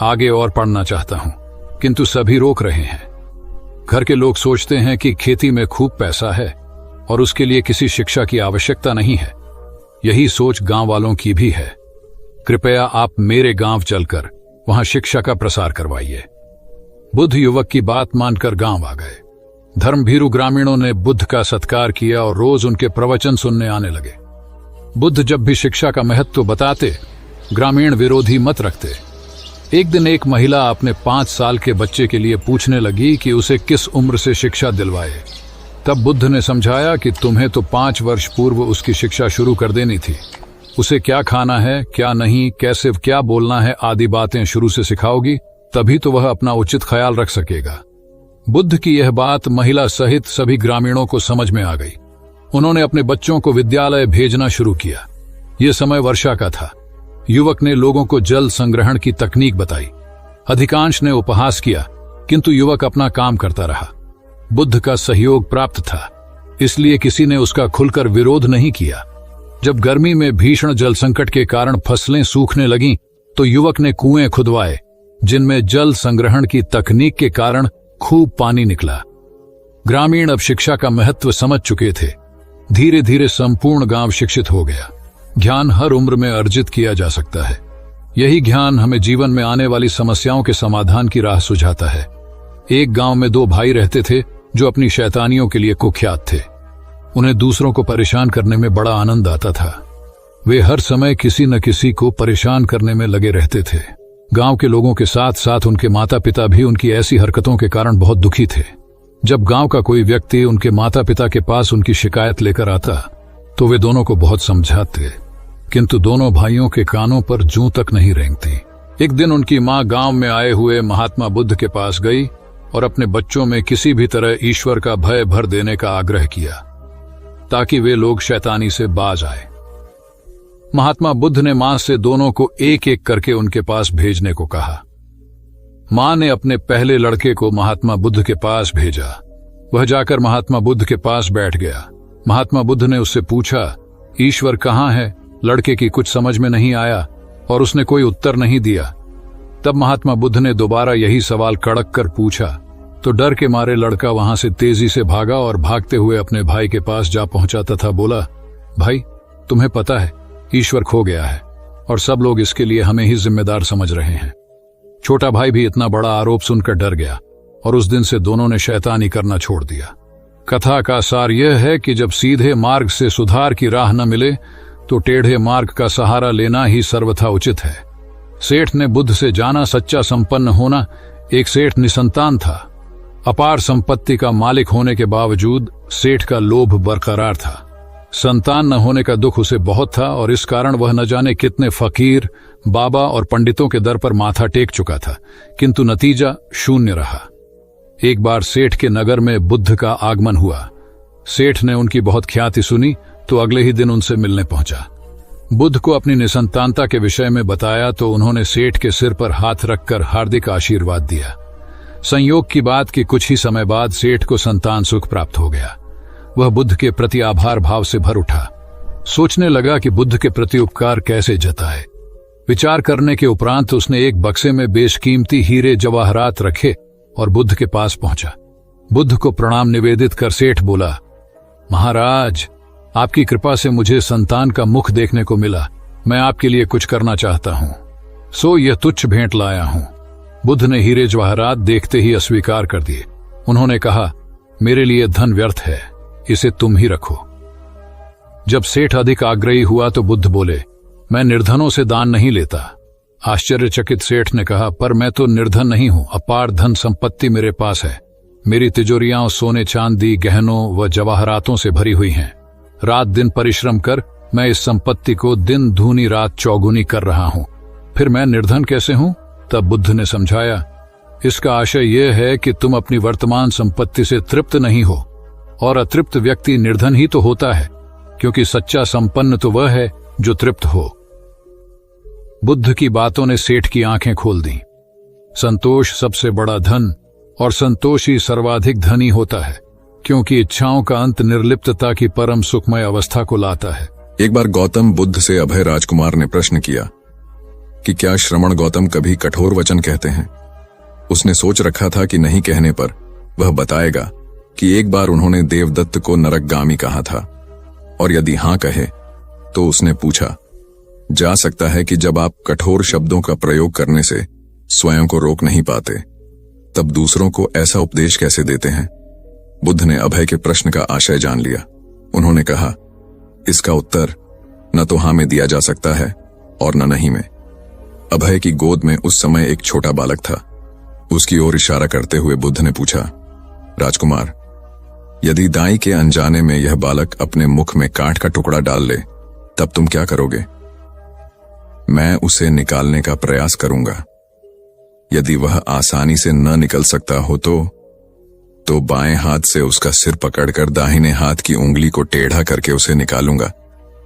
[SPEAKER 5] आगे और पढ़ना चाहता हूं, किंतु सभी रोक रहे हैं। घर के लोग सोचते हैं कि खेती में खूब पैसा है और उसके लिए किसी शिक्षा की आवश्यकता नहीं है। यही सोच गांव वालों की भी है। कृपया आप मेरे गांव चलकर वहां शिक्षा का प्रसार करवाइए। बुद्ध युवक की बात मानकर गांव आ गए। धर्मभीरू ग्रामीणों ने बुद्ध का सत्कार किया और रोज उनके प्रवचन सुनने आने लगे। बुद्ध जब भी शिक्षा का महत्व बताते, ग्रामीण विरोधी मत रखते। एक दिन एक महिला अपने 5 साल के बच्चे के लिए पूछने लगी कि उसे किस उम्र से शिक्षा दिलवाए। तब बुद्ध ने समझाया कि तुम्हें तो 5 वर्ष पूर्व उसकी शिक्षा शुरू कर देनी थी। उसे क्या खाना है, क्या नहीं, कैसे क्या बोलना है आदि बातें शुरू से सिखाओगी, तभी तो वह अपना उचित ख्याल रख सकेगा। बुद्ध की यह बात महिला सहित सभी ग्रामीणों को समझ में आ गई। उन्होंने अपने बच्चों को विद्यालय भेजना शुरू किया। यह समय वर्षा का था। युवक ने लोगों को जल संग्रहण की तकनीक बताई। अधिकांश ने उपहास किया, किंतु युवक अपना काम करता रहा। बुद्ध का सहयोग प्राप्त था, इसलिए किसी ने उसका खुलकर विरोध नहीं किया। जब गर्मी में भीषण जल संकट के कारण फसलें सूखने लगीं, तो युवक ने कुएं खुदवाए, जिनमें जल संग्रहण की तकनीक के कारण खूब पानी निकला। ग्रामीण अब शिक्षा का महत्व समझ चुके थे। धीरे धीरे संपूर्ण गांव शिक्षित हो गया। ज्ञान हर उम्र में अर्जित किया जा सकता है। यही ज्ञान हमें जीवन में आने वाली समस्याओं के समाधान की राह सुझाता है। एक गांव में दो भाई रहते थे जो अपनी शैतानियों के लिए कुख्यात थे। उन्हें दूसरों को परेशान करने में बड़ा आनंद आता था। वे हर समय किसी न किसी को परेशान करने में लगे रहते थे। गांव के लोगों के साथ साथ उनके माता पिता भी उनकी ऐसी हरकतों के कारण बहुत दुखी थे। जब गांव का कोई व्यक्ति उनके माता पिता के पास उनकी शिकायत लेकर आता, तो वे दोनों को बहुत समझाते, किंतु दोनों भाइयों के कानों पर जूं तक नहीं रेंगती। एक दिन उनकी मां गांव में आए हुए महात्मा बुद्ध के पास गई और अपने बच्चों में किसी भी तरह ईश्वर का भय भर देने का आग्रह किया, ताकि वे लोग शैतानी से बाज आए। महात्मा बुद्ध ने मां से दोनों को एक एक करके उनके पास भेजने को कहा। मां ने अपने पहले लड़के को महात्मा बुद्ध के पास भेजा। वह जाकर महात्मा बुद्ध के पास बैठ गया। महात्मा बुद्ध ने उससे पूछा, ईश्वर कहाँ है? लड़के की कुछ समझ में नहीं आया और उसने कोई उत्तर नहीं दिया। तब महात्मा बुद्ध ने दोबारा यही सवाल कड़क कर पूछा, तो डर के मारे लड़का वहां से तेजी से भागा और भागते हुए अपने भाई के पास जा पहुंचा तथा बोला, भाई, तुम्हें पता है ईश्वर खो गया है और सब लोग इसके लिए हमें ही जिम्मेदार समझ रहे हैं। छोटा भाई भी इतना बड़ा आरोप सुनकर डर गया और उस दिन से दोनों ने शैतानी करना छोड़ दिया। कथा का सार यह है कि जब सीधे मार्ग से सुधार की राह न मिले तो टेढ़े मार्ग का सहारा लेना ही सर्वथा उचित है। सेठ ने बुद्ध से जाना सच्चा संपन्न होना। एक सेठ निसंतान था। अपार संपत्ति का मालिक होने के बावजूद सेठ का लोभ बरकरार था। संतान न होने का दुख उसे बहुत था और इस कारण वह न जाने कितने फकीर, बाबा और पंडितों के दर पर माथा टेक चुका था, किंतु नतीजा शून्य रहा। एक बार सेठ के नगर में बुद्ध का आगमन हुआ। सेठ ने उनकी बहुत ख्याति सुनी तो अगले ही दिन उनसे मिलने पहुंचा। बुद्ध को अपनी निसंतानता के विषय में बताया तो उन्होंने सेठ के सिर पर हाथ रखकर हार्दिक आशीर्वाद दिया। संयोग की बात कि कुछ ही समय बाद सेठ को संतान सुख प्राप्त हो गया। वह बुद्ध के प्रति आभार भाव से भर उठा। सोचने लगा कि बुद्ध के प्रति उपकार कैसे जताए। विचार करने के उपरांत उसने एक बक्से में बेशकीमती हीरे जवाहरात रखे और बुद्ध के पास पहुंचा। बुद्ध को प्रणाम निवेदित कर सेठ बोला, महाराज, आपकी कृपा से मुझे संतान का मुख देखने को मिला। मैं आपके लिए कुछ करना चाहता हूं, सो यह तुच्छ भेंट लाया हूं। बुद्ध ने हीरे जवाहरात देखते ही अस्वीकार कर दिए। उन्होंने कहा, मेरे लिए धन व्यर्थ है, इसे तुम ही रखो। जब सेठ अधिक आग्रही हुआ तो बुद्ध बोले, मैं निर्धनों से दान नहीं लेता। आश्चर्यचकित सेठ ने कहा, पर मैं तो निर्धन नहीं हूं, अपार धन संपत्ति मेरे पास है। मेरी तिजोरियां सोने चांदी, गहनों व जवाहरातों से भरी हुई हैं। रात दिन परिश्रम कर मैं इस संपत्ति को दिन दूनी रात चौगुनी कर रहा हूं, फिर मैं निर्धन कैसे हूं? तब बुद्ध ने समझाया, इसका आशय यह है कि तुम अपनी वर्तमान संपत्ति से तृप्त नहीं हो, और अतृप्त व्यक्ति निर्धन ही तो होता है, क्योंकि सच्चा संपन्न तो वह है जो तृप्त हो। बुद्ध की बातों ने सेठ की आंखें खोल दी। संतोष सबसे बड़ा धन और संतोष ही सर्वाधिक धनी होता है, क्योंकि इच्छाओं का अंत निर्लिप्तता की परम सुखमय अवस्था को लाता है।
[SPEAKER 3] एक बार गौतम बुद्ध से अभय राजकुमार ने प्रश्न किया कि क्या श्रमण गौतम कभी कठोर वचन कहते हैं। उसने सोच रखा था कि नहीं कहने पर वह बताएगा कि एक बार उन्होंने देवदत्त को नरकगामी कहा था, और यदि हां कहे तो उसने पूछा, जा सकता है कि जब आप कठोर शब्दों का प्रयोग करने से स्वयं को रोक नहीं पाते, तब दूसरों को ऐसा उपदेश कैसे देते हैं। बुद्ध ने अभय के प्रश्न का आशय जान लिया। उन्होंने कहा, इसका उत्तर न तो हां में दिया जा सकता है और न नहीं में। अभय की गोद में उस समय एक छोटा बालक था। उसकी ओर इशारा करते हुए बुद्ध ने पूछा, राजकुमार, यदि दाई के अनजाने में यह बालक अपने मुख में कांट का टुकड़ा डाल ले, तब तुम क्या करोगे? मैं उसे निकालने का प्रयास करूंगा। यदि वह आसानी से न निकल सकता हो तो बाएं हाथ से उसका सिर पकड़कर दाहिने हाथ की उंगली को टेढ़ा करके उसे निकालूंगा।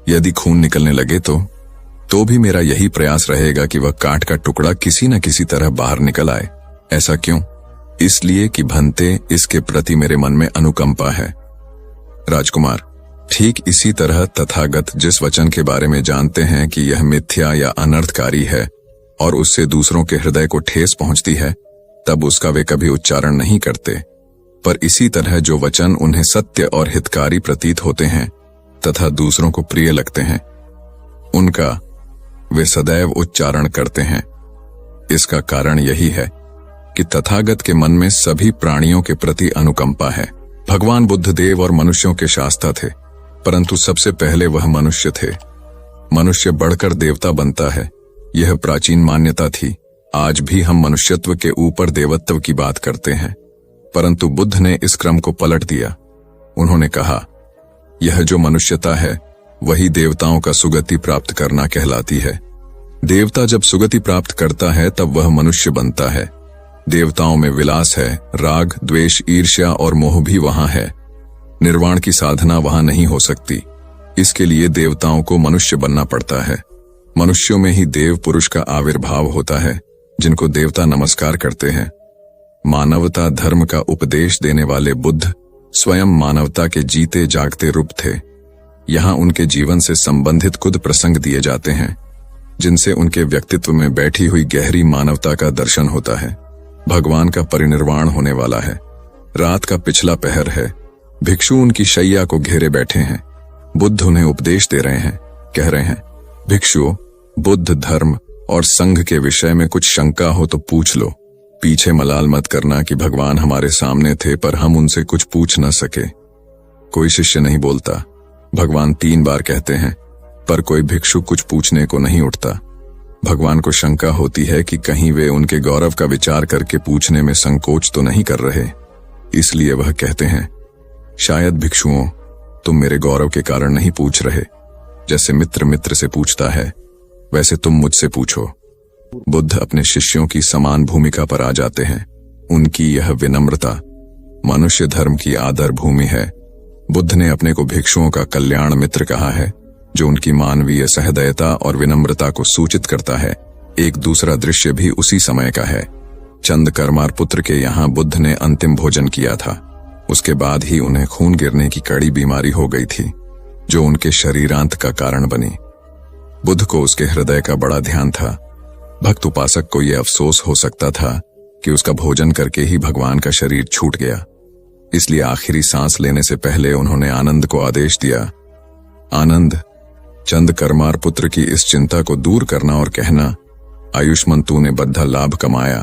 [SPEAKER 3] यदि खून निकलने लगे तो भी मेरा यही प्रयास रहेगा कि वह कांट का टुकड़ा किसी न किसी तरह बाहर निकल आए। ऐसा क्यों? इसलिए कि भंते इसके प्रति मेरे मन में अनुकंपा है। राजकुमार, ठीक इसी तरह तथागत जिस वचन के बारे में जानते हैं कि यह मिथ्या या अनर्थकारी है और उससे दूसरों के हृदय को ठेस पहुंचती है, तब उसका वे कभी उच्चारण नहीं करते। पर इसी तरह जो वचन उन्हें सत्य और हितकारी प्रतीत होते हैं तथा दूसरों को प्रिय लगते हैं, उनका वे सदैव उच्चारण करते हैं। इसका कारण यही है कि तथागत के मन में सभी प्राणियों के प्रति अनुकंपा है। भगवान बुद्ध देव और मनुष्यों के शास्ता थे, परंतु सबसे पहले वह मनुष्य थे। मनुष्य बढ़कर देवता बनता है, यह प्राचीन मान्यता थी। आज भी हम मनुष्यत्व के ऊपर देवत्व की बात करते हैं, परंतु बुद्ध ने इस क्रम को पलट दिया। उन्होंने कहा, यह जो मनुष्यता है वही देवताओं का सुगति प्राप्त करना कहलाती है। देवता जब सुगति प्राप्त करता है तब वह मनुष्य बनता है। देवताओं में विलास है, राग, द्वेष, ईर्ष्या और मोह भी वहां है। निर्वाण की साधना वहां नहीं हो सकती। इसके लिए देवताओं को मनुष्य बनना पड़ता है। मनुष्यों में ही देव पुरुष का आविर्भाव होता है, जिनको देवता नमस्कार करते हैं। मानवता धर्म का उपदेश देने वाले बुद्ध स्वयं मानवता के जीते जागते रूप थे। यहाँ उनके जीवन से संबंधित खुद प्रसंग दिए जाते हैं, जिनसे उनके व्यक्तित्व में बैठी हुई गहरी मानवता का दर्शन होता है। भगवान का परिनिर्वाण होने वाला है। रात का पिछला पहर है। भिक्षु उनकी शैया को घेरे बैठे हैं। बुद्ध उन्हें उपदेश दे रहे हैं। कह रहे हैं, भिक्षुओं, बुद्ध धर्म और संघ के विषय में कुछ शंका हो तो पूछ लो। पीछे मलाल मत करना कि भगवान हमारे सामने थे पर हम उनसे कुछ पूछ न सके। कोई शिष्य नहीं बोलता। भगवान 3 बार कहते हैं, पर कोई भिक्षु कुछ पूछने को नहीं उठता। भगवान को शंका होती है कि कहीं वे उनके गौरव का विचार करके पूछने में संकोच तो नहीं कर रहे। इसलिए वह कहते हैं, शायद भिक्षुओं, तुम मेरे गौरव के कारण नहीं पूछ रहे। जैसे मित्र मित्र से पूछता है, वैसे तुम मुझसे पूछो। बुद्ध अपने शिष्यों की समान भूमिका पर आ जाते हैं। उनकी यह विनम्रता मनुष्य धर्म की आदर भूमि है। बुद्ध ने अपने को भिक्षुओं का कल्याण मित्र कहा है, जो उनकी मानवीय सहृदयता और विनम्रता को सूचित करता है। एक दूसरा दृश्य भी उसी समय का है। चंद करमार पुत्र के यहाँ बुद्ध ने अंतिम भोजन किया था। उसके बाद ही उन्हें खून गिरने की कड़ी बीमारी हो गई थी, जो उनके शरीरांत का कारण बनी। बुद्ध को उसके हृदय का बड़ा ध्यान था। भक्त उपासक को यह अफसोस हो सकता था कि उसका भोजन करके ही भगवान का शरीर छूट गया। इसलिए आखिरी सांस लेने से पहले उन्होंने आनंद को आदेश दिया, आनंद, चंद करमार पुत्र की इस चिंता को दूर करना और कहना, आयुष्मान तूने बद्धा लाभ कमाया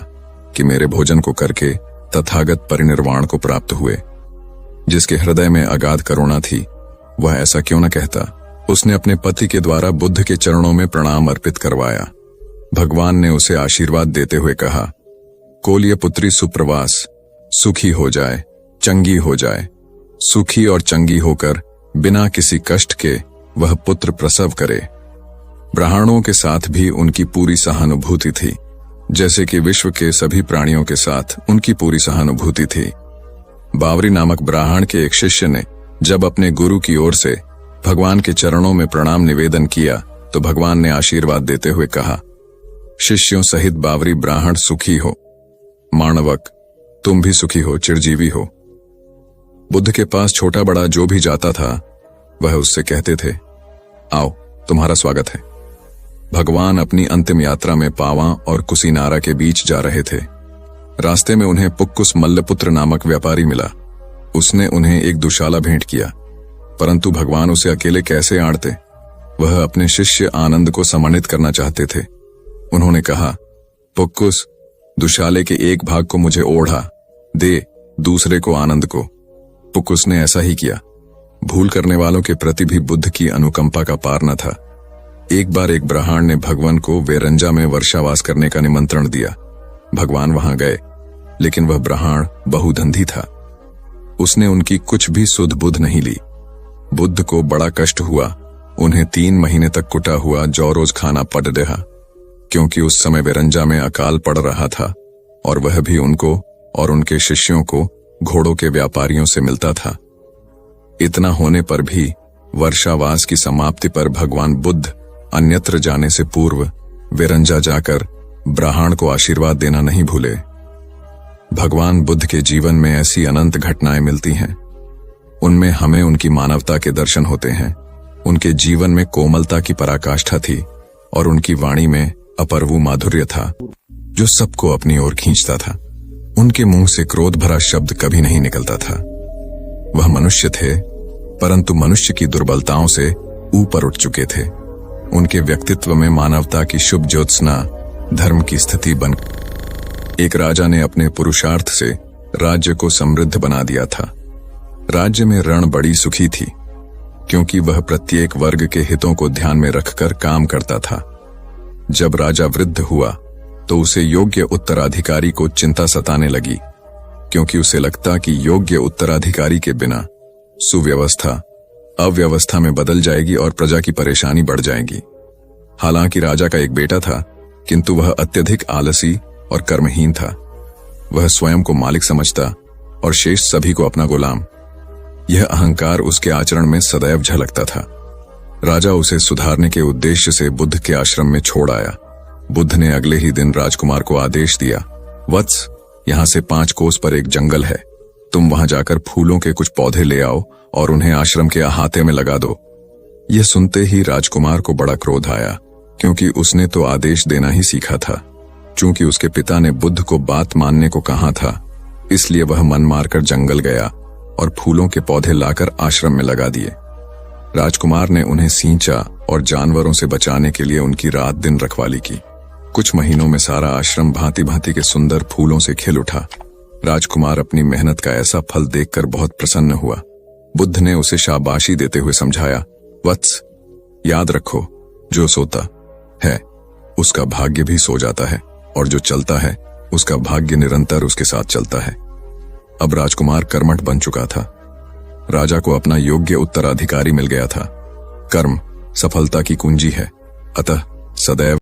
[SPEAKER 3] कि मेरे भोजन को करके तथागत परिनिर्वाण को प्राप्त हुए। जिसके हृदय में अगाध करुणा थी, वह ऐसा क्यों न कहता। उसने अपने पति के द्वारा बुद्ध के चरणों में प्रणाम अर्पित करवाया। भगवान ने उसे आशीर्वाद देते हुए कहा, कोलिय पुत्री सुप्रवास, सुखी हो जाए, चंगी हो जाए। सुखी और चंगी होकर बिना किसी कष्ट के वह पुत्र प्रसव करे। ब्राह्मणों के साथ भी उनकी पूरी सहानुभूति थी, जैसे कि विश्व के सभी प्राणियों के साथ उनकी पूरी सहानुभूति थी। बावरी नामक ब्राह्मण के एक शिष्य ने जब अपने गुरु की ओर से भगवान के चरणों में प्रणाम निवेदन किया, तो भगवान ने आशीर्वाद देते हुए कहा, शिष्यों सहित बावरी ब्राह्मण सुखी हो। माणवक, तुम भी सुखी हो, चिरजीवी हो। बुद्ध के पास छोटा बड़ा जो भी जाता था, वह उससे कहते थे, आओ, तुम्हारा स्वागत है। भगवान अपनी अंतिम यात्रा में पावा और कुसीनारा के बीच जा रहे थे। रास्ते में उन्हें पुक्कुस मल्लपुत्र नामक व्यापारी मिला। उसने उन्हें एक दुशाला भेंट किया, परंतु भगवान उसे अकेले कैसे आड़ते। वह अपने शिष्य आनंद को सम्मानित करना चाहते थे। उन्होंने कहा, पुक्कुस, दुशाले के एक भाग को मुझे ओढ़ा दे, दूसरे को आनंद को। पुक्कुस ने ऐसा ही किया। भूल करने वालों के प्रति भी बुद्ध की अनुकंपा का पार न था। एक बार एक ब्राह्मण ने भगवान को वेरंजा में वर्षावास करने का निमंत्रण दिया। भगवान वहां गए, लेकिन वह ब्राह्मण बहुधंधी था। उसने उनकी कुछ भी सुध बुध नहीं ली। बुद्ध को बड़ा कष्ट हुआ। उन्हें 3 महीने तक कुटा हुआ जौ रोज खाना पड़ रहा, क्योंकि उस समय वेरंजा में अकाल पड़ रहा था और वह भी उनको और उनके शिष्यों को घोड़ों के व्यापारियों से मिलता था। इतना होने पर भी वर्षावास की समाप्ति पर भगवान बुद्ध अन्यत्र जाने से पूर्व वेरंजा जाकर ब्राह्मण को आशीर्वाद देना नहीं भूले। भगवान बुद्ध के जीवन में ऐसी अनंत घटनाएं मिलती हैं। उनमें हमें उनकी मानवता के दर्शन होते हैं। उनके जीवन में कोमलता की पराकाष्ठा थी और उनकी वाणी में अपर्वु माधुर्य था जो सबको अपनी ओर खींचता था। उनके मुंह से क्रोध भरा शब्द कभी नहीं निकलता था। वह मनुष्य थे, परंतु मनुष्य की दुर्बलताओं से ऊपर उठ चुके थे। उनके व्यक्तित्व में मानवता की शुभ ज्योत्सना धर्म की स्थिति बन। एक राजा ने अपने पुरुषार्थ से राज्य को समृद्ध बना दिया था। राज्य में रण बड़ी सुखी थी क्योंकि वह प्रत्येक वर्ग के हितों को ध्यान में रखकर काम करता था। जब राजा वृद्ध हुआ तो उसे योग्य उत्तराधिकारी को चिंता सताने लगी क्योंकि उसे लगता कि योग्य उत्तराधिकारी के बिना सुव्यवस्था अव्यवस्था में बदल जाएगी और प्रजा की परेशानी बढ़ जाएगी। हालांकि राजा का एक बेटा था, किंतु वह अत्यधिक आलसी और कर्महीन था। वह स्वयं को मालिक समझता और शेष सभी को अपना गुलाम। यह अहंकार उसके आचरण में सदैव झलकता था। राजा उसे सुधारने के उद्देश्य से बुद्ध के आश्रम में छोड़ आया। बुद्ध ने अगले ही दिन राजकुमार को आदेश दिया, वत्स, यहां से 5 कोस पर एक जंगल है। तुम वहां जाकर फूलों के कुछ पौधे ले आओ और उन्हें आश्रम के अहाते में लगा दो। यह सुनते ही राजकुमार को बड़ा क्रोध आया क्योंकि उसने तो आदेश देना ही सीखा था। चूंकि उसके पिता ने बुद्ध को बात मानने को कहा था, इसलिए वह मन मारकर जंगल गया और फूलों के पौधे लाकर आश्रम में लगा दिए। राजकुमार ने उन्हें सींचा और जानवरों से बचाने के लिए उनकी रात दिन रखवाली की। कुछ महीनों में सारा आश्रम भांति भांति के सुंदर फूलों से खिल उठा। राजकुमार अपनी मेहनत का ऐसा फल देखकर बहुत प्रसन्न हुआ। बुद्ध ने उसे शाबाशी देते हुए समझाया, वत्स, याद रखो, जो सोता है उसका भाग्य भी सो जाता है और जो चलता है उसका भाग्य निरंतर उसके साथ चलता है। अब राजकुमार कर्मठ बन चुका था। राजा को अपना योग्य उत्तराधिकारी मिल गया था। कर्म सफलता की कुंजी है, अतः सदैव